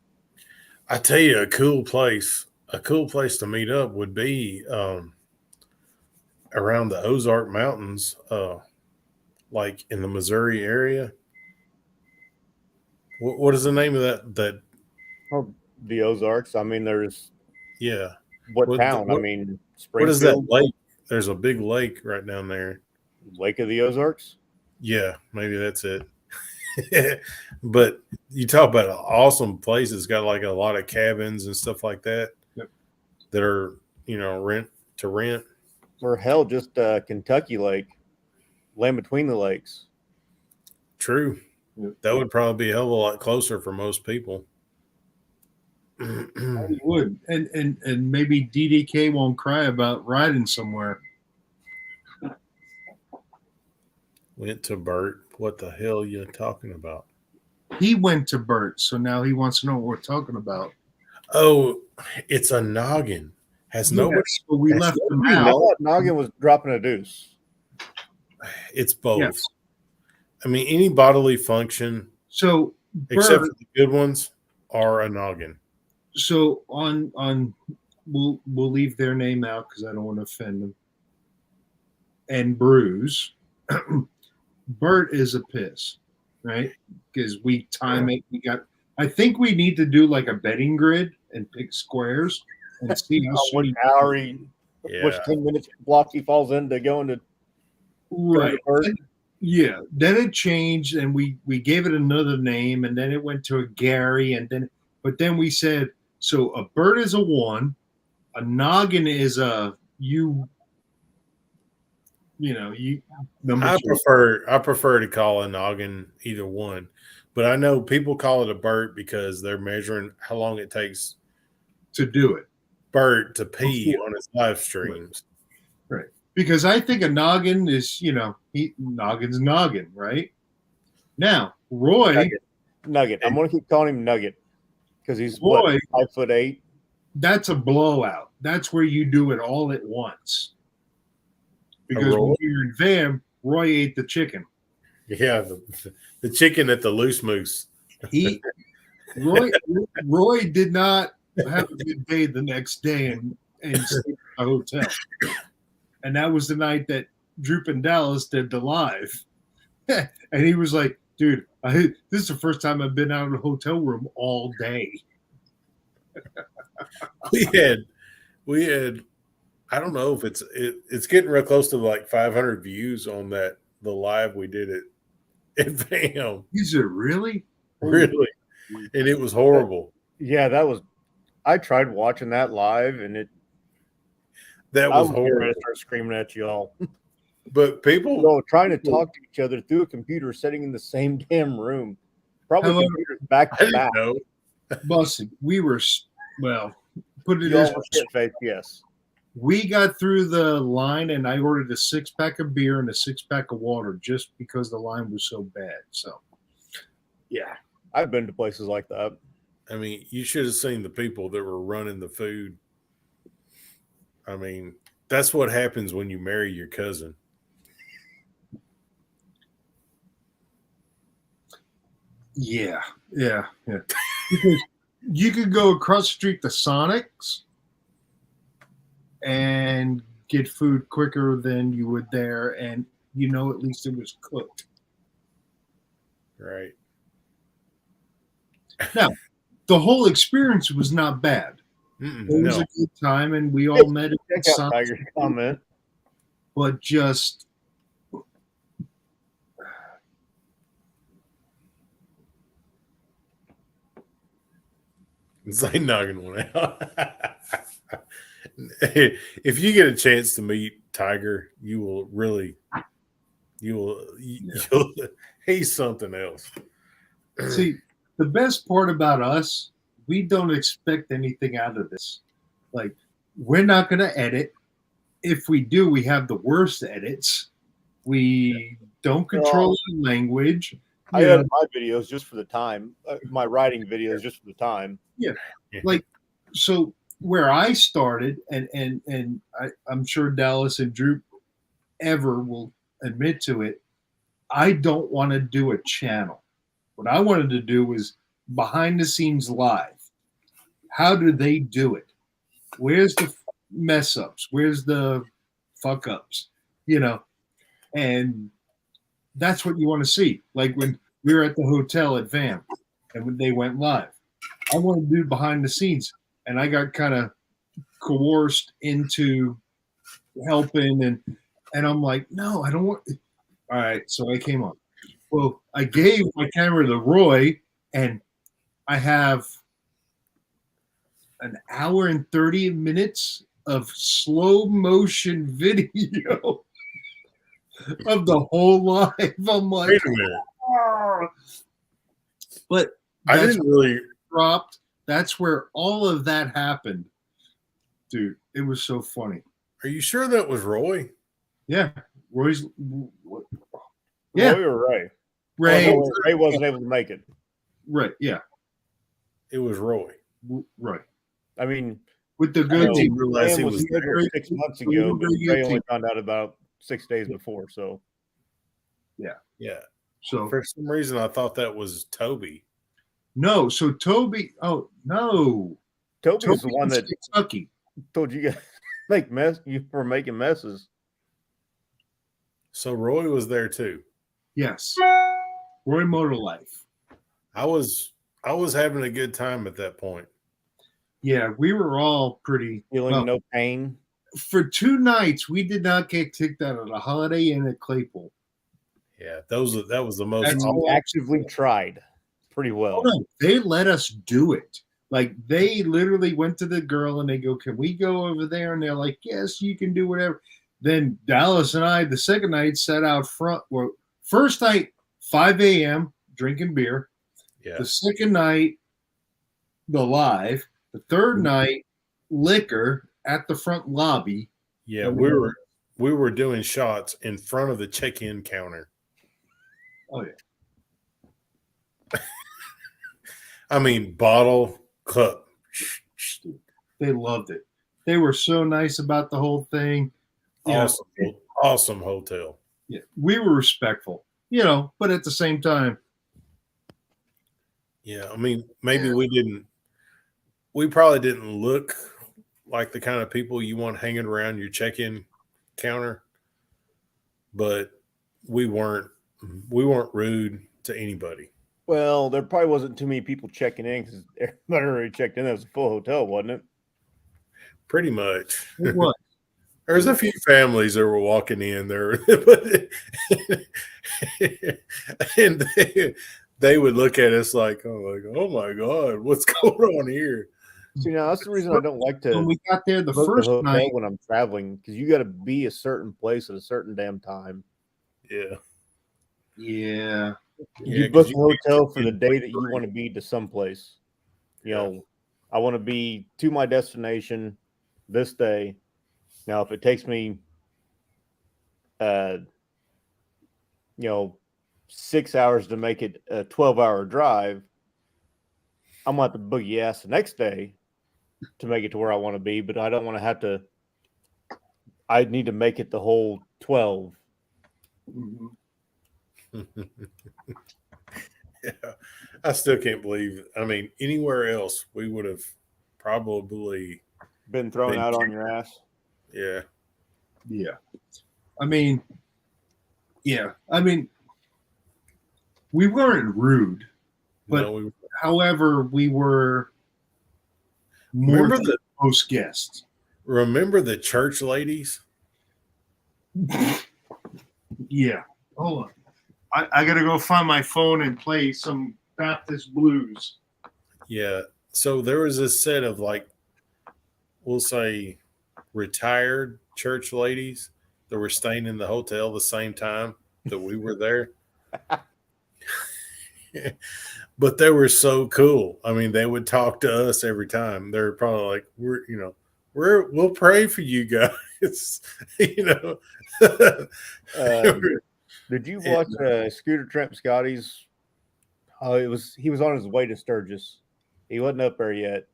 I tell you, a cool place to meet up would be around the Ozark Mountains, like in the Missouri area. What is the name of that? Oh, the Ozarks. I mean, there's Yeah. what town? I mean, What is that Springfield, lake? There's a big lake right down there. Lake of the Ozarks. Yeah, maybe that's it. But you talk about an awesome place. It's got like a lot of cabins and stuff like that. Yep. That are, rent. Or hell, just Kentucky Lake, land between the lakes. True. That would probably be a hell of a lot closer for most people. He would, and maybe DDK won't cry about riding somewhere. Went to Bert. What the hell are you talking about? He went to Bert, so now he wants to know what we're talking about. Oh, it's a noggin. Has nobody? Yes, but we has left him I out. thought Noggin was dropping a deuce. It's both. Yes. I mean, any bodily function, So except Bert, for the good ones, are a noggin. so on we'll leave their name out because I don't want to offend them. And Bruce, Bert is a piss, right? Because we time it. We got. I think we need to do like a betting grid and pick squares and see how Which soon. hour he, which Yeah. 10 minutes block he falls into going to Right. Bert. Yeah. Then it changed, and we gave it another name, and then it went to a Gary, and then we said so. A Bert is a 1, a noggin is a you. You know, you number I 2 prefer to call a noggin either one, but I know people call it a Bert because they're measuring how long it takes to do it. Bert to pee on his live streams. Because I think a noggin is, noggin's noggin, right? Now, Roy, Nugget. I'm going to keep calling him Nugget because he's Roy, what, 5'8". that's a blowout. That's where you do it all at once. Because when roll? we were in Vam, Roy ate the chicken. Yeah, the chicken at the Loose Moose. Roy did not have a good day the next day and stayed at the hotel. And that was the night that Droop and Dallas did the live. And he was like, dude, this is the first time I've been out of a hotel room all day. We had I don't know if it's getting real close to like 500 views on the live we did at Vam. Is it really? Really? And it was horrible. Yeah, that was. I tried watching that live, and That I was was horrible. horrible. To start screaming at y'all. But people Trying to talk to each other through a computer, sitting in the same damn room, probably However, computers back I to didn't back. know. Busted. We were, put it Y'all this were way. shit-faced, yes. We got through the line and I ordered a 6-pack of beer and a 6-pack of water just because the line was so bad. So, yeah. I've been to places like that. I mean, you should have seen the people that were running the food. I mean, that's what happens when you marry your cousin. Yeah. Because you could go across the street to Sonic's and get food quicker than you would there, and at least it was cooked. Right. Now, the whole experience was not bad. It was No. a good time, and we all met at Check out Sonic's, Tiger's comment. but just It's like knocking one out. If you get a chance to meet Tiger, you'll he's something else. see, the best part about us, we don't expect anything out of this. Like, we're not going to edit. If we do, we have the worst edits. We don't control the language. I You had know, my videos just for the time. My writing videos just for the time. like, so where I started, and I'm sure Dallas and Drew ever will admit to it, I don't want to do a channel. What I wanted to do was behind the scenes live. How do they do it? Where's the mess ups? Where's the fuck ups? And that's what you want to see. Like when we were at the hotel at Vam and when they went live, I want to do behind the scenes, and I got kind of coerced into helping, and I'm like, no, I don't want. All right, so I came on. Well, I gave my camera to Roy, and I have an hour and 30 minutes of slow motion video of the whole live. I'm like, Wait a minute. But I that's didn't really. dropped. That's where all of that happened, dude. It was so funny. Are you sure that was Roy? Yeah, Roy's. Yeah, Roy or Ray? Ray. Oh, no, Ray wasn't able to make it. Right. Yeah. It was Roy. Right. I mean, With the I good didn't team. realize Sam he was was there. scheduled 6 months ago, but Very good Ray only team. found out about 6 days before. So Yeah. So For some reason, I thought that was Toby. no. So Toby. Oh no. Toby's Toby the one was that Kentucky. told you guys you were making messes. So Roy was there too. Yes. Roy Motor Life. I was having a good time at that point. Yeah, we were all pretty. Feeling Well, no pain. for 2 nights, we did not get kicked out of the Holiday Inn at Claypool. Yeah, that was the most. That's And you all- actively tried pretty well. Oh, no, they let us do it. Like they literally went to the girl and they go, "Can we go over there?" And they're like, "Yes, you can do whatever." Then Dallas and I, the second night, sat out front. Well, first night, 5 a.m. drinking beer. Yeah, The second night, the live. The third night, liquor at the front lobby. yeah, we were doing shots in front of the check-in counter. Oh yeah. I mean, bottle, cup. They loved it. They were so nice about the whole thing. You know, Awesome hotel. yeah, we were respectful, but at the same time, Yeah, I mean, maybe we probably didn't look like the kind of people you want hanging around your check-in counter, but we weren't rude to anybody. Well, there probably wasn't too many people checking in because everybody already checked in. That was a full hotel, wasn't it? Pretty much. it was. There's a few families that were walking in there, but and they would look at us like, oh my God, what's going on here? See, now that's the reason I don't like to When we got there the book first a hotel night, when I'm traveling because you got to be a certain place at a certain damn time. Yeah. yeah, You 'cause book a you hotel can't for the get day that you want to be to someplace. I want to be to my destination this day. Now, if it takes me, 6 hours to make it a 12-hour drive, I'm going to have to boogie ass the next day to make it to where I want to be, but I don't want to have to. I need to make it the whole 12. Mhm. Yeah. I still can't believe. I mean, anywhere else we would have probably. Been thrown Been out on kicked your ass. Yeah. yeah. I mean, we weren't rude, but No, however, we were more remember than the most guests. remember the church ladies? Yeah. Hold on. I got to go find my phone and play some Baptist blues. Yeah. So there was this set of we'll say retired church ladies that were staying in the hotel the same time that we were there. But they were so cool. I mean, they would talk to us every time. They're probably like, we'll pray for you guys. Did you watch Scooter Trent Scotty's? He was on his way to Sturgis. He wasn't up there yet,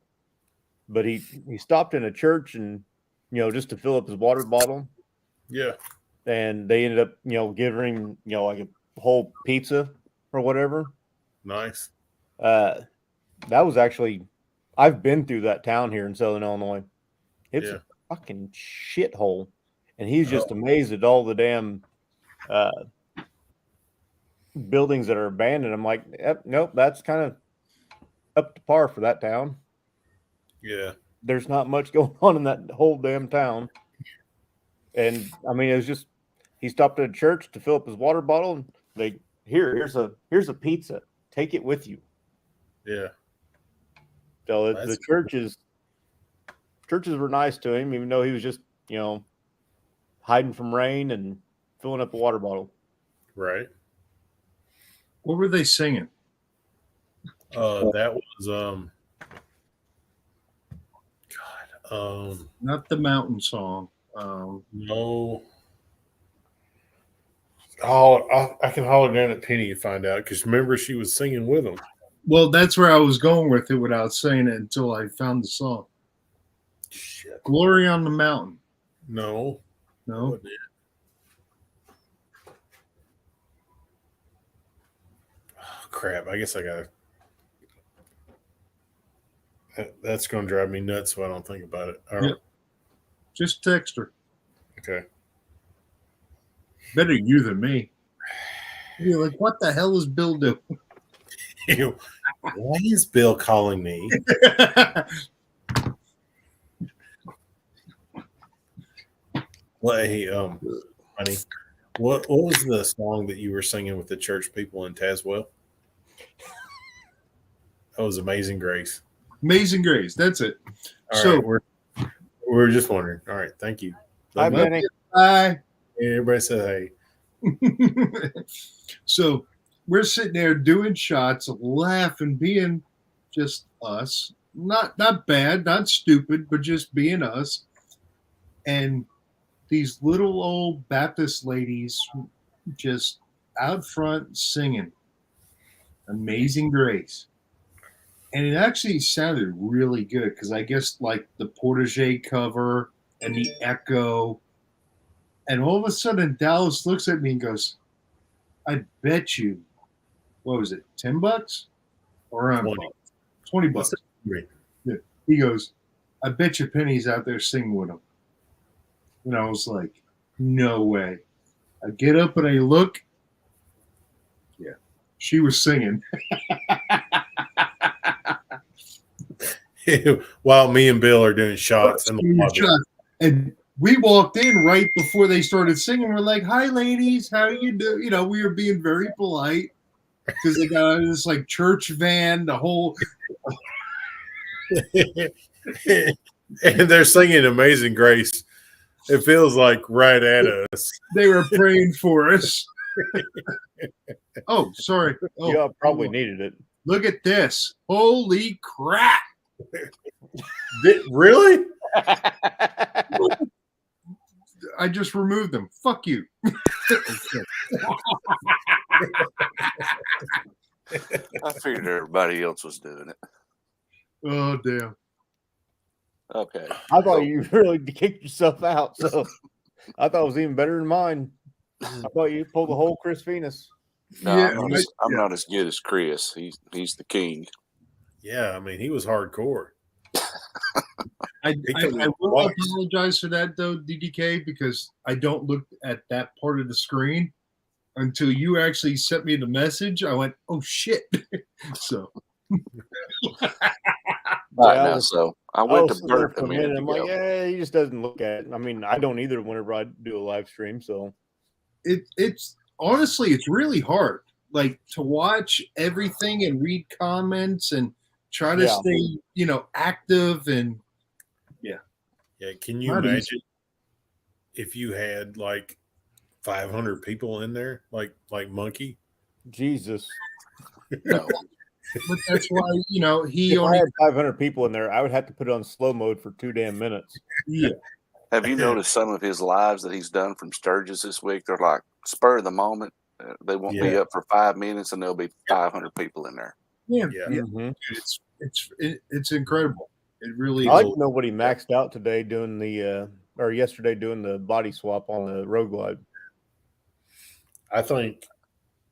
but he stopped in a church and just to fill up his water bottle. Yeah. And they ended up giving him like a whole pizza or whatever. Nice. That was actually, I've been through that town here in Southern Illinois. It's a fucking shithole, and he's just amazed at all the damn buildings that are abandoned. I'm like, nope, that's kind of up to par for that town. Yeah. There's not much going on in that whole damn town. And I mean, it was just he stopped at a church to fill up his water bottle, and here's a pizza. Take it with you. Yeah. So That's the churches were nice to him, even though he was just hiding from rain and filling up a water bottle. Right. What were they singing? That was Not the mountain song. no. Oh, I can holler down at Penny and find out because remember she was singing with them. Well, that's where I was going with it without saying it until I found the song. Shit. Glory on the Mountain. No. No? Wasn't it? Oh, crap. I guess I got to. That's going to drive me nuts if I don't think about it. All right. Yep. Just text her. Okay. Better you than me. You're like, what the hell is Bill doing? Why is Bill calling me? Well, hey, honey, what was the song that you were singing with the church people in Tazewell? That was Amazing Grace. Amazing Grace. That's it. All So- right, we're just wondering. All right, thank you. Hi, Love you. Benny. Bye. Everybody said hey. So we're sitting there doing shots, laughing, being just us. Not bad, not stupid, but just being us. And these little old Baptist ladies just out front singing Amazing Grace. And it actually sounded really good because I guess like the Portage cover and the echo. And all of a sudden, Dallas looks at me and goes, I bet you, what was it, $10 or around 20. $20? Great. He goes, I bet you Penny's out there singing with him. And I was like, no way. I get up and I look. Yeah, she was singing. While me and Bill are doing shots in the lobby. And we walked in right before they started singing. We're like, hi, ladies. How you doing? You know, we were being very polite because they got this like church van, the whole. And they're singing Amazing Grace. It feels like right at us. They were praying for us. Oh, sorry. Oh, Y'all probably needed it. look at this. Holy crap. Really? I just removed them. Fuck you. I figured everybody else was doing it. Oh, damn. Okay. I thought you really kicked yourself out, so I thought it was even better than mine. I thought you pulled the whole Chris Venus. No, Yeah, I'm not as good as Chris. He's the king. Yeah, I mean, he was hardcore. I Because will twice. apologize for that, though, DDK, because I don't look at that part of the screen until you actually sent me the message. I went, oh, shit. So, Right I now, was- so I I went was to sitting there Bert for a a minute. minute I'm ago. like, yeah, he just doesn't look at it. I mean, I don't either whenever I do a live stream. So it's honestly, it's really hard, like to watch everything and read comments and try to Yeah. stay, active and Yeah, can you Not easy. imagine if you had like 500 people in there, like Monkey? Jesus, No. but that's why he if I only had 500 people in there, I would have to put it on slow mode for 2 damn minutes. Have you noticed some of his lives that he's done from Sturgis this week? They're like spur of the moment. They won't be Yeah. up for 5 minutes, and there'll be 500 people in there. yeah, Yeah. Mhm. it's incredible. It really I is. like to know what he maxed out today doing or yesterday doing the body swap on the Road Glide. I think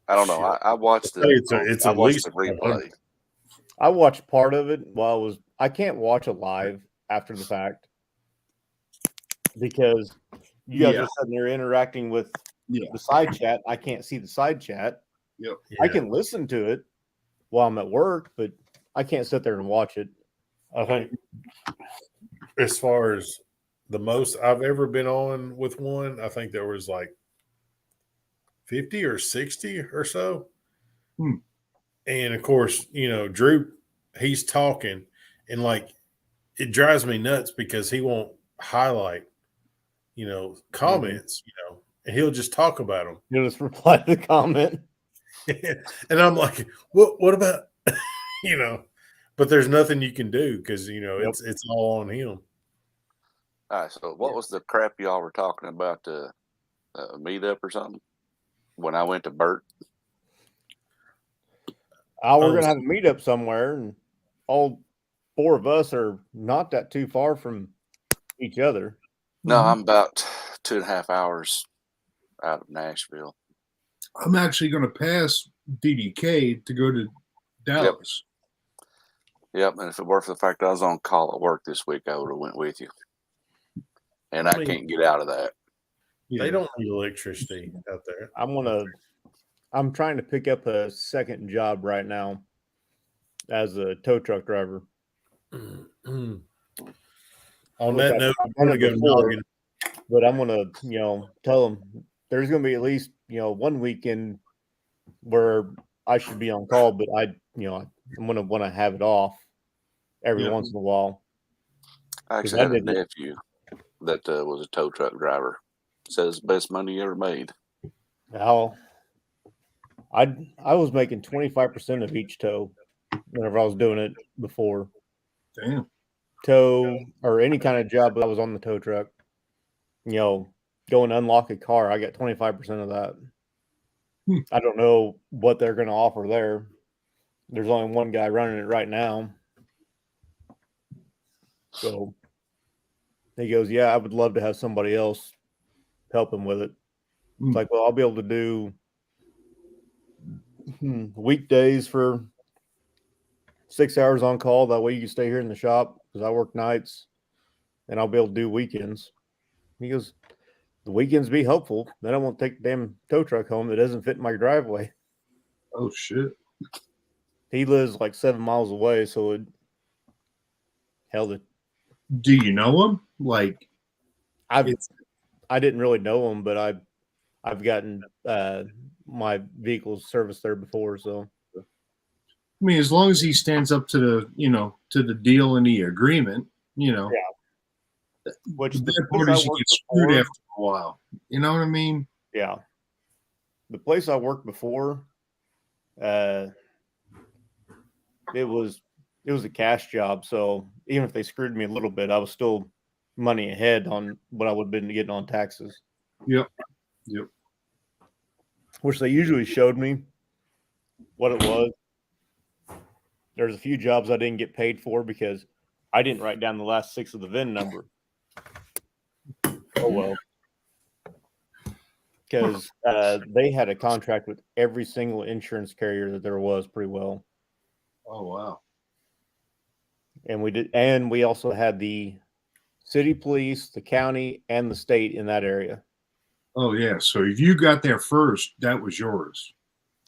I don't know. I watched the. It's I at watched least the replay. I watched part of it while I can't watch it live after the fact because you guys Yeah. are sitting there interacting with Yeah. the side chat. I can't see the side chat. yeah. I can listen to it while I'm at work, but I can't sit there and watch it. I think as far as the most I've ever been on with one, I think there was like 50 or 60 or so. Hmm. And of course, Drew, he's talking and like it drives me nuts because he won't highlight, comments, and he'll just talk about them. You'll just reply to the comment. And I'm like, what about but there's nothing you can do because Yep. it's all on him. All right. So what was the crap y'all were talking about? The meetup or something? When I went to Burt. We're gonna have a meetup somewhere, and all 4 of us are not that too far from each other. No, I'm about 2.5 hours out of Nashville. I'm actually going to pass DDK to go to Dallas. Yep, and if it weren't for the fact I was on call at work this week, I would have went with you. And I can't get out of that. Yeah. They don't need electricity out there. I'm trying to pick up a second job right now as a tow truck driver. On Which that I've note, I'm done going to it go before. noggin. But I'm gonna, tell them there's gonna be at least, one weekend where I should be on call, but I'm gonna want to have it off every Yeah. once in a while. I actually had a nephew that was a tow truck driver. Said it's the best money he ever made. I was making 25% of each tow whenever I was doing it before. Damn. Tow or any kind of job that I was on the tow truck. Go and unlock a car, I got 25% of that. I don't know what they're going to offer there. There's only one guy running it right now. So he goes, yeah, I would love to have somebody else help him with it. It's like, well, I'll be able to do weekdays for 6 hours on call. That way you can stay here in the shop because I work nights, and I'll be able to do weekends. He goes, the weekends be helpful. Then I won't take the damn tow truck home that doesn't fit in my driveway. Oh, shit. He lives like 7 miles away, so it held it. Do you know him? Like, I didn't really know him, but I've gotten my vehicle's serviced there before, so. I mean, as long as he stands up to the, to the deal and the agreement, Yeah. Which the the bad place part I is you worked get screwed before- after a while. You know what I mean? Yeah. The place I worked before, it was a cash job, so even if they screwed me a little bit, I was still money ahead on what I would have been getting on taxes. Yep. Which they usually showed me what it was. There's a few jobs I didn't get paid for because I didn't write down the last 6 of the VIN number. Oh well. Because they had a contract with every single insurance carrier that there was pretty well. Oh, wow. And we also had the city police, the county, and the state in that area. Oh, yeah. So if you got there first, that was yours.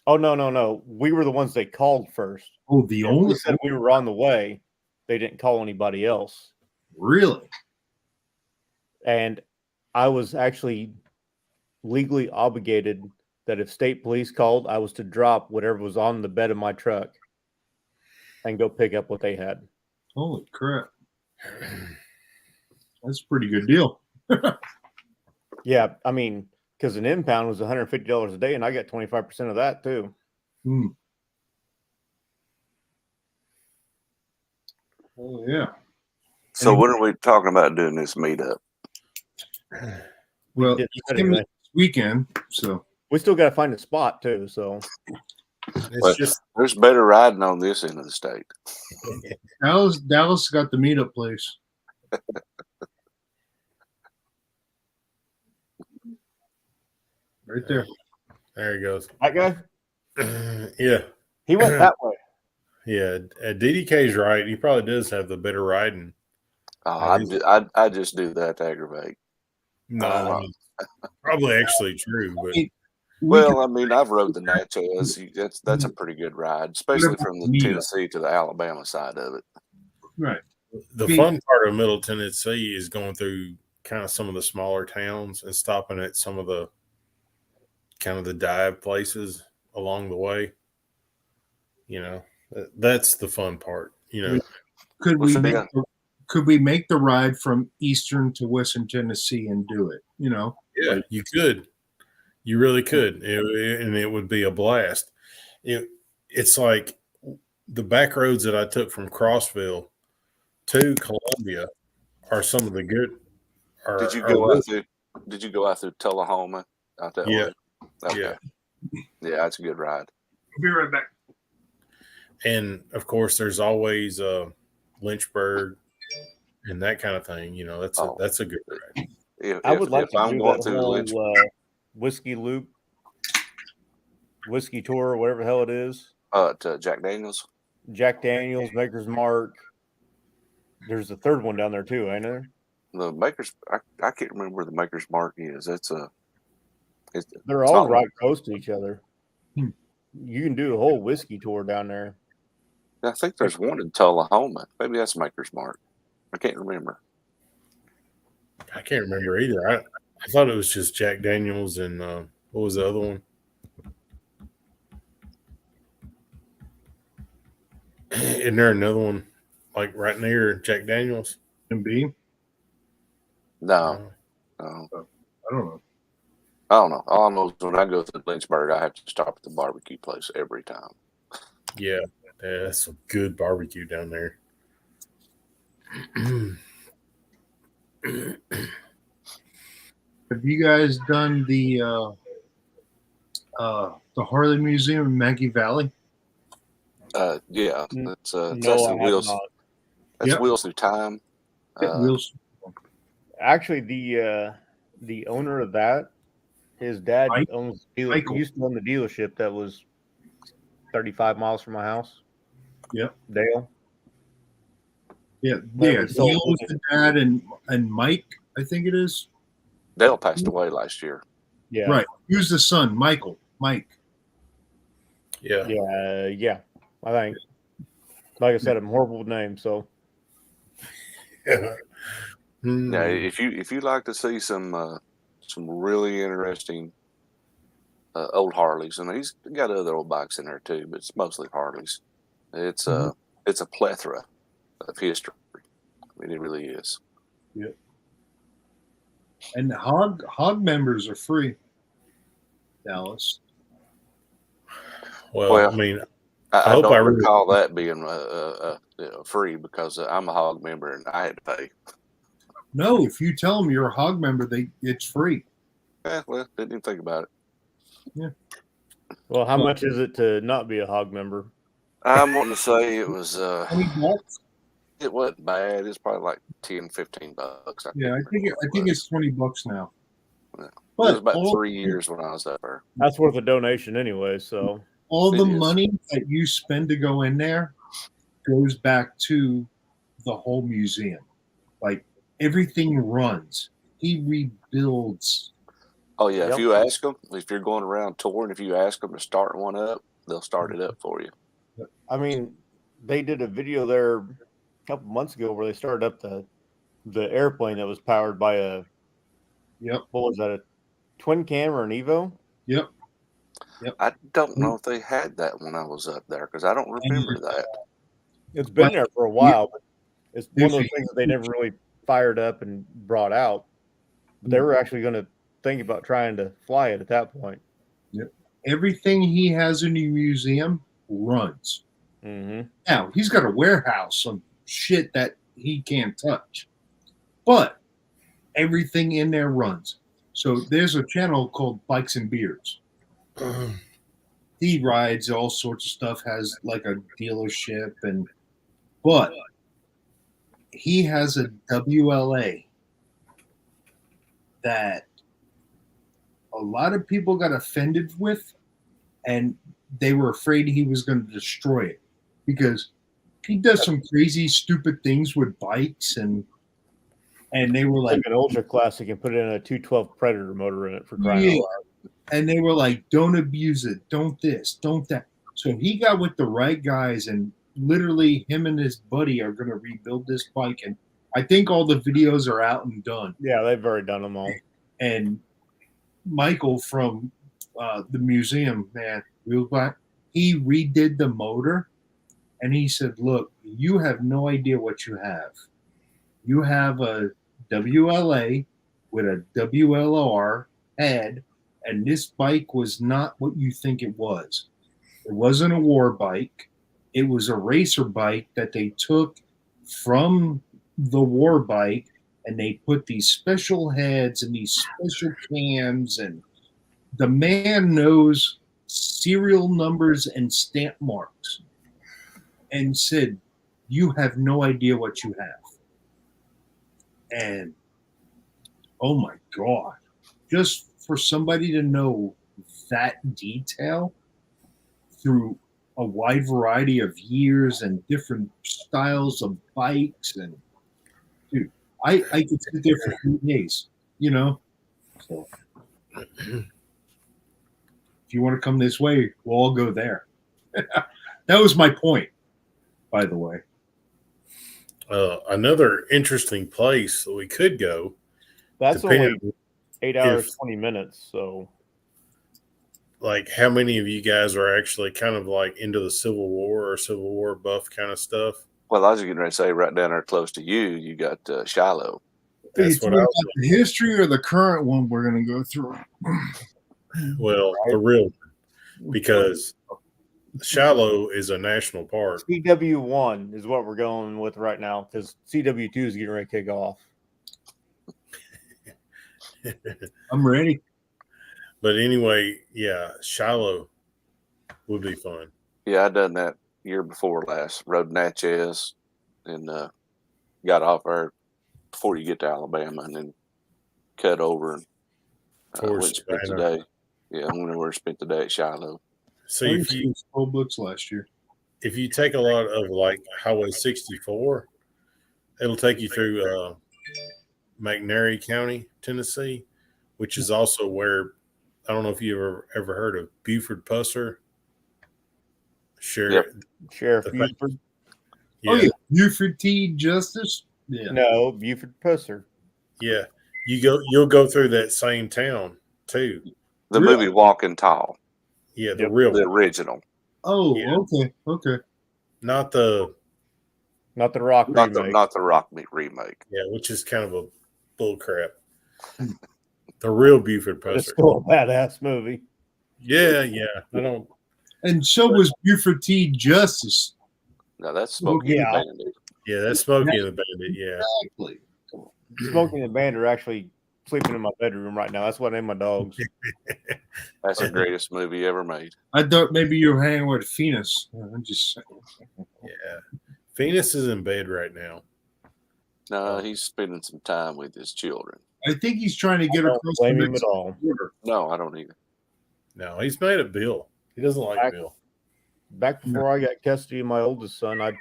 Oh, no. We were the ones they called first. Oh, the When only they said we were on the way, they didn't call anybody else. Really? And I was actually legally obligated that if state police called, I was to drop whatever was on the bed of my truck and go pick up what they had. Holy crap. That's a pretty good deal. Yeah, I mean, because an impound was $150 a day, and I got 25% of that too. Oh, yeah. So when are we talking about doing this meetup? Well, did it's that gonna be anyway. this weekend, so We still got to find a spot too. So It's But just there's better riding on this end of the state. Dallas got the meetup place. Right there. there he goes. that guy, Yeah. he went that way. Yeah. DDK's right. He probably does have the better riding. I just do that to aggravate. No, I mean, probably actually true, but Well, I mean, I've rode the Natchez. That's a pretty good ride, especially from the Meetup. Tennessee to the Alabama side of it. Right. the fun part of Middle Tennessee is going through kind of some of the smaller towns and stopping at some of the kind of the dive places along the way. That's the fun part. Could Well, we so, make yeah. could we make the ride from Eastern to Western Tennessee and do it? Yeah, you could. You really could. And it would be a blast. it's like the back roads that I took from Crossville to Columbia are some of the good. Did you go out through? Did you go out through Tullahoma out that Yeah. way? Okay. Yeah, that's a good ride. I'll be right back. And of course, there's always Lynchburg and that kind of thing. You know, that's a good ride. I would like if to I'm do going that through whole Lynch, whiskey loop, whiskey tour, whatever the hell it is. to Jack Daniels. Jack Daniels, Maker's Mark. There's a third one down there too, ain't there? The Maker's, I can't remember where the Maker's Mark is. They're it's all not- right close to each other. Hmm. You can do the whole whiskey tour down there. I think there's one in Tullahoma. Maybe that's Maker's Mark. I can't remember. I can't remember either. I thought it was just Jack Daniels and what was the other one? Isn't there another one like right near Jack Daniels? And B? No, I don't know. I don't know. All I know is when I go through Lynchburg, I have to stop at the barbecue place every time. Yeah, that's a good barbecue down there. Have you guys done the Harley Museum in Maggie Valley? Yeah, Mm, that's No, that's I in have Wheels. not. That's Yep. Wheels Through Time. Wheels. Actually, the owner of that, his dad Michael. used to own the dealership that was 35 miles from my house. Yep. Dale. Yeah, That yeah. was sold Neil's to- the dad and Mike, I think it is. Dale passed away last year. Yeah. Right. Who's the son? Michael. Mike. Yeah. Yeah. I think. Like I said, I'm horrible with names, so Hmm. Yeah, if you like to see some really interesting old Harleys, and he's got other old bikes in there too, but it's mostly Harleys. It's a plethora of history. I mean, it really is. And hog members are free. Dallas. Well, I mean, I hope don't I really- recall that being free because I'm a hog member and I had to pay. No, if you tell them you're a hog member, it's free. Well, didn't even think about it. well, how much is it to not be a hog member? I'm wanting to say it was $20. it wasn't bad. It's probably like $10-15. Yeah, I think it's $20 now. Yeah. It But was about 3 years when I was up there. That's worth a donation anyway, so all the It is. money that you spend to go in there goes back to the whole museum. Like everything runs. He rebuilds. Oh yeah, Yep. if you ask them, if you're going around touring, if you ask them to start one up, they'll start it up for you. I mean, they did a video there a couple months ago where they started up the airplane that was powered by a Yep. what was that, a twin cam or an Evo? Yep. I don't know if they had that when I was up there because I don't remember that. It's been But- there for a while, but it's one of There's those things that they never really fired up and brought out. But they were actually going to think about trying to fly it at that point. Everything he has in the museum runs. Mm-hmm. Now, he's got a warehouse of shit that he can't touch. But everything in there runs. So there's a channel called Bikes and Beards. He rides all sorts of stuff, has like a dealership, but he has a WLA that a lot of people got offended with, and they were afraid he was going to destroy it because he does some crazy, stupid things with bikes, and they were like, Like an ultra classic and put in a 212 Predator motor in it for crying out Yeah. loud. and they were like, don't abuse it, don't this, don't that. So he got with the right guys, and literally him and his buddy are going to rebuild this bike. And I think all the videos are out and done. Yeah, they've already done them all. And Michael from the museum, man, Wheels Black, he redid the motor, and he said, look, you have no idea what you have. You have a WLA with a WLR head, and this bike was not what you think it was. It wasn't a war bike. It was a racer bike that they took from the war bike and they put these special heads and these special cams, and the man knows serial numbers and stamp marks and said, "You have no idea what you have." And oh my God, just for somebody to know that detail through a wide variety of years and different styles of bikes, and dude, I could sit there for 3 days, you know. So if you want to come this way, we'll all go there. That was my point, by the way. Another interesting place that we could go. That's depending only 8 hours, if- 20 minutes. So Like, how many of you guys are actually kind of like into the Civil War or Civil War buff kind of stuff? Well, I was getting ready to say, right down there close to you, you got Shiloh. That's It's what I about was. the history or the current one we're going to go through. Well, the real, because Shiloh is a national park. CW1 is what we're going with right now because CW2 is getting ready to kick off. I'm ready. But anyway, yeah, Shiloh would be fun. Yeah, I done that year before last. Rode Natchez and got off there before you get to Alabama, and then cut over and Towards went and spent the Savannah. day. Yeah, I went over and spent the day at Shiloh. See, if you Publix last year. take a lot of like Highway 64, it'll take you through McNairy County, Tennessee, which is also where, I don't know if you ever heard of Buford Pusser. Sure. Yep. Sheriff The Buford. Oh yeah, Buford T. Justice. Yeah. No, Buford Pusser. Yeah. You'll go through that same town too. The Really? movie Walking Tall, Yeah, the Yep. real the one. original, Oh, Yeah. okay. Not the Not the Rock not remake. the Rock remake. yeah, which is kind of a bull crap. The real Buford But it's Pusser. still a badass movie. Yeah. I don't And so was Buford T. Justice. No, that's Smokey Yeah. and the Bandit. yeah, that's Smokey and the Bandit, yeah. Exactly. Smokey and the Band are actually sleeping in my bedroom right now. That's what I named my dogs. That's the greatest movie ever made. I thought maybe you were hanging with Phoenix. I'm just saying. Yeah. Phoenix is in bed right now. No, he's spending some time with his children. I think he's trying to get Don't across the blame him at Mexican all. border. No, I don't either. No, he's mad at Bill. He doesn't like Back- Bill. Back before I got custody of my oldest son, I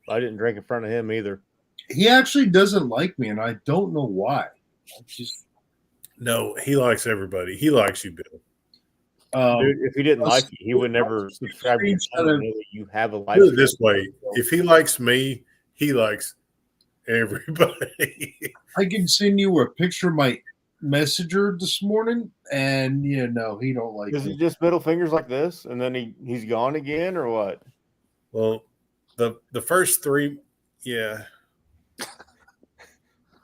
didn't drink in front of him either. He actually doesn't like me, and I don't know why. It's just, No, he likes everybody. He likes you, Bill. Dude, if he didn't I'll like s- you, he would never subscribe to your screenshot channel of- and know that you have a life. Put it this way: if he likes me, he likes everybody. I can send you a picture of my messenger this morning, and he don't like Is me. it just middle fingers like this, and then he's gone again, or what? Well, the first three, yeah.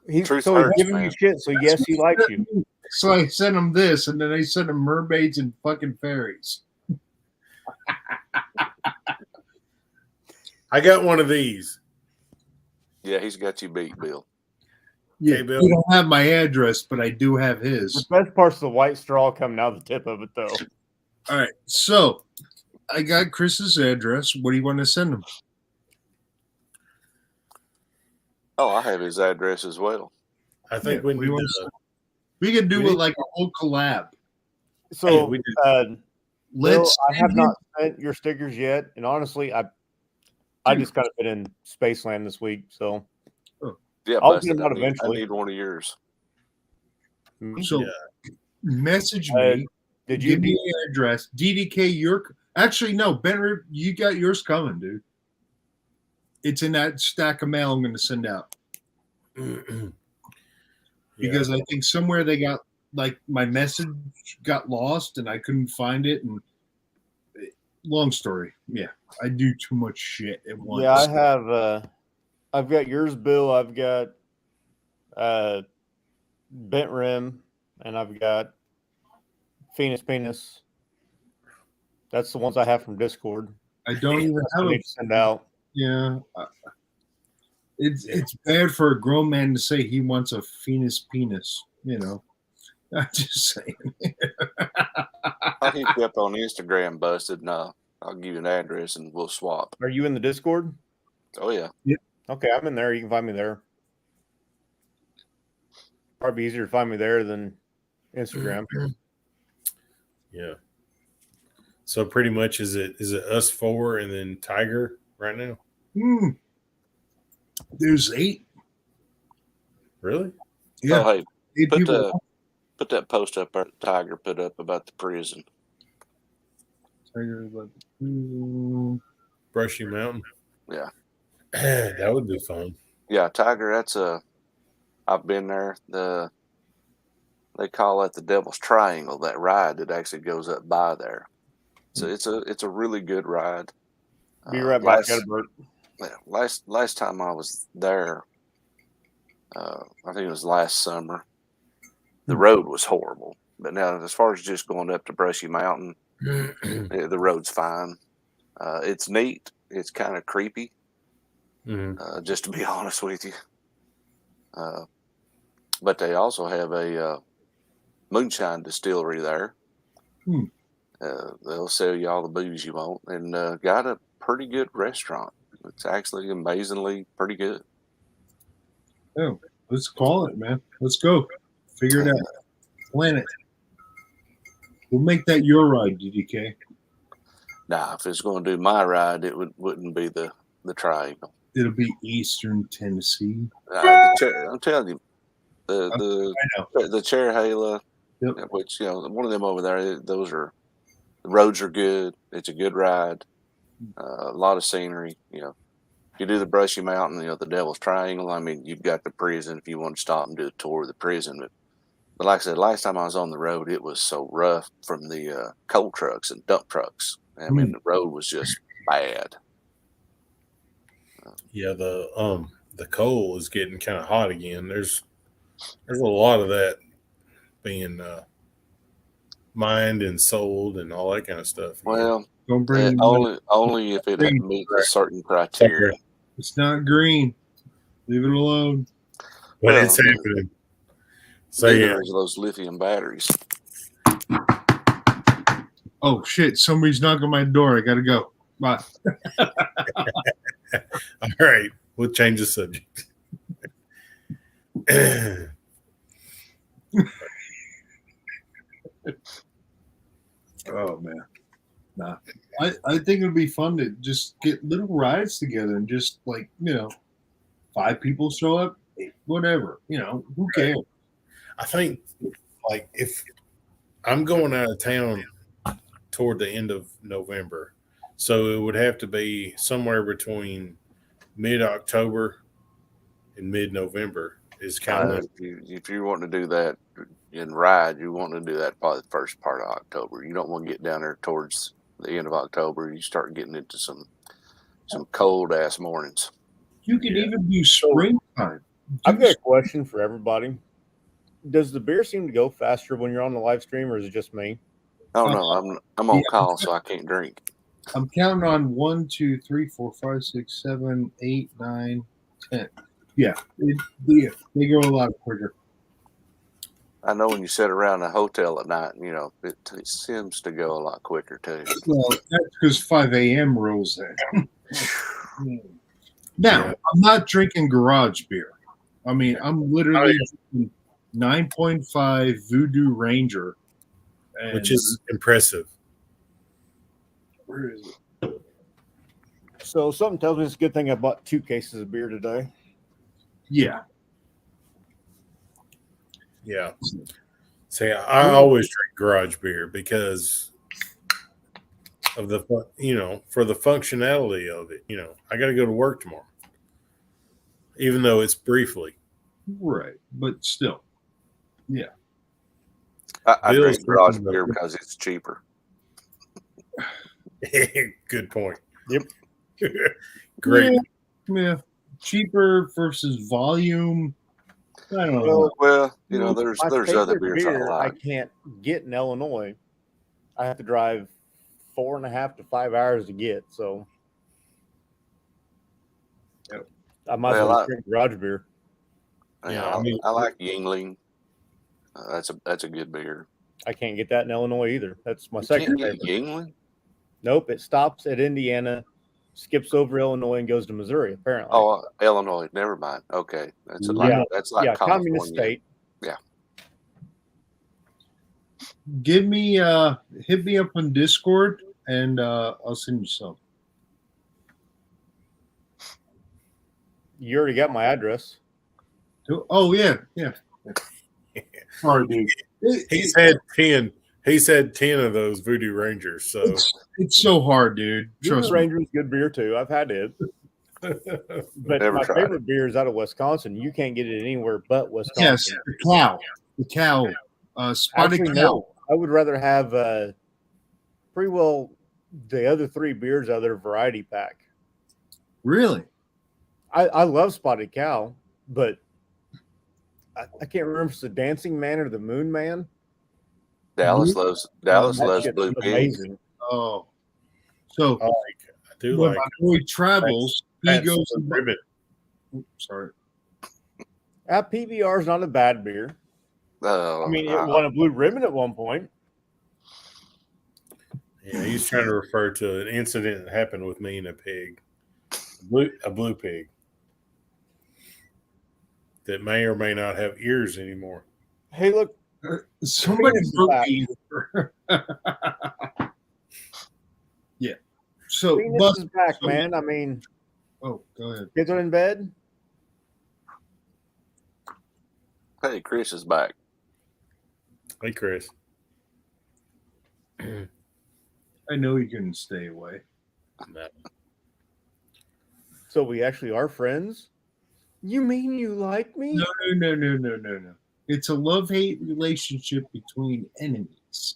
He's Truth so he's hurts, giving man. you shit. So yes, he likes you. So I sent him this, and then I sent him mermaids and fucking fairies. I got one of these. Yeah, he's got you beat, Bill. Yeah, Hey, Bill. you don't have my address, but I do have The his. best part's the white straw coming out of the tip of it, though. All right, so I got Chris's address. What do you want to send him? Oh, I have his address as well. I think Yeah, we we need want to. We could do We it need- like a whole collab. So Hey, we did. Bill, Let's. I have not sent your stickers yet, and honestly, I just got been in Spaceland this week, so Yeah, I'll busted. get him out I eventually. need one of yours. So Yeah. message Uh, me. did Give you? me your address. DDK, actually no, Ben. You got yours coming, dude. It's in that stack of mail I'm going to send out because I think somewhere they got like my message got lost and I couldn't find it. And long story, yeah, I do too much shit at once. Yeah, I have. I've got yours, Bill. I've got Bent Rim, and I've got Phoenix Penis. That's the ones I have from Discord. I don't even I have need a to send out. yeah. It's bad for a grown man to say he wants a penis. You know, I'm just saying. I'll hit you up on Instagram, Busted. No, I'll give you an address and we'll swap. Are you in the Discord? Oh yeah. Okay, I'm in there. You can find me there. Probably easier to find me there than Instagram. Yeah. So pretty much is it us four and then Tiger right now? There's 8. Really? Yeah, Oh, hey, 8 put people. put that post up there Tiger put up about the prison. Brushy Mountain. Yeah. That would be fun. Yeah, Tiger, I've been there. They call it the Devil's Triangle, that ride that actually goes up by there. So it's a really good ride. Be right back. Last time I was there, I think it was last summer. The road was horrible, but now as far as just going up to Brushy Mountain, the road's fine. It's neat. It's kind of creepy, just to be honest with you. But they also have a moonshine distillery there. They'll sell you all the booze you want, and got a pretty good restaurant. It's actually amazingly pretty good. Oh, let's call it, man. Let's go. Figure it out. Plan it. We'll make that your ride, DDK. Nah, if it's going to do my ride, it wouldn't be the Triangle. It'll be Eastern Tennessee. I'm telling you, I know. the Cherahela, Yep. which one of them over there. The roads are good. It's a good ride. A lot of scenery. If you do the Brushy Mountain, the Devil's Triangle. I mean, you've got the prison if you want to stop and do a tour of the prison. But like I said, last time I was on the road, it was so rough from the coal trucks and dump trucks. I mean, the road was just bad. Yeah, the coal is getting kind of hot again. There's a lot of that being mined and sold and all that kind of stuff. Well, Don't bring only if it meets a certain criteria. It's not green. Leave it alone. But Well, it's happening. So Neither yeah, is those lithium batteries. Oh shit! Somebody's knocking on my door. I gotta go. Bye. all right. We'll change the subject. Oh man, nah. I think it'd be fun to just get little rides together and just 5 people show up, 8, whatever. Who cares? I think like if I'm going out of town toward the end of November, so it would have to be somewhere between mid-October and mid-November is kind of If you want to do that and ride, you want to do that probably the first part of October. You don't want to get down there towards the end of October. You start getting into some cold ass mornings. You could even do springtime. I've got a question for everybody. Does the beer seem to go faster when you're on the live stream, or is it just me? Oh no, I'm on call, so I can't drink. I'm counting on 1, 2, 3, 4, 5, 6, 7, 8, 9, 10. Yeah, they go a lot quicker. I know when you sit around a hotel at night, it seems to go a lot quicker too. Well, that's because 5 a.m. rolls in. Now, I'm not drinking garage beer. I mean, I'm literally drinking 9.5 Voodoo Ranger. which is impressive. Where is it? So something tells me it's a good thing I bought 2 cases of beer today. Yeah. Yeah. See, I always drink garage beer because of for the functionality of it. I got to go to work tomorrow, even though it's briefly. Right. But still. Yeah. I Bill's drink garage drinking beer the- because it's cheaper. Good point. Yep. Great. Yeah. Cheaper versus volume. I don't know. Well, My there's other favorite beers I beer I like. can't get in Illinois. I have to drive 4.5 to 5 hours to get. So Yep. I might as Well, well drink garage beer. Yeah, I, I mean- I like Yingling. That's a good beer. I can't get that in Illinois either. That's my You second can't get favorite. Yingling? Nope, it stops at Indiana, skips over Illinois, and goes to Missouri. Apparently, Oh, Illinois. Never mind. Okay, that's Yeah. that's like yeah, communist California. state. Give me hit me up on Discord and I'll send you some. You already got my address. Oh yeah. Sorry, dude. He's had 10. He's had 10 of those Voodoo Rangers. So It's so hard, dude. Trust Voodoo me. Ranger's good beer too. I've had it. But Never my tried favorite beer is out of Wisconsin. You can't get it anywhere but Yes, Wisconsin. the cow, spotted Actually, cow. no. I would rather have pretty well the other 3 beers out of their variety pack. Really? I love Spotted Cow, but I can't remember if it's the Dancing Man or the Moon Man. Dallas loves Dallas That loves shit's Blue Pig. amazing. Oh, so I do when like my boy travels, he That's goes. the ribbon. Sorry. PBR is not a bad beer. I mean, it won a blue ribbon at one point. Yeah, he's trying to refer to an incident that happened with me and a pig, a blue pig that may or may not have ears anymore. Hey, look, Somebody Penis is broke back. the. Yeah. So, Venus Bus. is back, so- man. I mean, Oh, go ahead. kids are in bed. Hey, Chris is back. Hey, Chris. I know you can stay away. No. So we actually are friends. You mean you like me? No. It's a love-hate relationship between enemies.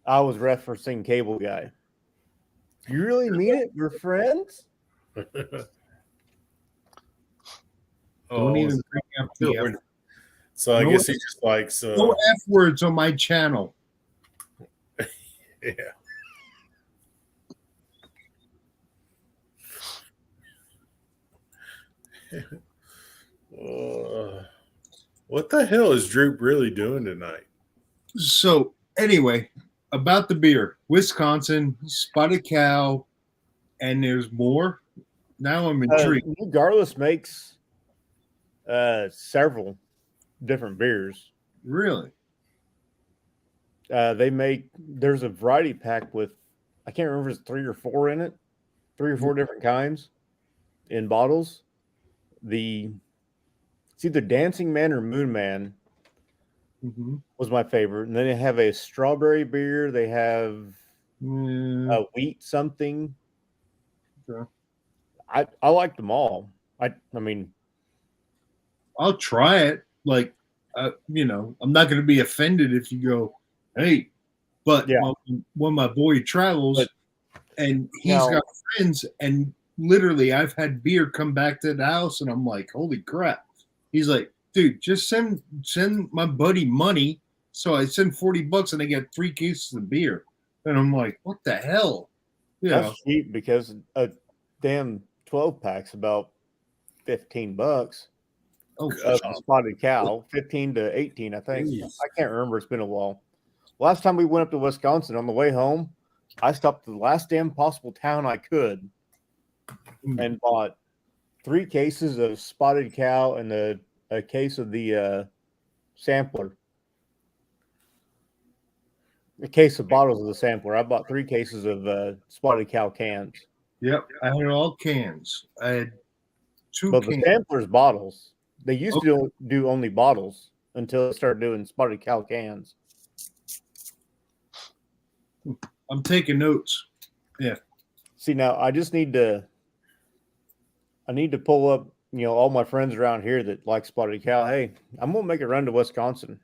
I was referencing Cable Guy. You really mean it? We're friends? Don't even bring up the F. So I No, guess he just likes. No F words on my channel. Yeah. What the hell is Droop really doing tonight? So anyway, about the beer, Wisconsin, Spotted Cow, and there's more. Now I'm intrigued. Regardless makes several different beers. Really? There's a variety pack with, I can't remember if it's 3 or 4 in it, 3 or 4 different kinds in bottles. It's either Dancing Man or Moon Man Mm-hmm. was my favorite. And then they have a strawberry beer. They have a wheat something. Okay. I like them all. I mean, I'll try it. Like, I'm not going to be offended if you go, hey, but Yeah. when my boy travels But and he's now- got friends, and literally I've had beer come back to the house, and I'm like, holy crap. He's like, dude, just send my buddy money. So I send $40 and I get 3 cases of beer. And I'm like, what the hell? Yeah. that's cheap because a damn 12 pack's about $15. Oh, Spotted Cow, 15 to 18, I think. Jeez. I can't remember. It's been a while. Last time we went up to Wisconsin on the way home, I stopped at the last damn possible town I could and bought 3 cases of Spotted Cow and a case of the sampler. A case of bottles of the sampler. I bought 3 cases of Spotted Cow cans. Yep. I had all cans. I had 2 But the cans. sampler's bottles. They used to do only bottles until they started doing Spotted Cow cans. I'm taking notes. See, now I need to pull up, all my friends around here that like Spotted Cow. Hey, I'm going to make a run to Wisconsin.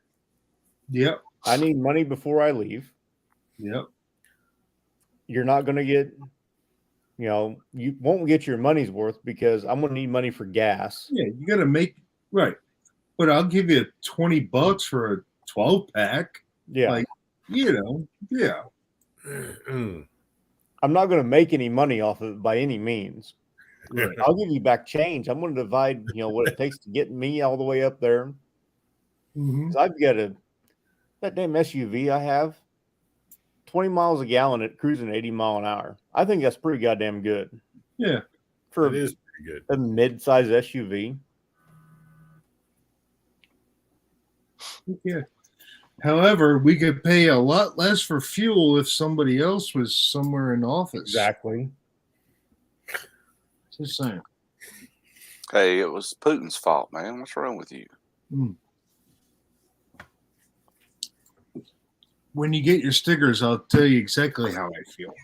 Yep. I need money before I leave. Yep. You're not going to get, you won't get your money's worth because I'm going to need money for gas. Yeah, you got to make right. But I'll give you $20 for a 12 pack. Yeah. Like, Yeah. Mm. I'm not going to make any money off of it by any means. Right. I'll give you back change. I'm going to divide, what it takes to get me all the way up there. Mhm. 'Cause I've got that damn SUV I have, 20 miles a gallon at cruising at 80 mile an hour. I think that's pretty goddamn good Yeah. for It is pretty good. a mid-size SUV. Yeah. However, we could pay a lot less for fuel if somebody else was somewhere in office. Exactly. Just saying. Hey, it was Putin's fault, man. What's wrong with you? When you get your stickers, I'll tell you exactly how I feel.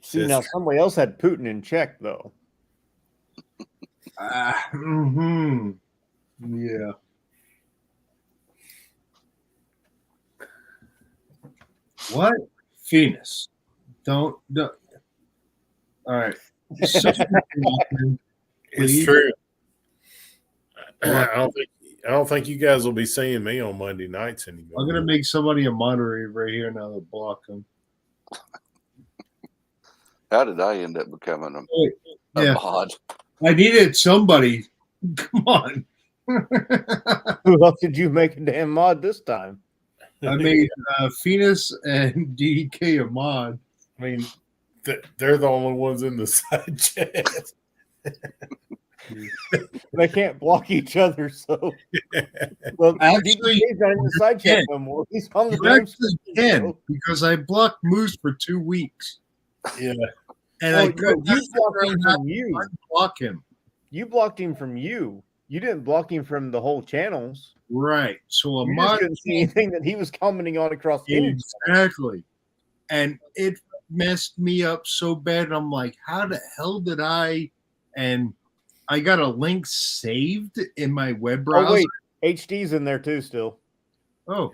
See, now somebody else had Putin in check, though. Yeah. What? Venus. Don't. All right. It's Please? true. I don't think you guys will be seeing me on Monday nights anymore. I'm gonna make somebody a moderator right here now to block them. How did I end up becoming a Yeah, mod? I needed somebody. Come on. Who else did you make a damn mod this time? I made Venus and DK a mod. I mean, they're the only ones in the side chat. They can't block each other, so well, Actually, DK's not in the side chat no more. He's on the You damn actually screen, can so- because I blocked Moose for 2 weeks. Yeah. And Oh, I no, couldn't you blocked him figure out from you. how to block him. You blocked him from you. You didn't block him from the whole channels. Right. So a You just mod couldn't see anything that he was commenting on across any. exactly. And it messed me up so bad. I'm like, how the hell did I? And I got a link saved in my web browser. Oh wait, HD's in there too still. Oh.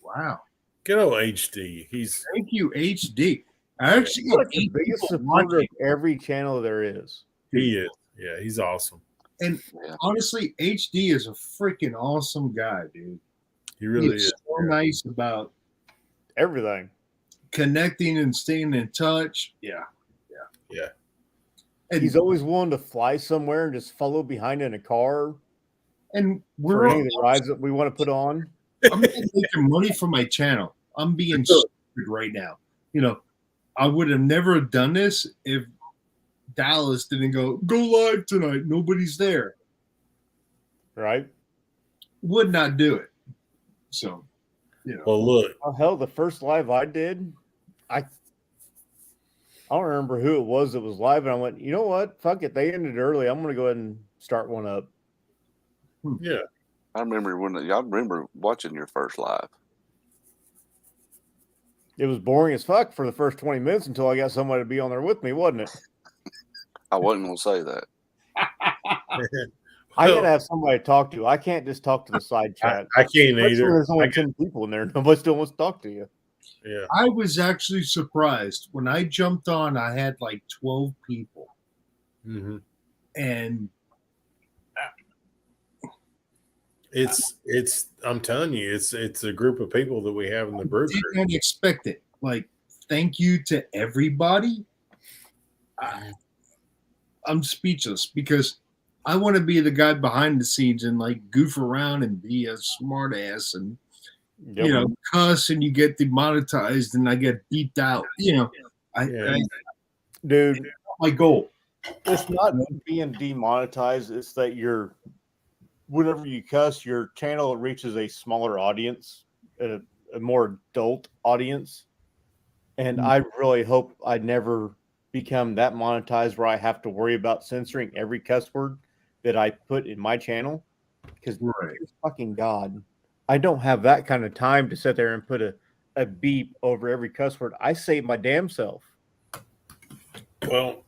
Wow. Good old HD. He's Thank you, HD. I actually He's got like the 8 biggest people supporter of watching. every channel there is. he is. Yeah, he's awesome. And Yeah. honestly, HD is a freaking awesome guy, dude. He really He's is. so nice about Everything. connecting and staying in touch. Yeah. Yeah. And, He's always willing to fly somewhere and just follow behind in a car and for we're any of the rides that we want to put on. I'm not making money for my channel. I'm being stupid right now. I would have never done this if Dallas didn't go live tonight. Nobody's there. Right? Would not do it. So, Well, look, Oh hell, the first live I did, I don't remember who it was that was live, and I went, you know what? Fuck it. They ended early. I'm gonna go ahead and start one up. yeah, I remember watching your first live. It was boring as fuck for the first 20 minutes until I got somebody to be on there with me, wasn't it? I wasn't gonna say that. I gotta have somebody to talk to. I can't just talk to the side chat. I can't Especially when either. there's only 10 people in there. Nobody still wants to talk to you. Yeah, I was actually surprised when I jumped on. I had like 12 people, hmm and it's. I'm telling you, it's a group of people that we have in the brew crew. didn't expect it. Like, thank you to everybody. I'm speechless because I want to be the guy behind the scenes and like goof around and be a smart ass and Yep. cuss and you get demonetized and I get beeped out. Yeah. Dude, My goal. it's not being demonetized. It's that whenever you cuss, your channel reaches a smaller audience, a more adult audience. And I really hope I never become that monetized where I have to worry about censoring every cuss word that I put in my channel. Because Right. fucking God, I don't have that kind of time to sit there and put a beep over every cuss word. I save my damn self. Well,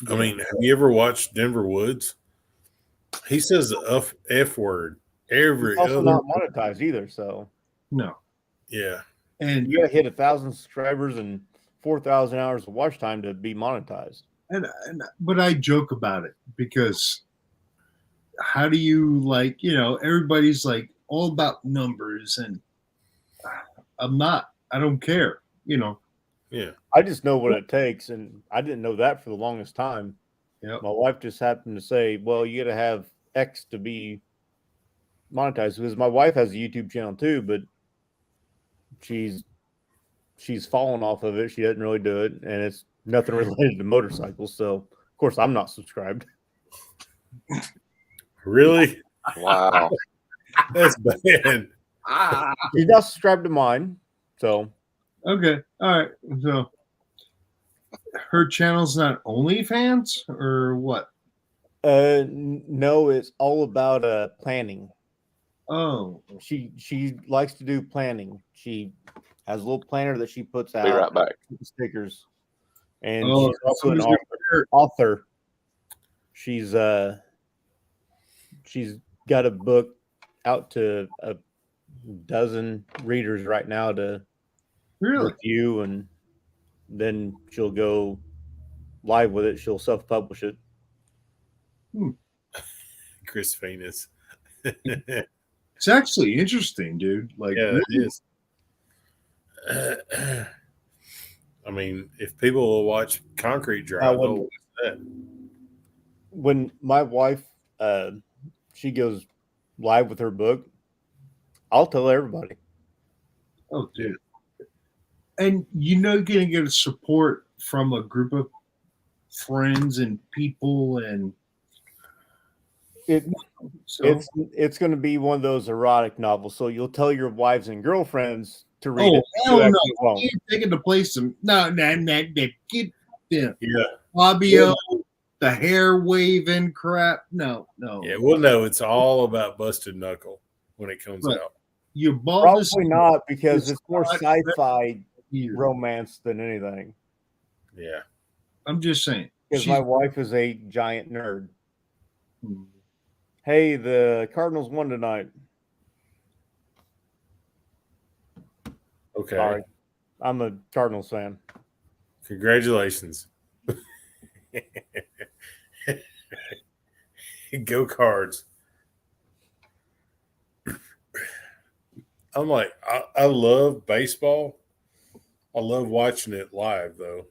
I mean, have you ever watched Denver Woods? He says the F word every It's also other. not monetized either. So No. Yeah, And you got to hit 1,000 subscribers and 4,000 hours of watch time to be monetized. but I joke about it because how do you like, everybody's like all about numbers, and I don't care, Yeah. I just know what it takes, and I didn't know that for the longest time. Yep. My wife just happened to say, "Well, you got to have X to be monetized," because my wife has a YouTube channel too, but she's fallen off of it. She doesn't really do it, and it's nothing related to motorcycles. So, of course, I'm not subscribed. Really? Wow. That's bad. She's not subscribed to mine, so Okay. All right. So her channel's not OnlyFans or what? no, it's all about planning. Oh, She likes to do planning. She has a little planner that she puts out. Be right back. with the stickers, and Oh, she's also an somebody's author. She's got a book out to a dozen readers right now to really? review, and then she'll go live with it. She'll self-publish it. Chris Venus. It's actually interesting, dude. Like, Yeah, it is. I mean, if people will watch Concrete Drive, when- they'll watch that. When my wife she goes live with her book, I'll tell everybody. oh, dude. And you're gonna get support from a group of friends and people, and It, so it's going to be one of those erotic novels, so you'll tell your wives and girlfriends to read oh it. hell You no, actually won't. you ain't taking the place of get Yeah. Fabio, the hair waving crap. No. Yeah. Well, no, it's all about Busted Knuckle when it comes Right. out. Your balls Probably not, because it's more not sci-fi here. romance than anything. Yeah. I'm just saying. Because She's- my wife is a giant nerd. Hmm. Hey, the Cardinals won tonight. Okay. Sorry, I'm a Cardinals fan. Congratulations. Go Cards. I'm like, I love baseball. I love watching it live, though.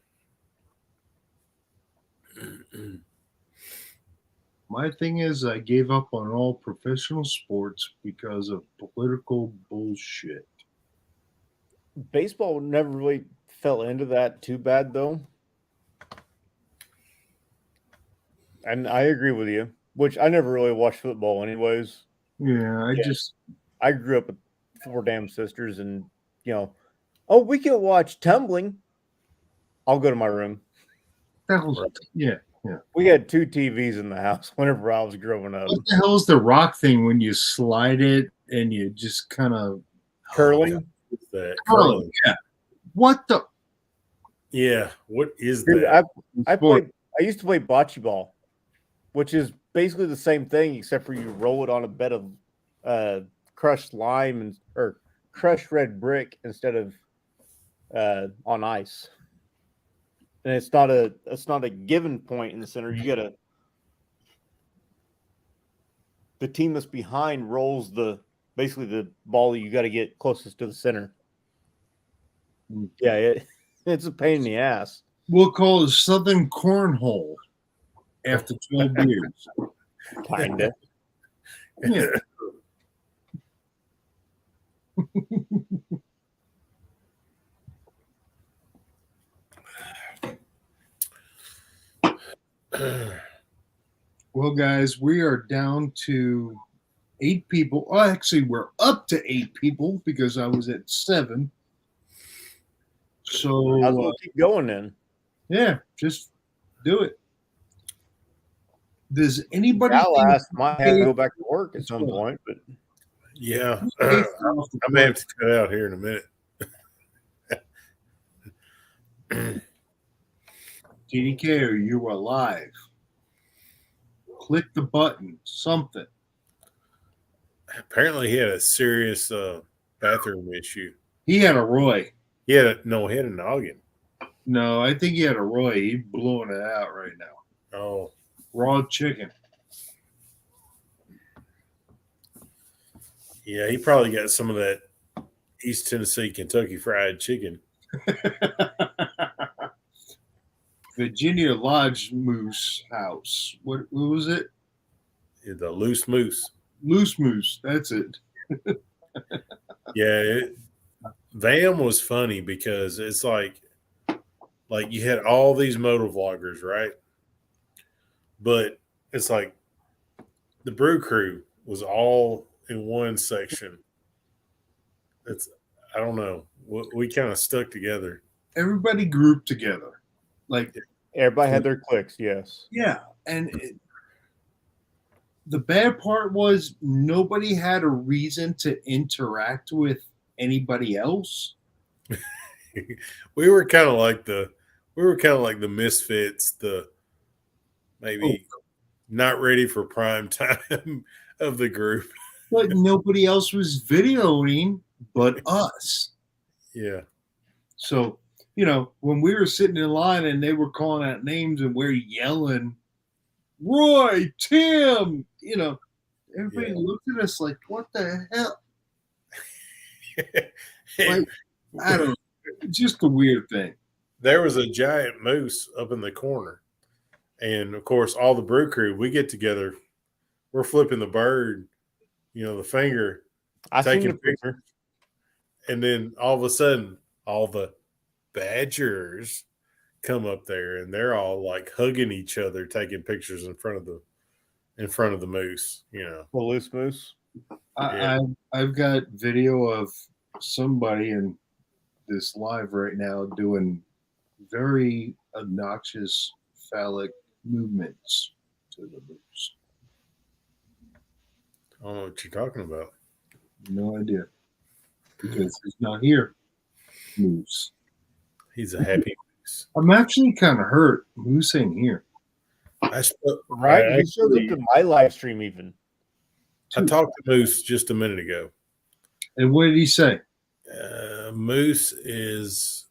My thing is, I gave up on all professional sports because of political bullshit. Baseball never really fell into that too bad, though. And I agree with you, which I never really watched football anyways. Yeah, Yeah. I grew up with 4 damn sisters, and, oh, we can watch tumbling. I'll go to my room. that was yeah. We had 2 TVs in the house whenever I was growing up. What the hell is the rock thing when you slide it and you just kind of Curling? What's that? curling? Yeah. What the? Yeah. What is Dude, that? I used to play bocce ball, which is basically the same thing, except for you roll it on a bed of crushed lime or crushed red brick instead of on ice. And it's not a given point in the center. You gotta, the team that's behind rolls basically the ball that you got to get closest to the center. Yeah, it's a pain in the ass. We'll call it Southern Cornhole after 12 years. Kinda. Yeah. Well, guys, we are down to 8 people. Oh, actually, we're up to 8 people because I was at 7. So, I'll keep going then. yeah, just do it. Does anybody I'll think ask. Might have to go back to work at some point, but Yeah. I I may have to cut out here in a minute. TDK, are you alive? Click the button, something. Apparently, he had a serious bathroom issue. He had a Roy. He had a noggin. No, I think he had a Roy. He's blowing it out right now. Oh, Raw chicken. Yeah, he probably got some of that East Tennessee, Kentucky fried chicken. Virginia Lodge Moose House. What was it? The loose moose. Loose Moose. That's it. Yeah, VAM was funny because it's like you had all these motor vloggers, right? But it's like the Brew Crew was all in one section. I don't know. We kind of stuck together. Everybody grouped together. Like, Everybody had their clicks, yes. yeah. And the bad part was nobody had a reason to interact with anybody else. We were kind of like the misfits, the maybe not ready for prime time of the group. But nobody else was videoing but us. Yeah. So, when we were sitting in line and they were calling out names and we're yelling, Roy, Tim, everybody Yeah. looked at us like, what the hell? Like, I don't know. It's just a weird thing. There was a giant moose up in the corner. And of course, all the Brew Crew, we get together. We're flipping the bird, the finger, I seen taking the picture. and then all of a sudden, all the badgers come up there, and they're all like hugging each other, taking pictures in front of the moose. The loose moose. I've got video of somebody in this live right now doing very obnoxious phallic movements to the moose. I don't know what you're talking about. No idea. Because he's not here. Moose. He's a happy moose. I'm actually kind of hurt. Moose ain't here. Right? I He showed up to my live stream even. talked to Moose just a minute ago. And what did he say? Moose is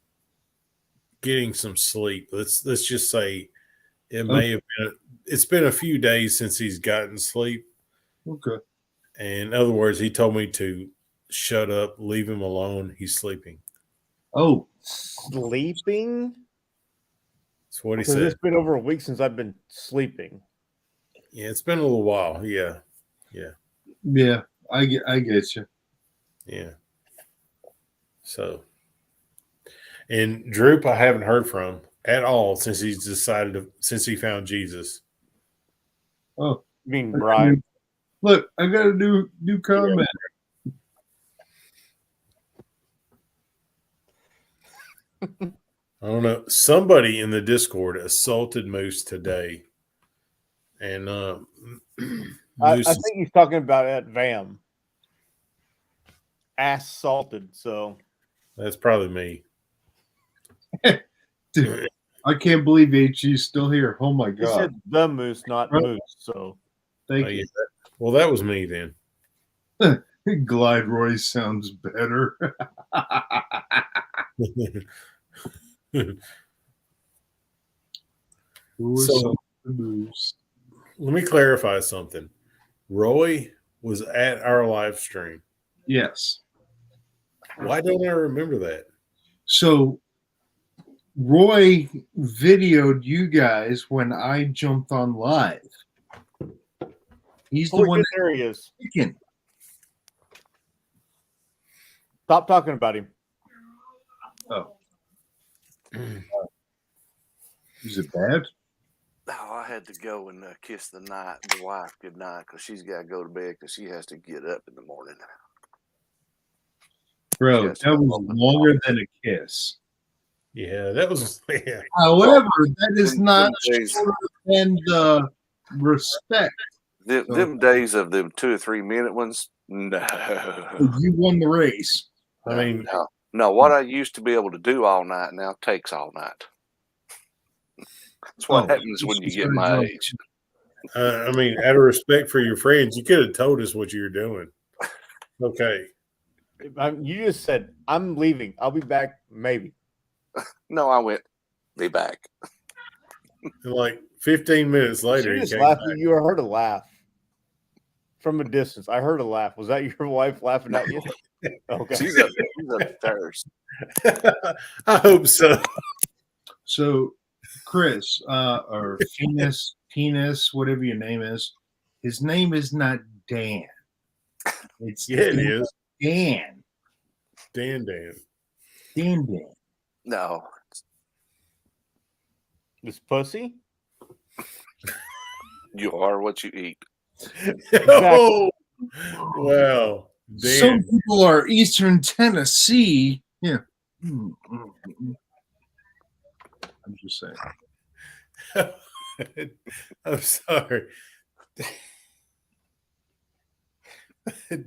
getting some sleep. Let's just say it may have been. It's been a few days since he's gotten sleep. Okay. And in other words, he told me to shut up, leave him alone. He's sleeping. Oh, Sleeping? That's what he Because said. it's been over a week since I've been sleeping. Yeah, it's been a little while. Yeah, yeah. I get you. yeah. So, and Droop, I haven't heard from at all since since he found Jesus. Oh, You mean Brian? look, I got a new comment. I don't know. Somebody in the Discord assaulted Moose today, and I Moose. think he's talking about at VAM. Ass salted, so That's probably me. Dude, I can't believe HG's still here. Oh my he god. said the moose, not Right. moose. So Thank Oh, you. yeah. Well, that was me then. Glide Roy sounds better. Who was So- the moose? Let me clarify something. Roy was at our live stream. Yes. Why don't I remember that? So Roy videoed you guys when I jumped on live. He's the oh, one there he is. that's speaking. Stop talking about him. Oh. Is it bad? Oh, I had to go and kiss the wife goodnight because she's got to go to bed because she has to get up in the morning. Bro, Yes. that was longer than a kiss. Yeah, that was. Yeah. However, that is not Days. shorter than the respect. Them days of them 2 or 3 minute ones, no. You won the race. I mean, No, what I used to be able to do all night now takes all night. That's what happens when you get my age. I mean, out of respect for your friends, you could have told us what you were doing. Okay. You just said, I'm leaving. I'll be back maybe. No, I went, be back. And like 15 minutes later, She he just came laughed. back. You heard her laugh. from a distance. I heard a laugh. Was that your wife laughing at you? Okay. She's upstairs. I hope so. So, Chris, or Penis, whatever your name is, his name is not Dan. It's Yeah, it is. Dan. Dan. Dan. No. This pussy? You are what you eat. Oh, wow. Dan. Some people are Eastern Tennessee. Yeah. I'm just saying. I'm sorry.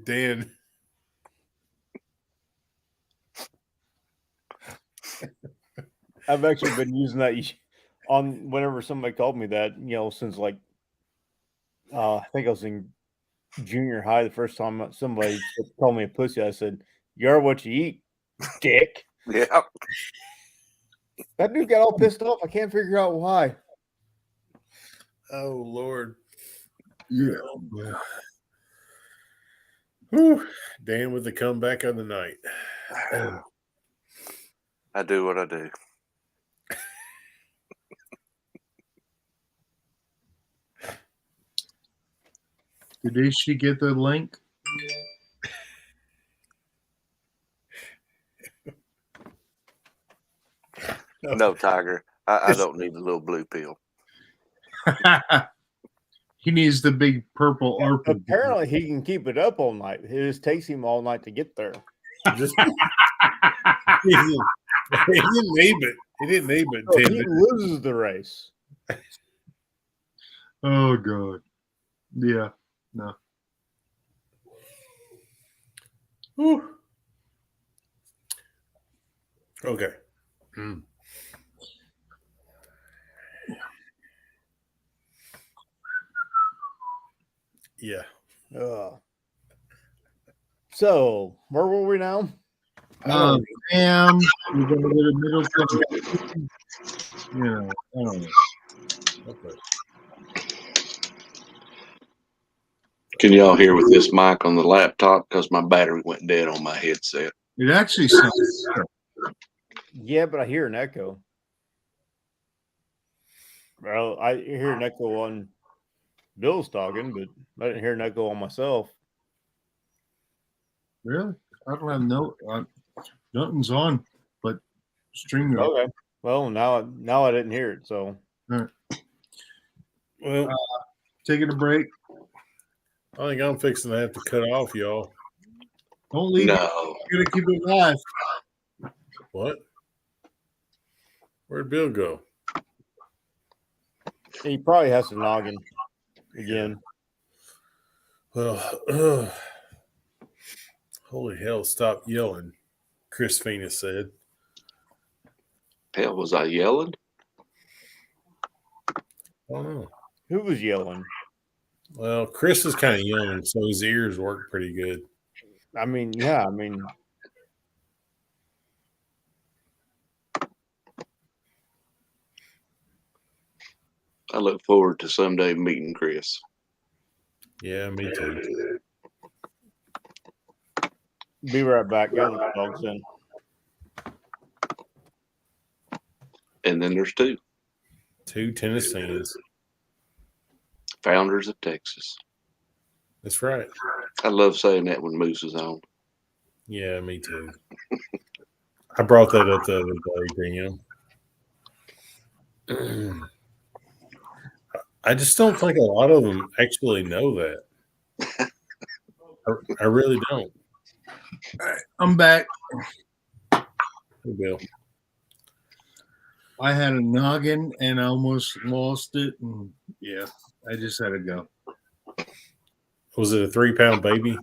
Dan. I've actually been using that on whenever somebody called me that, since like I think I was in junior high the first time somebody called me a pussy. I said, "You are what you eat, dick." Yeah. That dude got all pissed off. I can't figure out why. Oh, Lord. Yeah. Whew. Dan with the comeback of the night. I do what I do. Did she get the link? No, Tiger. I don't need a little blue pill. He needs the big purple ARPA. Apparently, he can keep it up all night. It just takes him all night to get there. Just, he didn't name it. He didn't name it. So 10 he minutes. loses the race. Oh God. Yeah. No. Whew. Okay. Hmm. Yeah. So, where were we now? Damn. We're gonna get a middle thing. Yeah. I don't know. Okay. Can y'all hear with this mic on the laptop? Because my battery went dead on my headset. It actually sounds good. Yeah, but I hear an echo. Well, I hear an echo on Bill's talking, but I didn't hear an echo on myself. Really? I don't have nothing's on, but StreamYard. Okay. Well, now I didn't hear it, so Well, Taking a break. I think I'm fixing to have to cut off, y'all. Don't leave. No. You gotta keep it live. What? Where'd Bill go? he probably has to noggin again. Well, holy hell, stop yelling, Chris Venus said. Hell, was I yelling? I don't know. Who was yelling? Well, Chris is kind of young, so his ears work pretty good. I mean, yeah, I look forward to someday meeting Chris. Yeah, me too. be right back. Got the dogs in. And then there's two Two Tennesseans. founders of Texas. That's right. I love saying that when Moose is on. Yeah, me too. I brought that up the other day, Dan. I just don't think a lot of them actually know that. I really don't. I'm back. Hey, Bill. I had a noggin and I almost lost it. And yeah, I just had to go. Was it a 3-pound baby?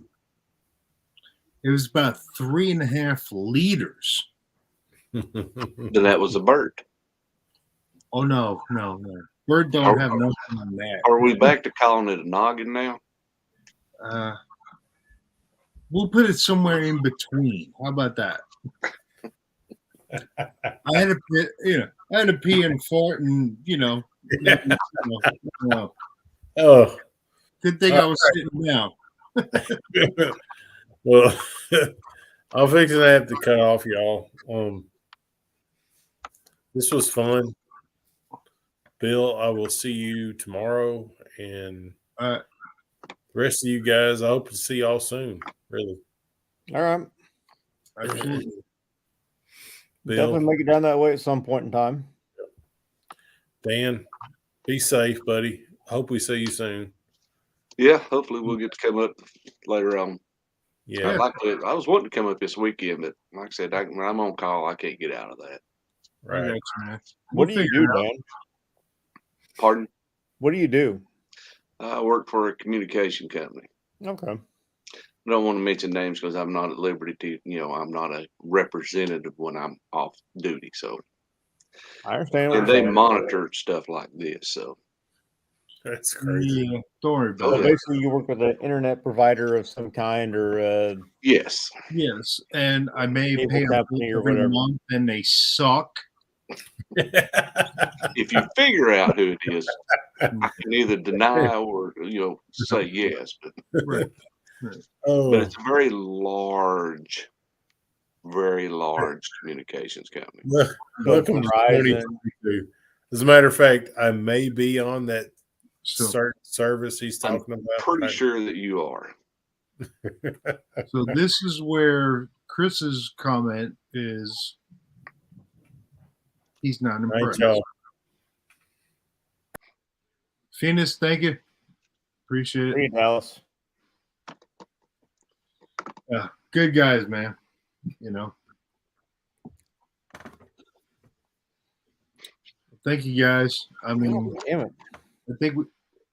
It was about 3.5 liters. Then that was a bird. Oh no. Bird don't have nothing on that. Are we back to calling it a noggin now? We'll put it somewhere in between. How about that? I had to pee and fart and Oh, good thing I was sitting down. Well, I'm fixing to have to cut off, y'all. This was fun. Bill, I will see you tomorrow, and Uh, the rest of you guys, I hope to see y'all soon. Really, All right. absolutely. Bill, Definitely make it down that way at some point in time. Dan, be safe, buddy. Hope we see you soon. Yeah, hopefully we'll get to come up later on. Yeah, I'd like to. I was wanting to come up this weekend, but like I said, when I'm on call, I can't get out of that. I got right. you, man. What We'll do you figure do, it out. Dan? Pardon? What do you do? I work for a communication company. Okay. I don't want to mention names because I'm not at liberty to. I'm not a representative when I'm off duty. So, I understand what and you're they saying. monitor stuff like this. So, That's crazy. Yeah, don't worry Oh, about So it. yeah. basically, you work with an internet provider of some kind, or yes, Yes, and I may Cable pay a company bill or every whatever. month, and they suck. if you figure out who it is, you can either deny or say yes. But Right. Oh, it's a very large communications company. look, So welcome to Verizon. 2022. As a matter of fact, I may be on that So, certain service he's I'm talking about. Pretty sure that you are. so this is where Chris's comment is. He's not Thank impressed. y'all. Phoenix, thank you. Appreciate it. Hey, Dallas. Good guys, man. You know. Thank you guys. I mean, Damn it. I think we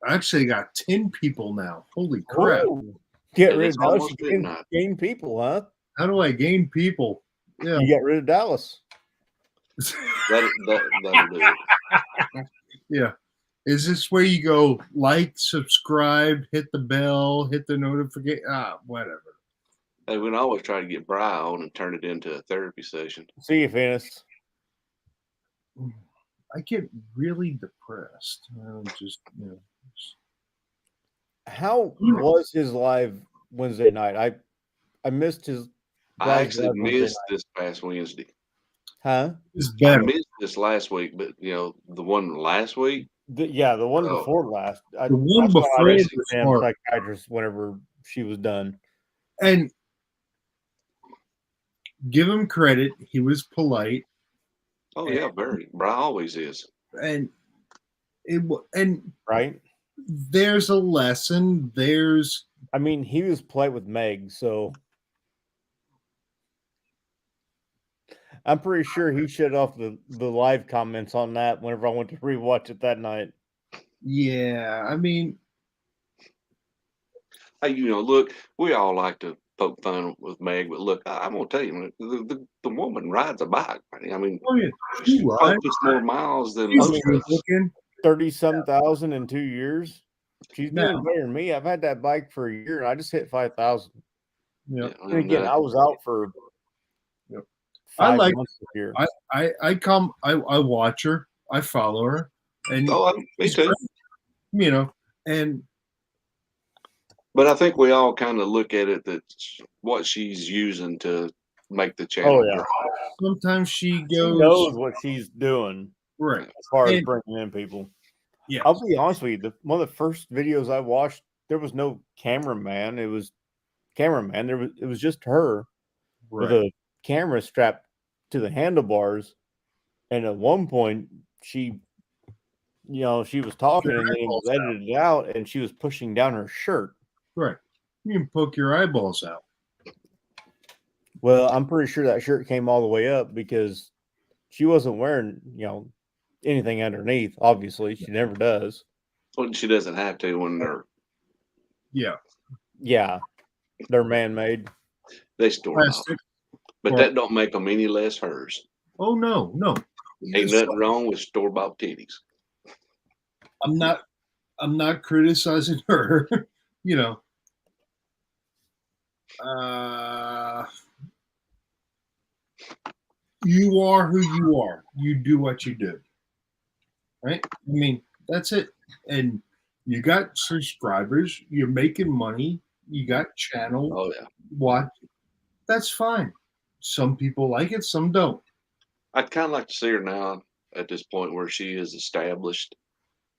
actually got 10 people now. Holy crap. Ooh. Get And rid it's of Dallas. almost You gain, midnight. gain people, huh? How do I gain people? Yeah. You get rid of Dallas. That'll do it. Yeah. Is this where you go like, subscribe, hit the bell, hit the notification? Whatever. Hey, we can always try to get Bri on and turn it into a therapy session. See you, Phoenix. I get really depressed. I'm just, How was his live Wednesday night? I missed his. I live actually Wednesday missed night. this past Wednesday. Huh? it's I better. missed this last week, but the one last week, The one Oh. before last. The one that's why I before went was to the damn smart. psychiatrist whenever she was done. And give him credit. He was polite. oh yeah, very. Bri always is. And Right? there's a lesson. There's I mean, he was polite with Meg, so I'm pretty sure he shut off the live comments on that whenever I went to rewatch it that night. yeah. I mean, Hey, look, we all like to poke fun with Meg, but look, I'm gonna tell you, the woman rides a bike. I mean, oh yeah, she she rides. accomplished more miles than She's most of us. looking. 30-some thousand in 2 years. She's doing Now- better than me. I've had that bike for a year and I just hit 5,000. Yeah. Yeah, And again, I was out for Yep. 5 like- months this year. I watch her. I follow her, and me too. and But I think we all kind of look at it that what she's using to make the channel. Oh, yeah. grow. sometimes she She goes knows what she's doing right. as far as And- bringing in people. Yeah, I'll be honest with you. One of the first videos I watched, there was no cameraman. It was It was just her with right. a camera strapped to the handlebars. And at one point, she was talking and then it was edited out, and she was pushing down her shirt. Right. You can poke your eyeballs out. Well, I'm pretty sure that shirt came all the way up because she wasn't wearing, anything underneath. Obviously, she never does. Well, she doesn't have to when Yeah. Yeah, they're man-made. they store them. Plastic. But Or- that don't make them any less hers. Oh no. Ain't nothing wrong with store-bought titties. I'm not criticizing her. You are who you are. You do what you do. Right? I mean, that's it. And you got subscribers, you're making money, You got channel Oh yeah. watch. That's fine. Some people like it, some don't. I'd kind of like to see her now at this point where she is established,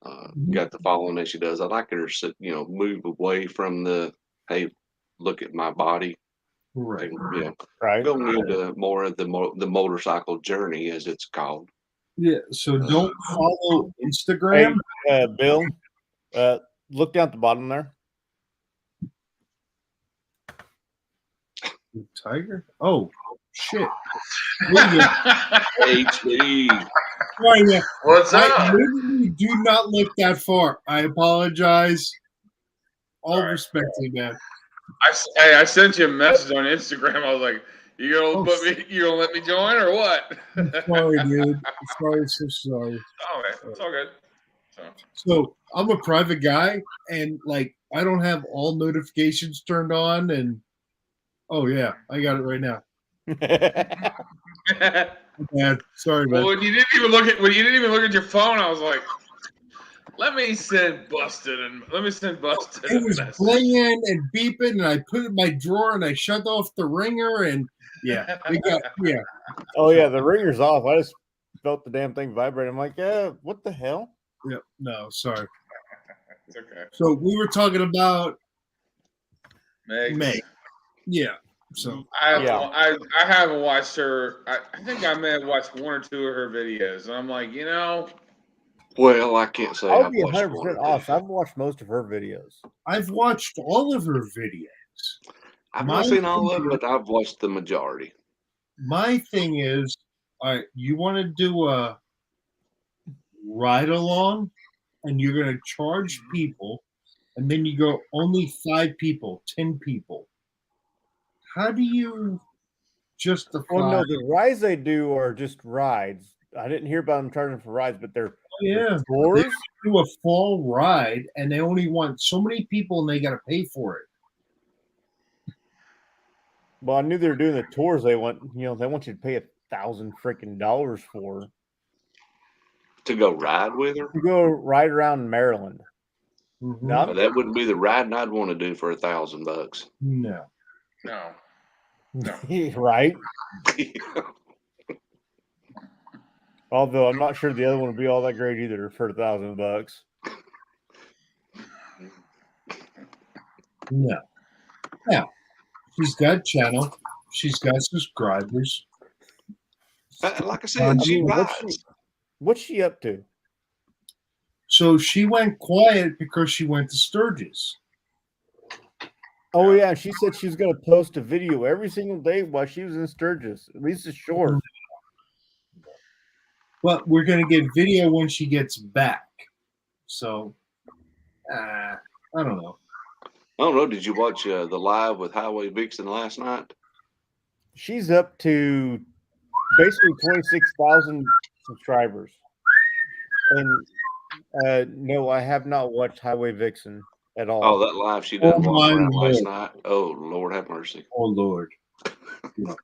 Mhm. got the following that she does. I'd like her to, move away from the, hey, look at my body, Right. and, Right. go into more of the motorcycle journey, as it's called. Yeah. So don't follow Instagram. Hey, Bill, look down at the bottom there. Tiger. Oh shit. There you go. HB. Sorry, man. What's I up? literally do not look that far. I apologize. All All right. respect to you, man. Hey, I sent you a message on Instagram. I was like, "You gonna Oh, put me? You gonna let me join or what?" I'm sorry, dude. I'm sorry, so sorry. Oh, okay, it's all good. So I'm a private guy, and like I don't have all notifications turned on. And oh yeah, I got it right now. Man, sorry, man. Well, when you didn't even look at your phone, I was like, "Let me send Busted It was a message." blinging and beeping, and I put it in my drawer, and I shut off the ringer, and yeah, we got yeah. Oh yeah, the ringer's off. I just felt the damn thing vibrate. I'm like, what the hell? Yeah, no, sorry. It's okay. So we were talking about Meg. May. Yeah. So I haven't watched her. I think I may have watched one or two of her videos, and I'm like, Well, I can't say I'll I've be watched 100% one. honest. I've watched most of her videos. I've watched all of her videos. I've not seen all of them, but I've watched the majority. My thing is, all right, you want to do a ride along, and you're going to charge people, and then you go only 5 people, 10 people. How do you justify? Well, no, the rides they do are just rides. I didn't hear about them charging for rides, but they're Yeah, tours. they do a fall ride, and they only want so many people, and they got to pay for it. Well, I knew they were doing the tours. They want you to pay $1,000 freaking dollars for To go ride with her? to go ride around Maryland. Mhm. No, That wouldn't be the riding I'd want to do for $1,000. No. no. right? Although I'm not sure the other one would be all that great either for $1,000. No. Now, she's got channel. She's got subscribers. Like I said, she rides. What's she up to? So she went quiet because she went to Sturgis. Oh yeah, she said she was going to post a video every single day while she was in Sturgis, at least a short. But we're going to get video when she gets back. So, I don't know. I don't know. Did you watch the live with Highway Vixen last night? She's up to basically 26,000 subscribers. And no, I have not watched Highway Vixen at all. Oh, that live she done Oh, walking my around last Lord. night. Oh, Lord have mercy. Oh, Lord. Yeah.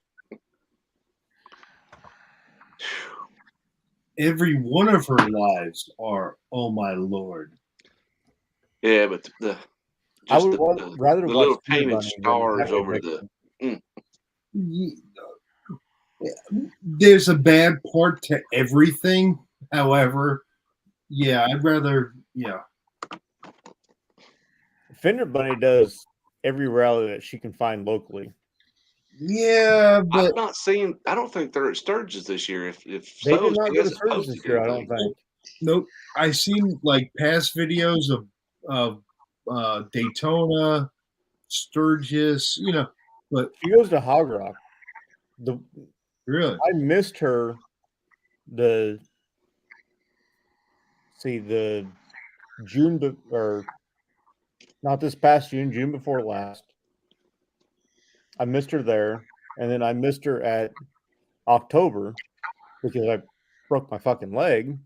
Every one of her lives are, oh, my Lord. Yeah, but I would the rather watch little Peanut painted Bunny than stars Highway over Vixen. There's a bad part to everything. However, yeah, I'd rather, yeah. Fender Bunny does every rally that she can find locally. Yeah, but I've not seen. I don't think they're at Sturgis this year. If They so, did not she go to hasn't Sturgis posted this year, I don't anything. think. nope. I seen like past videos of Daytona, Sturgis, but She goes to Hog Rock. really, I missed her the June or not this past June before last. I missed her there, and then I missed her at October because I broke my fucking leg.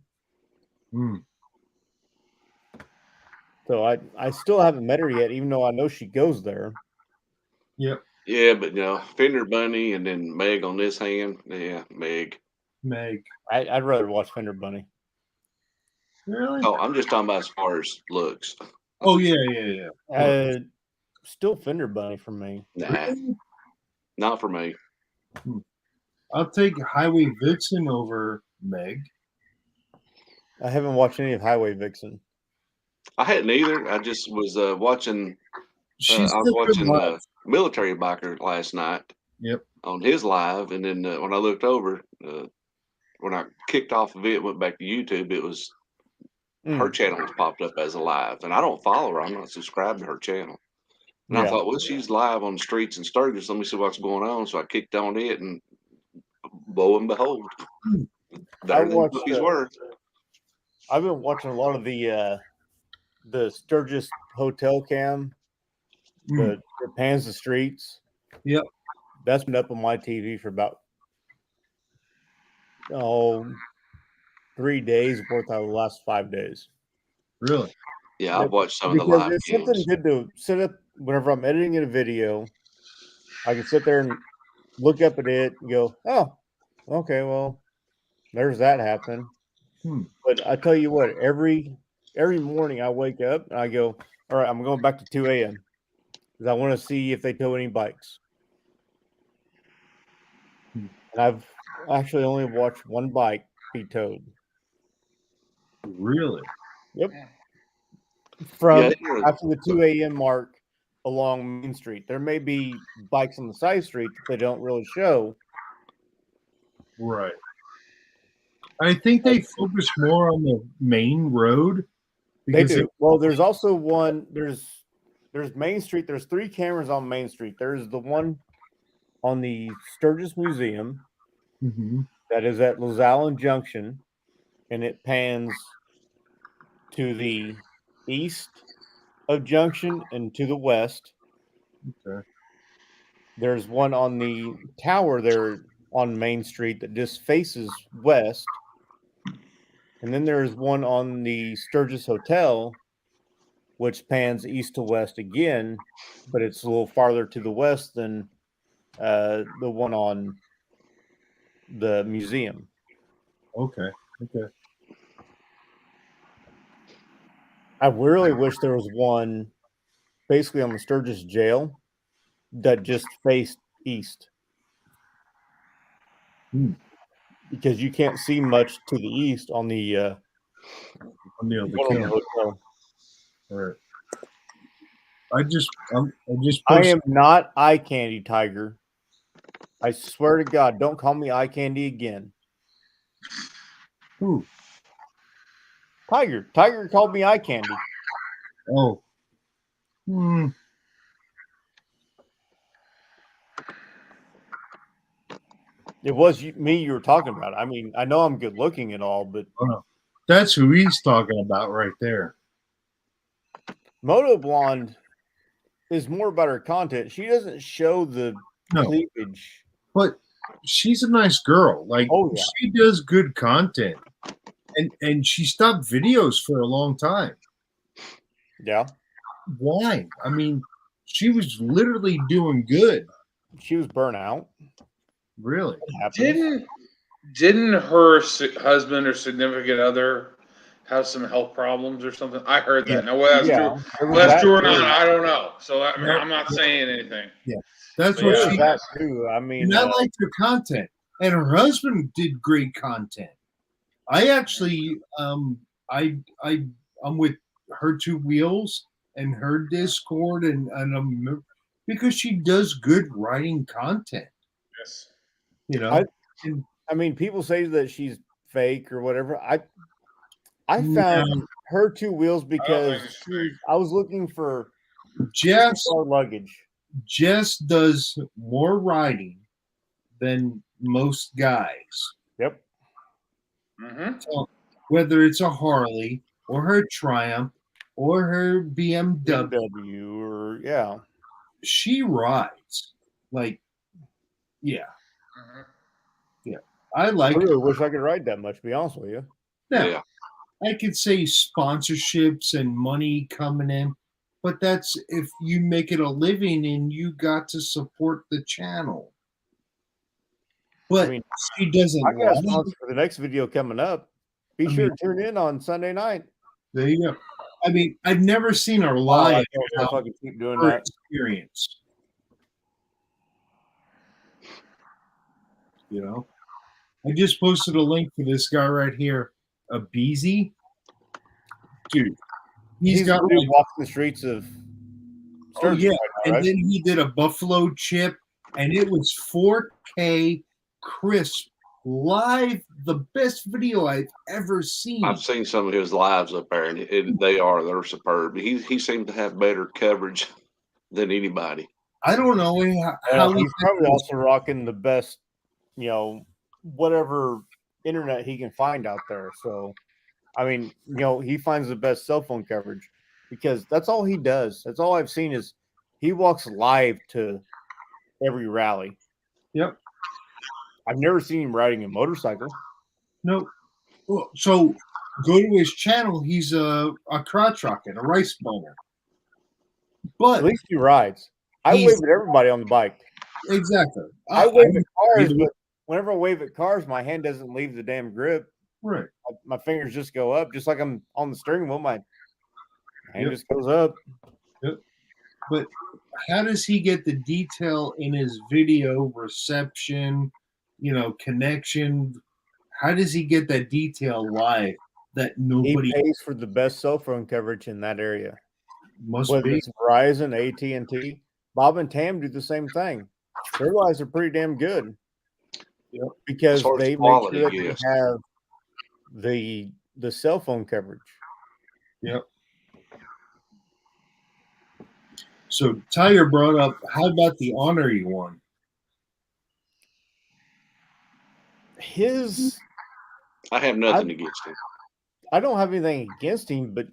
So I still haven't met her yet, even though I know she goes there. Yep. Yeah, but Fender Bunny and then Meg on this hand. Yeah, Meg. I'd rather watch Fender Bunny. Really? Oh, I'm just talking about as far as looks. Oh yeah. still Fender Bunny for me. Nah, not for me. I'll take Highway Vixen over Meg. I haven't watched any of Highway Vixen. I hadn't either. I just was watching. She's I was still good watching live. Military Biker last night. Yep. On his live, and then when I looked over, when I kicked off of it, went back to YouTube, it was her channel was popped up as a live, and I don't follow her. I'm not subscribed to her channel. And I thought, well, she's live on the streets in Sturgis. Let me see what's going on. So I kicked on it, and lo and behold, better than cookies were. I've been watching a lot of the Sturgis hotel cam that pans the streets. Yep. That's been up on my TV for about 3 days worth out of the last 5 days. Really? Yeah, I've watched some of the Because live it's games. something good to sit up whenever I'm editing a video. I can sit there and look up at it and go, oh, okay, well, there's that happening. But I tell you what, every morning I wake up and I go, all right, I'm going back to 2 a.m. because I want to see if they tow any bikes. And I've actually only watched one bike be towed. Really? Yep. From Yeah, after the 2 a.m. mark along Main Street. There may be bikes on the side street that they don't really show. Right. I think they focus more on the main road. They do. Well, there's also one. There's Main Street. There's 3 cameras on Main Street. There's the one on the Sturgis Museum that is at LaSalle Junction, and it pans to the east of Junction and to the west. Okay. There's one on the tower there on Main Street that just faces west. And then there's one on the Sturgis Hotel, which pans east to west again, but it's a little farther to the west than the one on the museum. Okay. Okay. I really wish there was one basically on the Sturgis jail that just faced east. Because you can't see much to the east on the On the one on the hotel. Right. I I am not eye candy, Tiger. I swear to God, don't call me eye candy again. Who? Tiger. Tiger called me eye candy. Oh. It was me you were talking about. I mean, I know I'm good looking and all, but That's who he's talking about right there. Moto Blonde is more about her content. She doesn't show the cleavage. But she's a nice girl. Like, she does good content. And she stopped videos for a long time. Yeah. Why? I mean, she was literally doing good. She was burnt out. Really? Didn't her husband or significant other have some health problems or something? I heard that. Now, whether that's true or not, I don't know. So I'm not saying anything. Yeah, that's what she that too. I mean, and I liked her content, and her husband did great content. I actually, I'm with her 2 Wheels and her Discord, and because she does good writing content. Yes. You know, I mean, people say that she's fake or whatever. I found her 2 Wheels because I was looking for Jess luggage. Jess does more writing than most guys. Yep. So whether it's a Harley or her Triumph or her BMW or she rides like, I really wish I could ride that much, to be honest with you. Now, I could say sponsorships and money coming in, but that's if you make it a living and you got to support the channel. But she doesn't. I got a sponsor for the next video coming up. Be sure to tune in on Sunday night. There you go. I mean, I've never seen her Wow, live I don't know if I can keep doing her that. experience. You know, I just posted a link for this guy right here, a Beezy. Dude, he's got really like, walking the streets of oh yeah, Sturgis right now, and right? then he did a buffalo chip, and it was 4K crisp live, the best video I've ever seen. I've seen some of his lives up there, and they're superb. He seemed to have better coverage than anybody. I don't know how He's probably also rocking the best, whatever internet he can find out there. So, I mean, he finds the best cell phone coverage because that's all he does. That's all I've seen is he walks live to every rally. Yep. I've never seen him riding a motorcycle. No. Well, so go to his channel. He's a crotch rocket, a rice boner. But at least he rides. I wave at everybody on the bike. Exactly. I wave at cars, but whenever I wave at cars, my hand doesn't leave the damn grip. Right. My fingers just go up, just like I'm on the steering wheel. My hand just goes up. Yep. But how does he get the detail in his video reception, connection? How does he get that detail live that nobody pays for the best cell phone coverage in that area? Whether it's Verizon, AT&T, Bob and Tam do the same thing. Their lives are pretty damn good. Yep. Because they make sure that yes. they have the cell phone coverage. Yep. So Tiger brought up, how about the honor you won? I have nothing against him. I don't have anything against him, but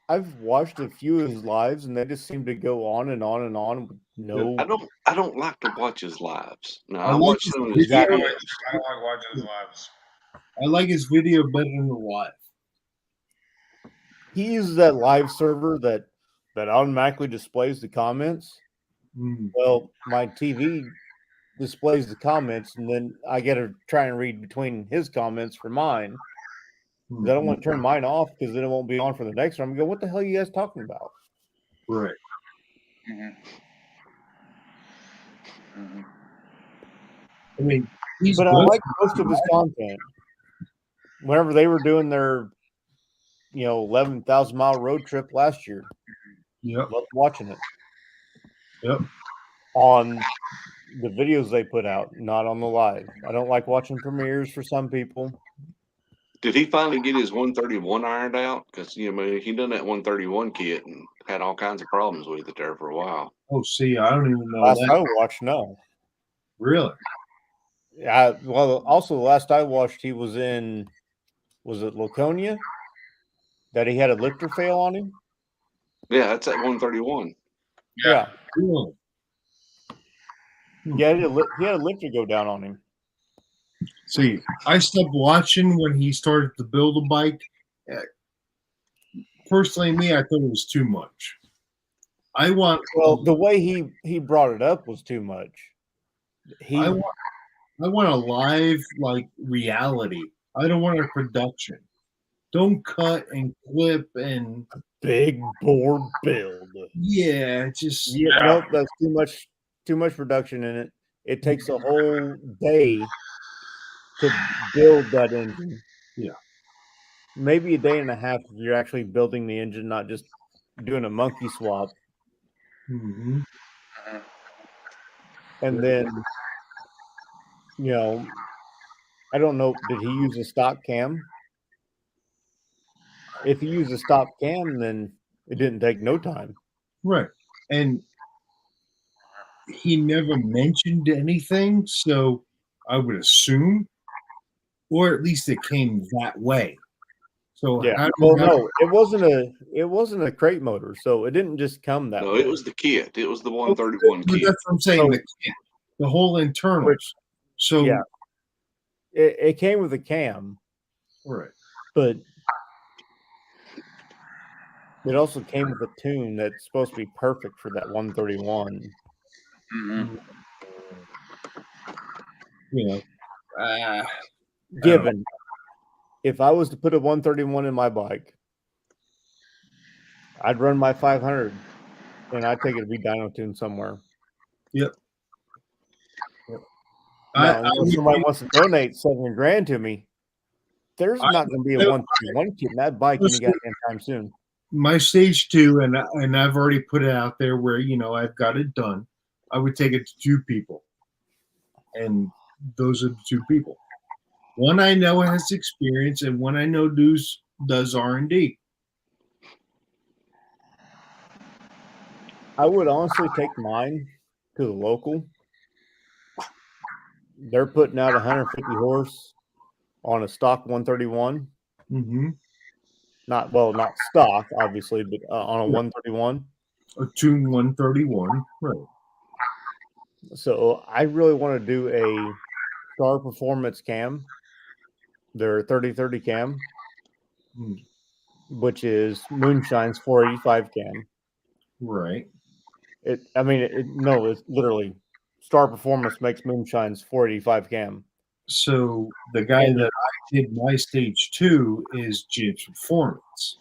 I've watched a few of his lives, and they just seem to go on and on and on. With no, I don't like to watch his lives. No, I like watch some of his I videos. don't like watching his lives. I like his video better than the live. He uses that live server that automatically displays the comments. Well, my TV displays the comments, and then I got to try and read between his comments for mine. I don't want to turn mine off because then it won't be on for the next one. I'm going, what the hell are you guys talking about? Right. I mean, but I like most of his content. Whenever they were doing their, 11,000 mile road trip last year, yep, loved watching it. Yep. On the videos they put out, not on the live. I don't like watching premieres for some people. Did he finally get his 131 ironed out? Because he done that 131 kit and had all kinds of problems with it there for a while. Oh, see, I don't even know. Last I watched, no. Really? Yeah. Well, also the last I watched, he was in. Was it Laconia? That he had a lifter fail on him. Yeah, that's at 131. Yeah. Cool. Yeah, he had a lifter go down on him. See, I stopped watching when he started to build a bike. Personally, me, I thought it was too much. The way he brought it up was too much. I want a live reality. I don't want a production. Don't cut and clip and big board build. Yeah, just nope, that's too much production in it. It takes a whole day to build that engine. Yeah. Maybe a day and a half if you're actually building the engine, not just doing a monkey swap. Mm-hmm. And then, I don't know, did he use a stock cam? If he used a stock cam, then it didn't take no time. Right. And he never mentioned anything, so I would assume, or at least it came that way. So yeah. No, it wasn't a crate motor, so it didn't just come that way. No, it was the kit. It was the 131 kit. That's what I'm saying. The whole internal. So yeah, it came with a cam, right? But it also came with a tune that's supposed to be perfect for that 131. Given, if I was to put a 131 in my bike, I'd run my 500, and I'd take it to be dyno tuned somewhere. Yep. Now, if somebody wants to donate $7,000 to me, there's not going to be a 131 kit in that bike any goddamn time soon. My stage 2, and I've already put it out there where, you know, I've got it done. I would take it to 2 people, and those are the 2 people. One I know has experience, and one I know does R&D. I would honestly take mine to the local. They're putting out 150 horse on a stock 131. Mm-hmm. Not stock, obviously, but on a 131. A tune 131, right? So I really want to do a Star Performance cam, their 3030 cam, which is Moonshine's 485 cam. Right. It's literally Star Performance makes Moonshine's 485 cam. So the guy that I did my stage 2 is James Performance.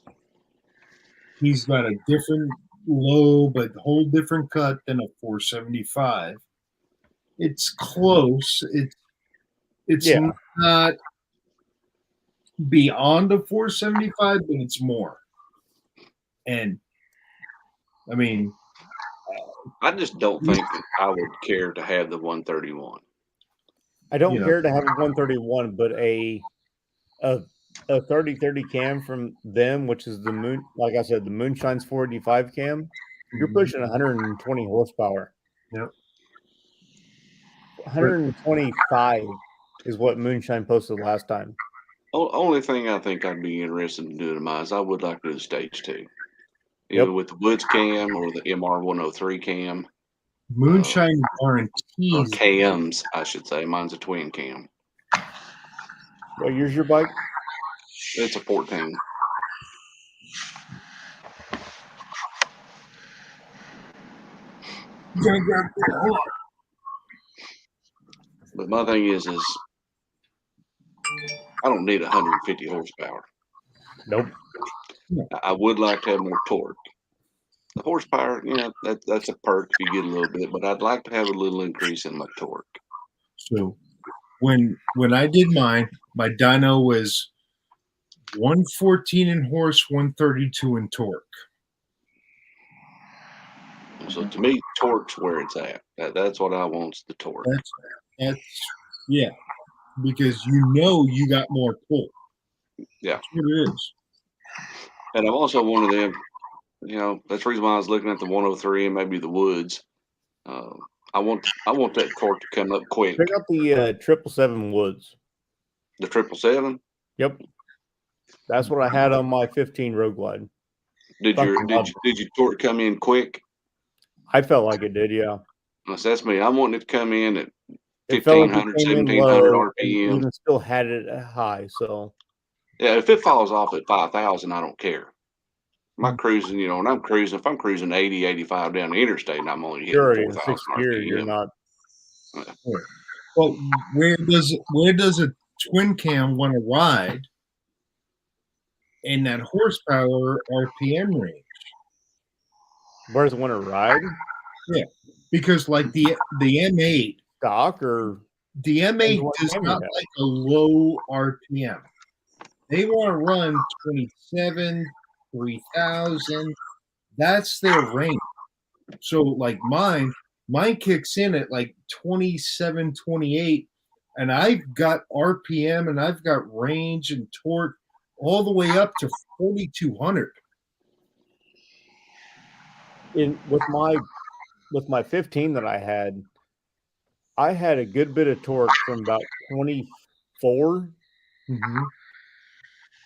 He's got a different low, but whole different cut than a 475. It's close. It's not beyond a 475, but it's more. And I mean, I just don't think that I would care to have the 131. I don't care to have a 131, but a 3030 cam from them, which is the moon, like I said, the Moonshine's 485 cam, you're pushing 120 horsepower. Yep. 125 is what Moonshine posted last time. Only thing I think I'd be interested in doing mine is I would like to do the stage 2. Either with the Woods cam or the MR103 cam. Moonshine Or guarantees cams, I should say. Mine's a twin cam. What year's your bike? It's a 14. But my thing is I don't need 150 horsepower. Nope. I would like to have more torque. The horsepower, that's a perk if you get a little bit, but I'd like to have a little increase in my torque. So when I did mine, my dyno was 114 in horse, 132 in torque. So to me, torque's where it's at. That's what I want's the torque. That's yeah, because you got more pull. Yeah, that's what it is. And I'm also one of them. That's the reason why I was looking at the 103 and maybe the Woods. I want that torque to come up quick. Check out the 777 Woods. The 777. Yep, that's what I had on my 15 Road Glide. Did your torque come in quick? I felt like it did, yeah. That's me. I'm wanting it to come in at 1,500, 1,700 RPM. Even still had it at high, so. Yeah, if it falls off at 5,000, I don't care. My cruising, when I'm cruising, if I'm cruising 80, 85 down the interstate and I'm only hitting 4,000 RPM. You're not. Well, where does a twin cam want to ride in that horsepower RPM range? Where does it want to ride? Yeah, because like the M8 stock or the M8 does not like a low RPM. They want to run 27, 3,000. That's their range. So like mine kicks in at like 27, 28, and I've got RPM and I've got range and torque all the way up to 4,200. With my 15 that I had a good bit of torque from about 24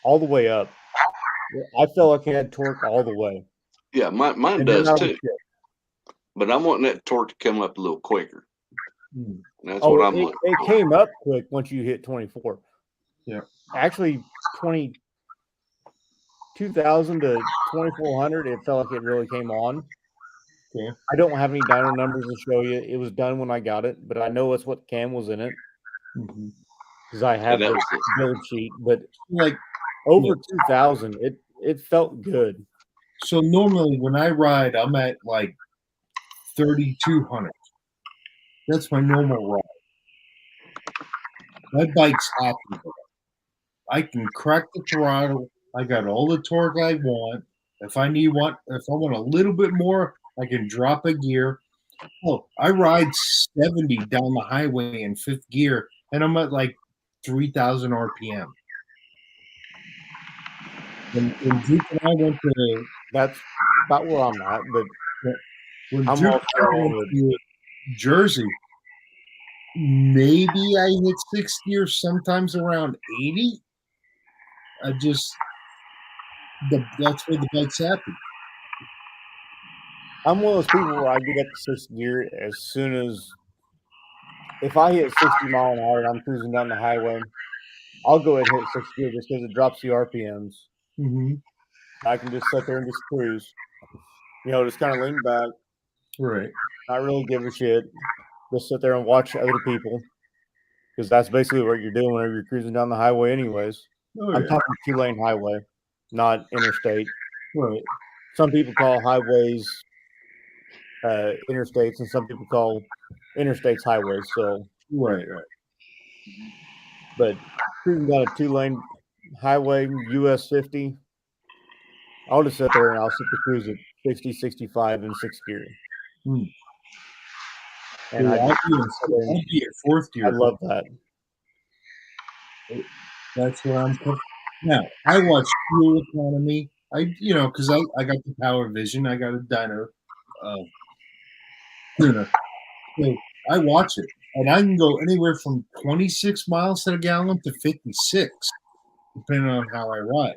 all the way up. I felt like I had torque all the way. Yeah, mine does too. But I'm wanting that torque to come up a little quicker. That's what I'm looking for. It came up quick once you hit 24. Yeah. Actually, 2,000 to 2,400, it felt like it really came on. Yeah. I don't have any dyno numbers to show you. It was done when I got it, but I know it's what cam was in it. Because I have the build sheet. But like over 2,000, it felt good. So normally when I ride, I'm at like 3,200. That's my normal ride. My bike's happy with it. I can crack the throttle. I got all the torque I want. If I want a little bit more, I can drop a gear. Oh, I ride 70 down the highway in fifth gear, and I'm at like 3,000 RPM. When Duke and I went to That's about where I'm at, but when I'm Duke also and I went to Jersey, maybe I hit 60 or sometimes around 80. That's where the bike's happy. I'm one of those people where I get up to sixth gear as soon as if I hit 60 mile an hour and I'm cruising down the highway, I'll go ahead and hit sixth gear just because it drops the RPMs. Mm-hmm. I can just sit there and just cruise. Just kind of lean back, Right. not really give a shit. Just sit there and watch other people because that's basically what you're doing whenever you're cruising down the highway anyways. Oh, I'm yeah. talking 2-lane highway, not interstate. Right. Some people call highways interstates, and some people call interstates highways. So, Right. but cruising down a 2-lane highway, US 50, I'll just sit there and I'll sit the cruise at 60, 65 in sixth gear. Hmm. And Yeah, I'd be at fourth gear. I love that. That's where I'm coming. Now, I watch fuel economy. Because I got the Power Vision. I got a dyno. So I watch it, and I can go anywhere from 26 miles to the gallon to 56, depending on how I ride.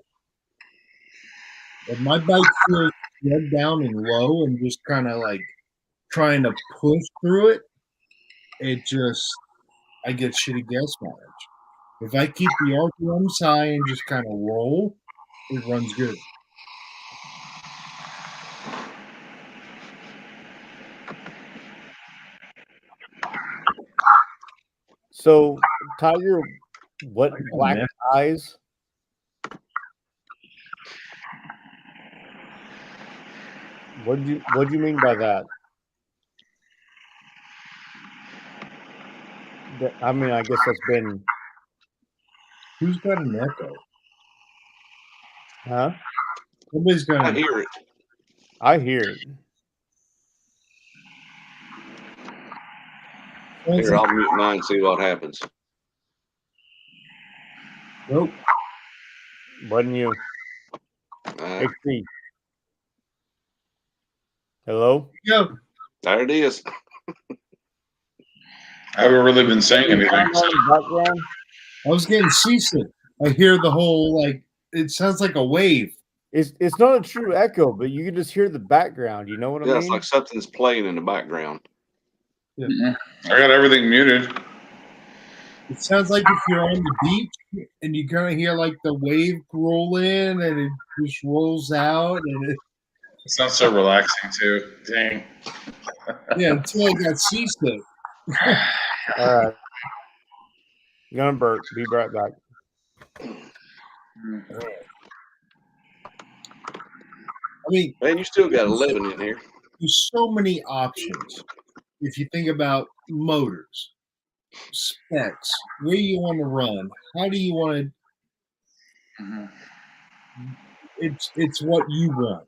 If my bike feels dead down and low and just kind of like trying to push through it, I get shitty gas mileage. If I keep the RPMs high and just kind of roll, it runs good. So, Tiger, what black man. eyes? What do you mean by that? I mean, I guess that's been. Who's got an echo? Huh? Somebody's got I an hear it. I hear it. Here, I'll mute mine and see what happens. Nope. Wasn't you? XP. Hello? Yeah. There it is. I haven't really been saying anything. Background? I was getting seasick. I hear the whole it sounds like a wave. It's not a true echo, but you can just hear the background. You know what I mean? It's like something's playing in the background. I got everything muted. It sounds like if you're on the beach and you kind of hear like the wave roll in and it just rolls out and It sounds so relaxing too. Dang. until I got seasick. All right. You're gonna burp. Be right back. I mean, man, you still got 11 in here. There's so many options. If you think about motors, specs, where you want to run, how do you want to? It's what you want.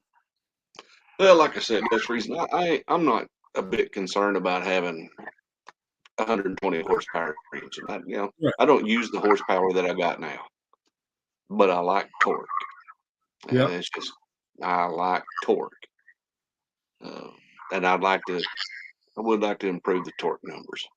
Well, like I said, that's the reason I'm not a bit concerned about having 120 horsepower engine. I don't use the horsepower that I got now, but I like torque. Yeah, it's just I like torque, and I would like to improve the torque numbers.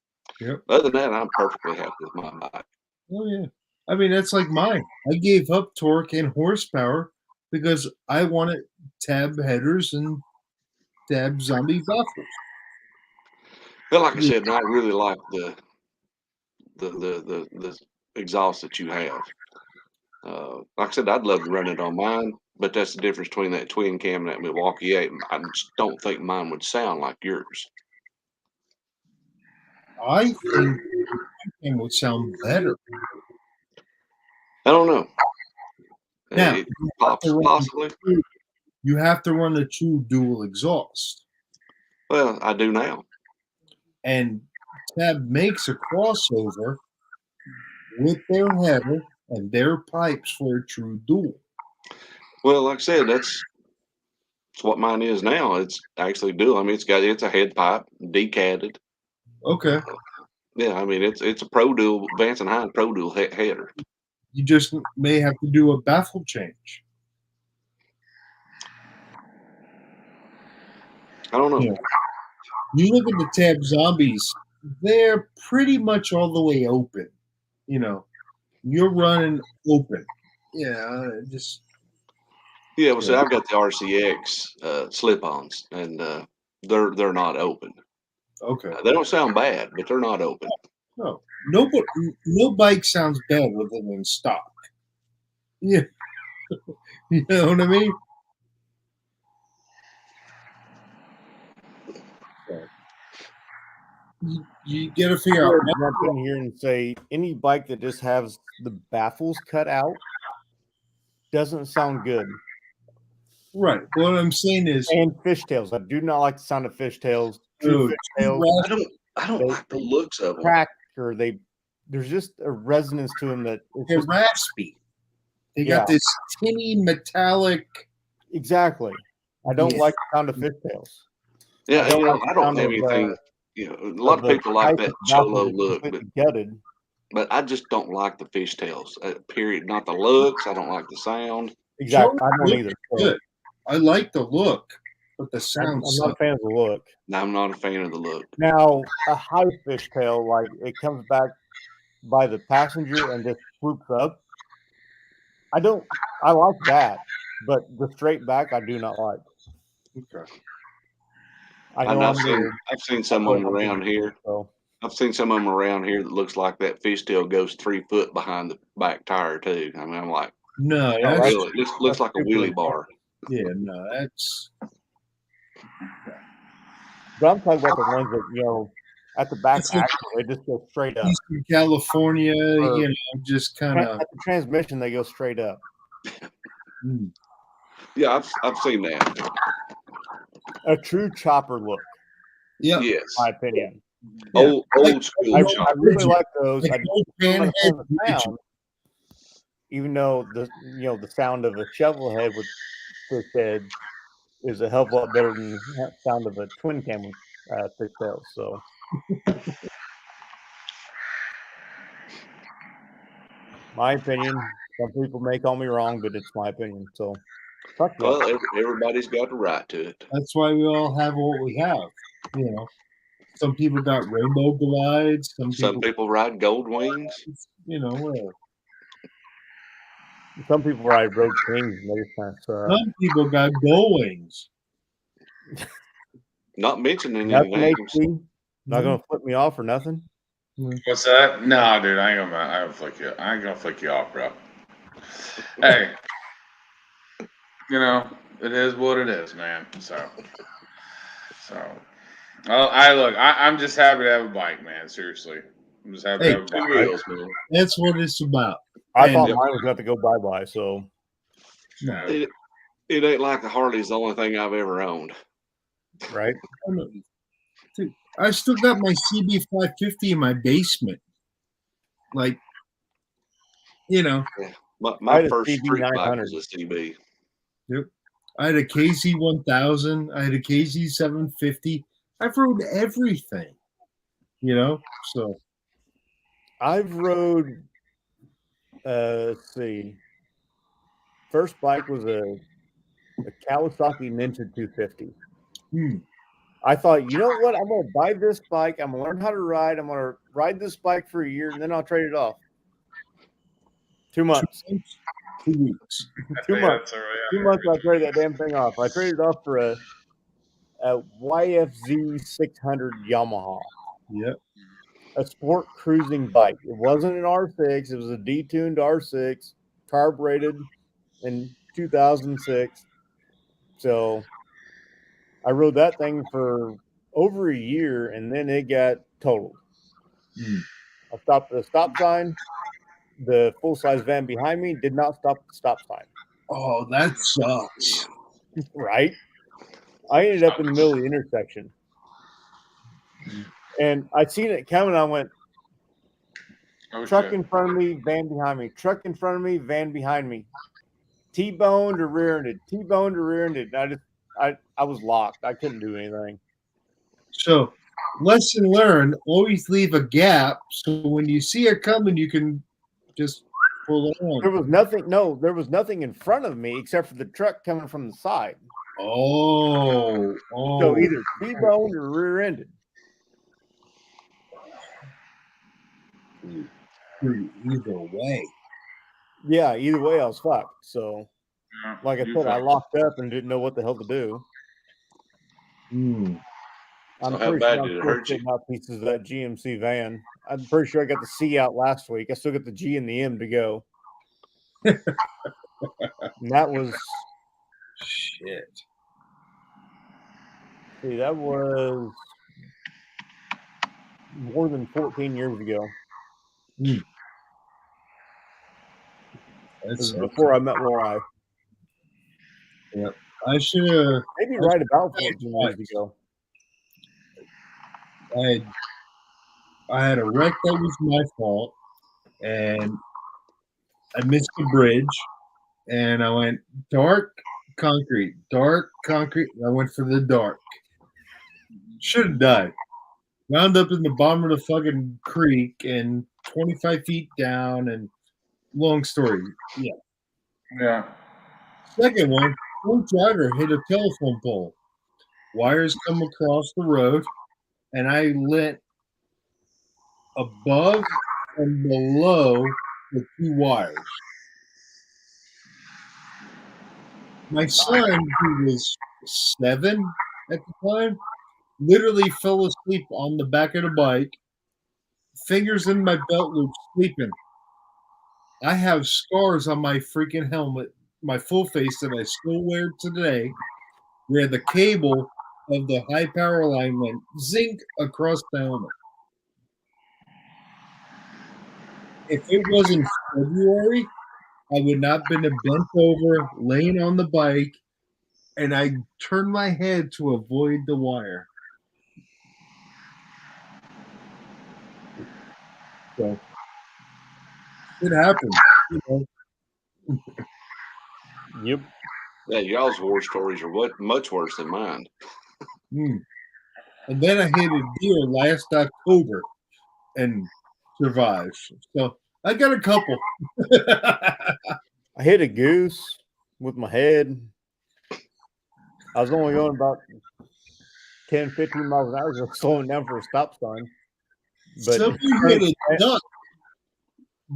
Yep. Other than that, I'm perfectly happy with my bike. Oh yeah. I mean, that's like mine. I gave up torque and horsepower because I wanted tab headers and tab zombie buffers. But like I said, I really like the exhaust that you have. Like I said, I'd love to run it on mine, but that's the difference between that twin cam and that Milwaukee 8. I just don't think mine would sound like yours. I think it would sound better. I don't know. Now, Possibly. you have to run a true dual exhaust. Well, I do now. And Tab makes a crossover with their header and their pipes for a true dual. Well, like I said, that's what mine is now. It's actually dual. I mean, it's a head pipe, decatted. Okay. Yeah, I mean, it's a Pro Dual, Vance and Hine Pro Dual header. You just may have to do a baffle change. I don't know. Yeah. You look at the Tab Zombies, they're pretty much all the way open. You know, you're running open. Yeah, just. Yeah, well, see, I've got the RCX slip-ons, and they're not open. Okay. They don't sound bad, but they're not open. No, no bike sounds bad with it in stock. Yeah, you know what I mean. You got to figure out. Jump in here and say any bike that just has the baffles cut out doesn't sound good. Right. What I'm saying is, and fishtails. I do not like the sound of fishtails. Dude, Fishtails. I don't like the looks of them. Crack, or there's just a resonance to them that they're just, raspy. They got this tinny metallic. Exactly. I don't like the sound of fishtails. Yeah, I don't have anything. A lot of people like that cholo look, but I just don't like the fishtails. Period. Not the looks. I don't like the sound. Exactly. I don't either. Good. I like the look, but the sound. I'm not a fan of the look. No, I'm not a fan of the look. Now, a high fishtail, like it comes back by the passenger and just swoops up. I like that, but the straight back I do not like. Okay. I've seen some of them around here. So. I've seen some of them around here that looks like that fishtail goes 3 foot behind the back tire too. I mean, I'm like, no, really, it looks like a wheelie bar. Yeah, no, that's. But I'm talking about the ones that at the back axle they just go straight up. Eastern California, just kind of. At the transmission, they go straight up. Yeah, I've seen that. A true chopper look. Yeah. Yes. In my opinion. Old school. I really like those. Like sound, even though the sound of a shovel head with fish head is a hell of a lot better than the sound of a twin cam fish tail. So. My opinion. Some people may call me wrong, but it's my opinion. So. Well, everybody's got the right to it. That's why we all have what we have. Some people got rainbow glides. Some people ride gold wings. Whatever. Some people ride road kings. Some people got gold wings. Not mentioning any names. Not gonna flip me off or nothing. What's that? No, dude, I ain't gonna flick you. I ain't gonna flick you off, bro. Hey. It is what it is, man. So I'm just happy to have a bike, man. Seriously, I'm just happy to have a bike. Wheels, man. That's what it's about. I thought mine was going to go bye-bye, so. No. It ain't like a Harley's the only thing I've ever owned. Right? Dude, I still got my CB 550 in my basement. Like, My first street bike was a CB. Yep. I had a KZ 1000. I had a KZ 750. I've rode everything, so. I've rode, let's see. First bike was a Kawasaki Ninja 250. I thought, you know what? I'm going to buy this bike. I'm going to learn how to ride. I'm going to ride this bike for a year, and then I'll trade it off. 2 months. 2 weeks. 2 months. 2 months I traded that damn thing off. I traded it off for a YFZ 600 Yamaha. Yep. A sport cruising bike. It wasn't an R6. It was a detuned R6, carbureted in 2006. So I rode that thing for over a year, and then it got totaled. I stopped at a stop sign. The full-size van behind me did not stop at the stop sign. Oh, that sucks. Right? I ended up in the middle of the intersection. And I seen it coming. I went, Oh, truck shit. in front of me, van behind me. Truck in front of me, van behind me. T-boned or rear-ended. T-boned or rear-ended. I was locked. I couldn't do anything. So, lesson learned: always leave a gap so when you see it coming, you can just pull it There on. was nothing. No, there was nothing in front of me except for the truck coming from the side. Oh, So either T-boned or rear-ended. either way. Yeah, either way, I was fucked. So, Yeah, like I you said, I fucked. locked up and didn't know what the hell to do. Mm. So I'm how pretty bad sure I'm did it still hurt you? sitting out pieces of that GMC van. I'm pretty sure I got the C out last week. I still got the G and the M to go. And that was Shit. see, that was more than 14 years ago. Mm. It was That's before I met Laurie. Yep. I should have. Maybe right about 14 years ago. I had a wreck that was my fault, and I missed the bridge, and I went dark concrete. I went for the dark. Should have died. Wound up in the bottom of the fucking creek and 25 feet down, and long story. Yeah. Yeah. Second one, drunk driver hit a telephone pole. Wires come across the road, and I lit above and below the two wires. My son, who was 7 at the time, literally fell asleep on the back of the bike, fingers in my belt loop, sleeping. I have scars on my freaking helmet, my full face that I still wear today, where the cable of the high power line went zinc across the helmet. If it wasn't February, I would not have been bent over, laying on the bike, and I turned my head to avoid the wire. So it happened, you know. Yep. Yeah, y'all's war stories are much worse than mine. And then I hit a deer last October and survived. So I got a couple. I hit a goose with my head. I was only going about 10, 15 miles an hour, just slowing down for a stop sign. But Somebody hit a duck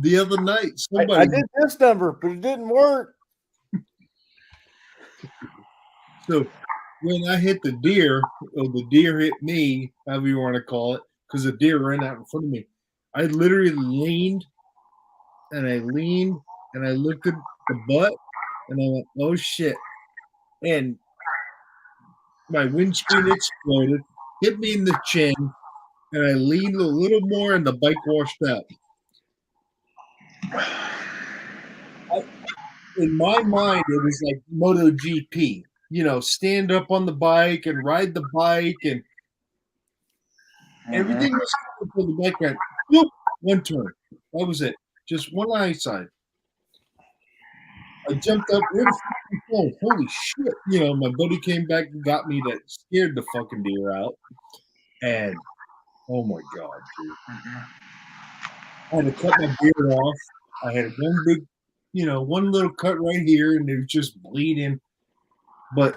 the other night. I did this number, but it didn't work. So when I hit the deer, or the deer hit me, however you want to call it, because the deer ran out in front of me, I literally leaned and I looked at the butt and I went, oh shit. And my windscreen exploded, hit me in the chin, and I leaned a little more and the bike washed out. In my mind, it was like MotoGP. Stand up on the bike and ride the bike, and everything was cool until the bike went, whoop, one turn. That was it. Just one eyesight. I jumped up. Where the fuck was I? Holy shit. My buddy came back and got me, that scared the fucking deer out. And, oh my God, dude. I had to cut my beard off. I had one little cut right here, and it was just bleeding. But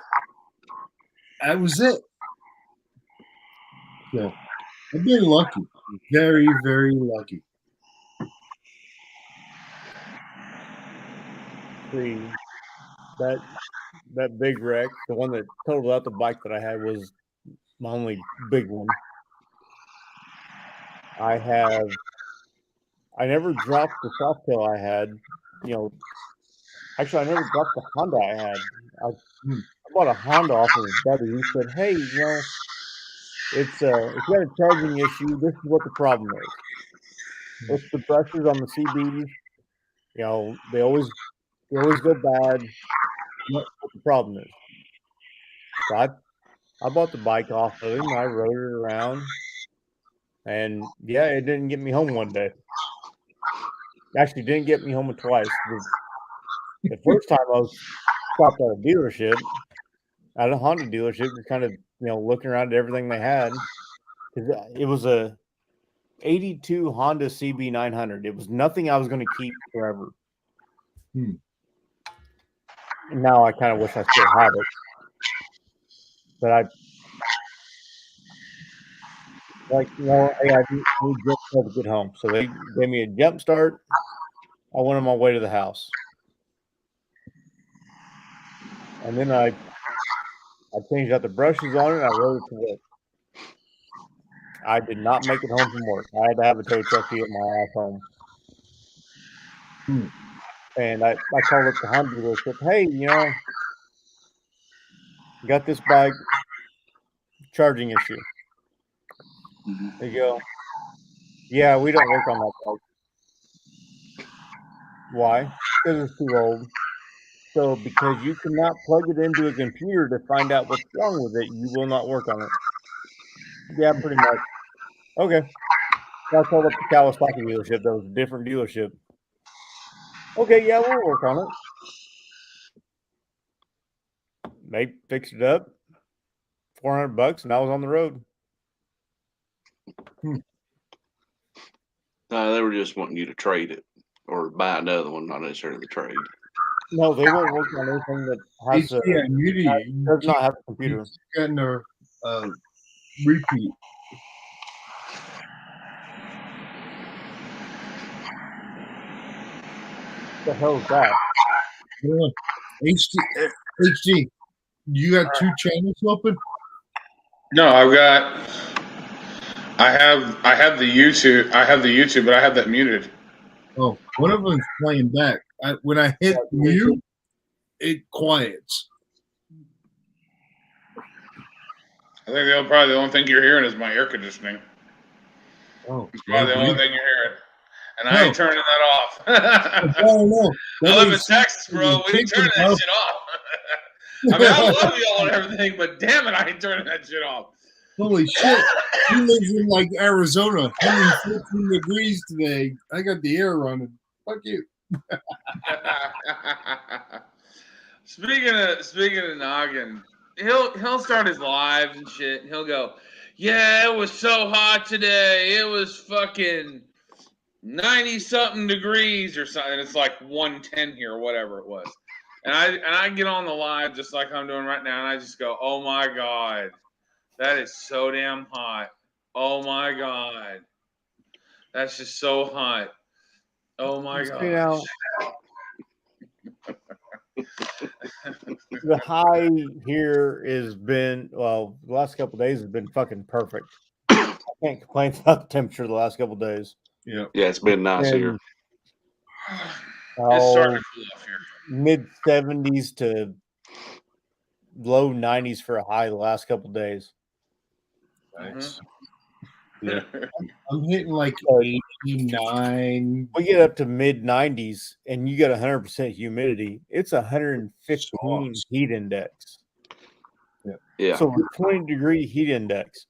that was it. So I've been lucky. Very, very lucky. See, that big wreck, the one that totaled out the bike that I had, was my only big one. I never dropped the Softail I had. Actually, I never dropped the Honda I had. I bought a Honda off of his buddy. He said, "Hey, it's got a charging issue. This is what the problem is. It's the brushes on the CBs. They always go bad. What the problem is." So I bought the bike off of him. I rode it around. And yeah, it didn't get me home one day. Actually, didn't get me home twice. The first time I was stopped at a dealership, at a Honda dealership, just kind of, looking around at everything they had. It was a 82 Honda CB900. It was nothing I was going to keep forever. And now I kind of wish I still had it. But I we just had to get home. So they gave me a jump start. I went on my way to the house. And then I changed out the brushes on it. I rode it to work. I did not make it home from work. I had to have a tow truck to get my ass home. And I called up the Honda dealership. Hey, got this bike, charging issue. They go, yeah, we don't work on that bike. Why? Because it's too old. So because you cannot plug it into a computer to find out what's wrong with it, you will not work on it. Yeah, pretty much. Okay. So I called up the Kawasaki dealership. That was a different dealership. Okay, yeah, we'll work on it. They fixed it up. $400, and I was on the road. They were just wanting you to trade it or buy another one, not necessarily the trade. No, they won't work on anything that has does not have a computer. Getting a repeat. What the hell is that? Yeah. HD, you got two channels open? No, I have the YouTube, but I have that muted. Oh, one of them's playing back. When I hit mute, it quiets. I think probably the only thing you're hearing is my air conditioning. Oh, it's probably the only thing you're hearing. And I ain't turning that off. I don't know. I live in Texas, bro. We ain't turning that shit off. I mean, I love y'all and everything, but damn it, I ain't turning that shit off. Holy shit. He lives in like Arizona, 115 degrees today. I got the air running. Fuck you. Speaking of Noggin, he'll start his lives and shit, and he'll go, yeah, it was so hot today. It was fucking 90-something degrees or something. It's like 110 here or whatever it was. And I get on the live just like I'm doing right now, and I just go, oh my God, that is so damn hot. Oh my God. That's just so hot. Oh my God. The high here has been, the last couple of days has been fucking perfect. I can't complain about the temperature the last couple of days. Yeah. Yeah, it's been nice here. It's starting to cool off here. Mid 70s to low 90s for a high the last couple of days. Nice. Yeah. I'm hitting like 89. We get up to mid 90s and you got 100% humidity. It's 115 heat index. Yeah. So 20-degree heat index.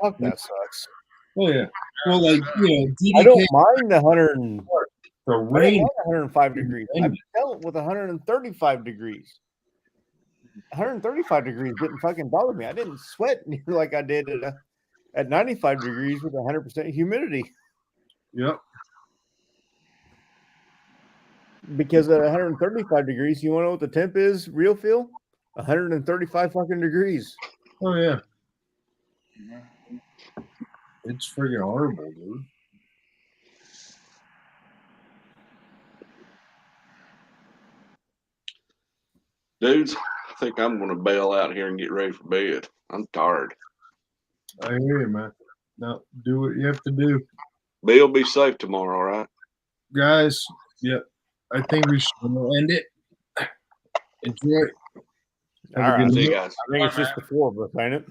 Fuck, that sucks. Oh yeah. Well, like DDK, I don't mind the 105 degrees. I felt with 135 degrees. 135 degrees didn't fucking bother me. I didn't sweat like I did at 95 degrees with 100% humidity. Yep. Because at 135 degrees, you want to know what the temp is? Real feel? 135 fucking degrees. Oh yeah. It's friggin' horrible, dude. Dudes, I think I'm going to bail out here and get ready for bed. I'm tired. I hear you, man. Now, do what you have to do. Bill, be safe tomorrow, all right? Guys, yep. I think we should end it. Enjoy it. All right. See you guys. I think it's just the four of us, ain't it?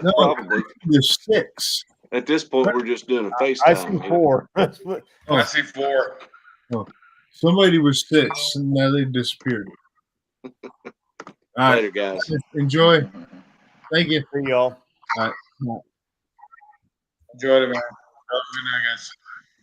No, Probably. there's 6. At this point, we're just doing a FaceTime. I see 4. That's what. I see 4. Oh, somebody was 6, and now they disappeared. All right. Later, guys. Enjoy. Thank you. See y'all. All right. Enjoy it, man. Have a good night, guys.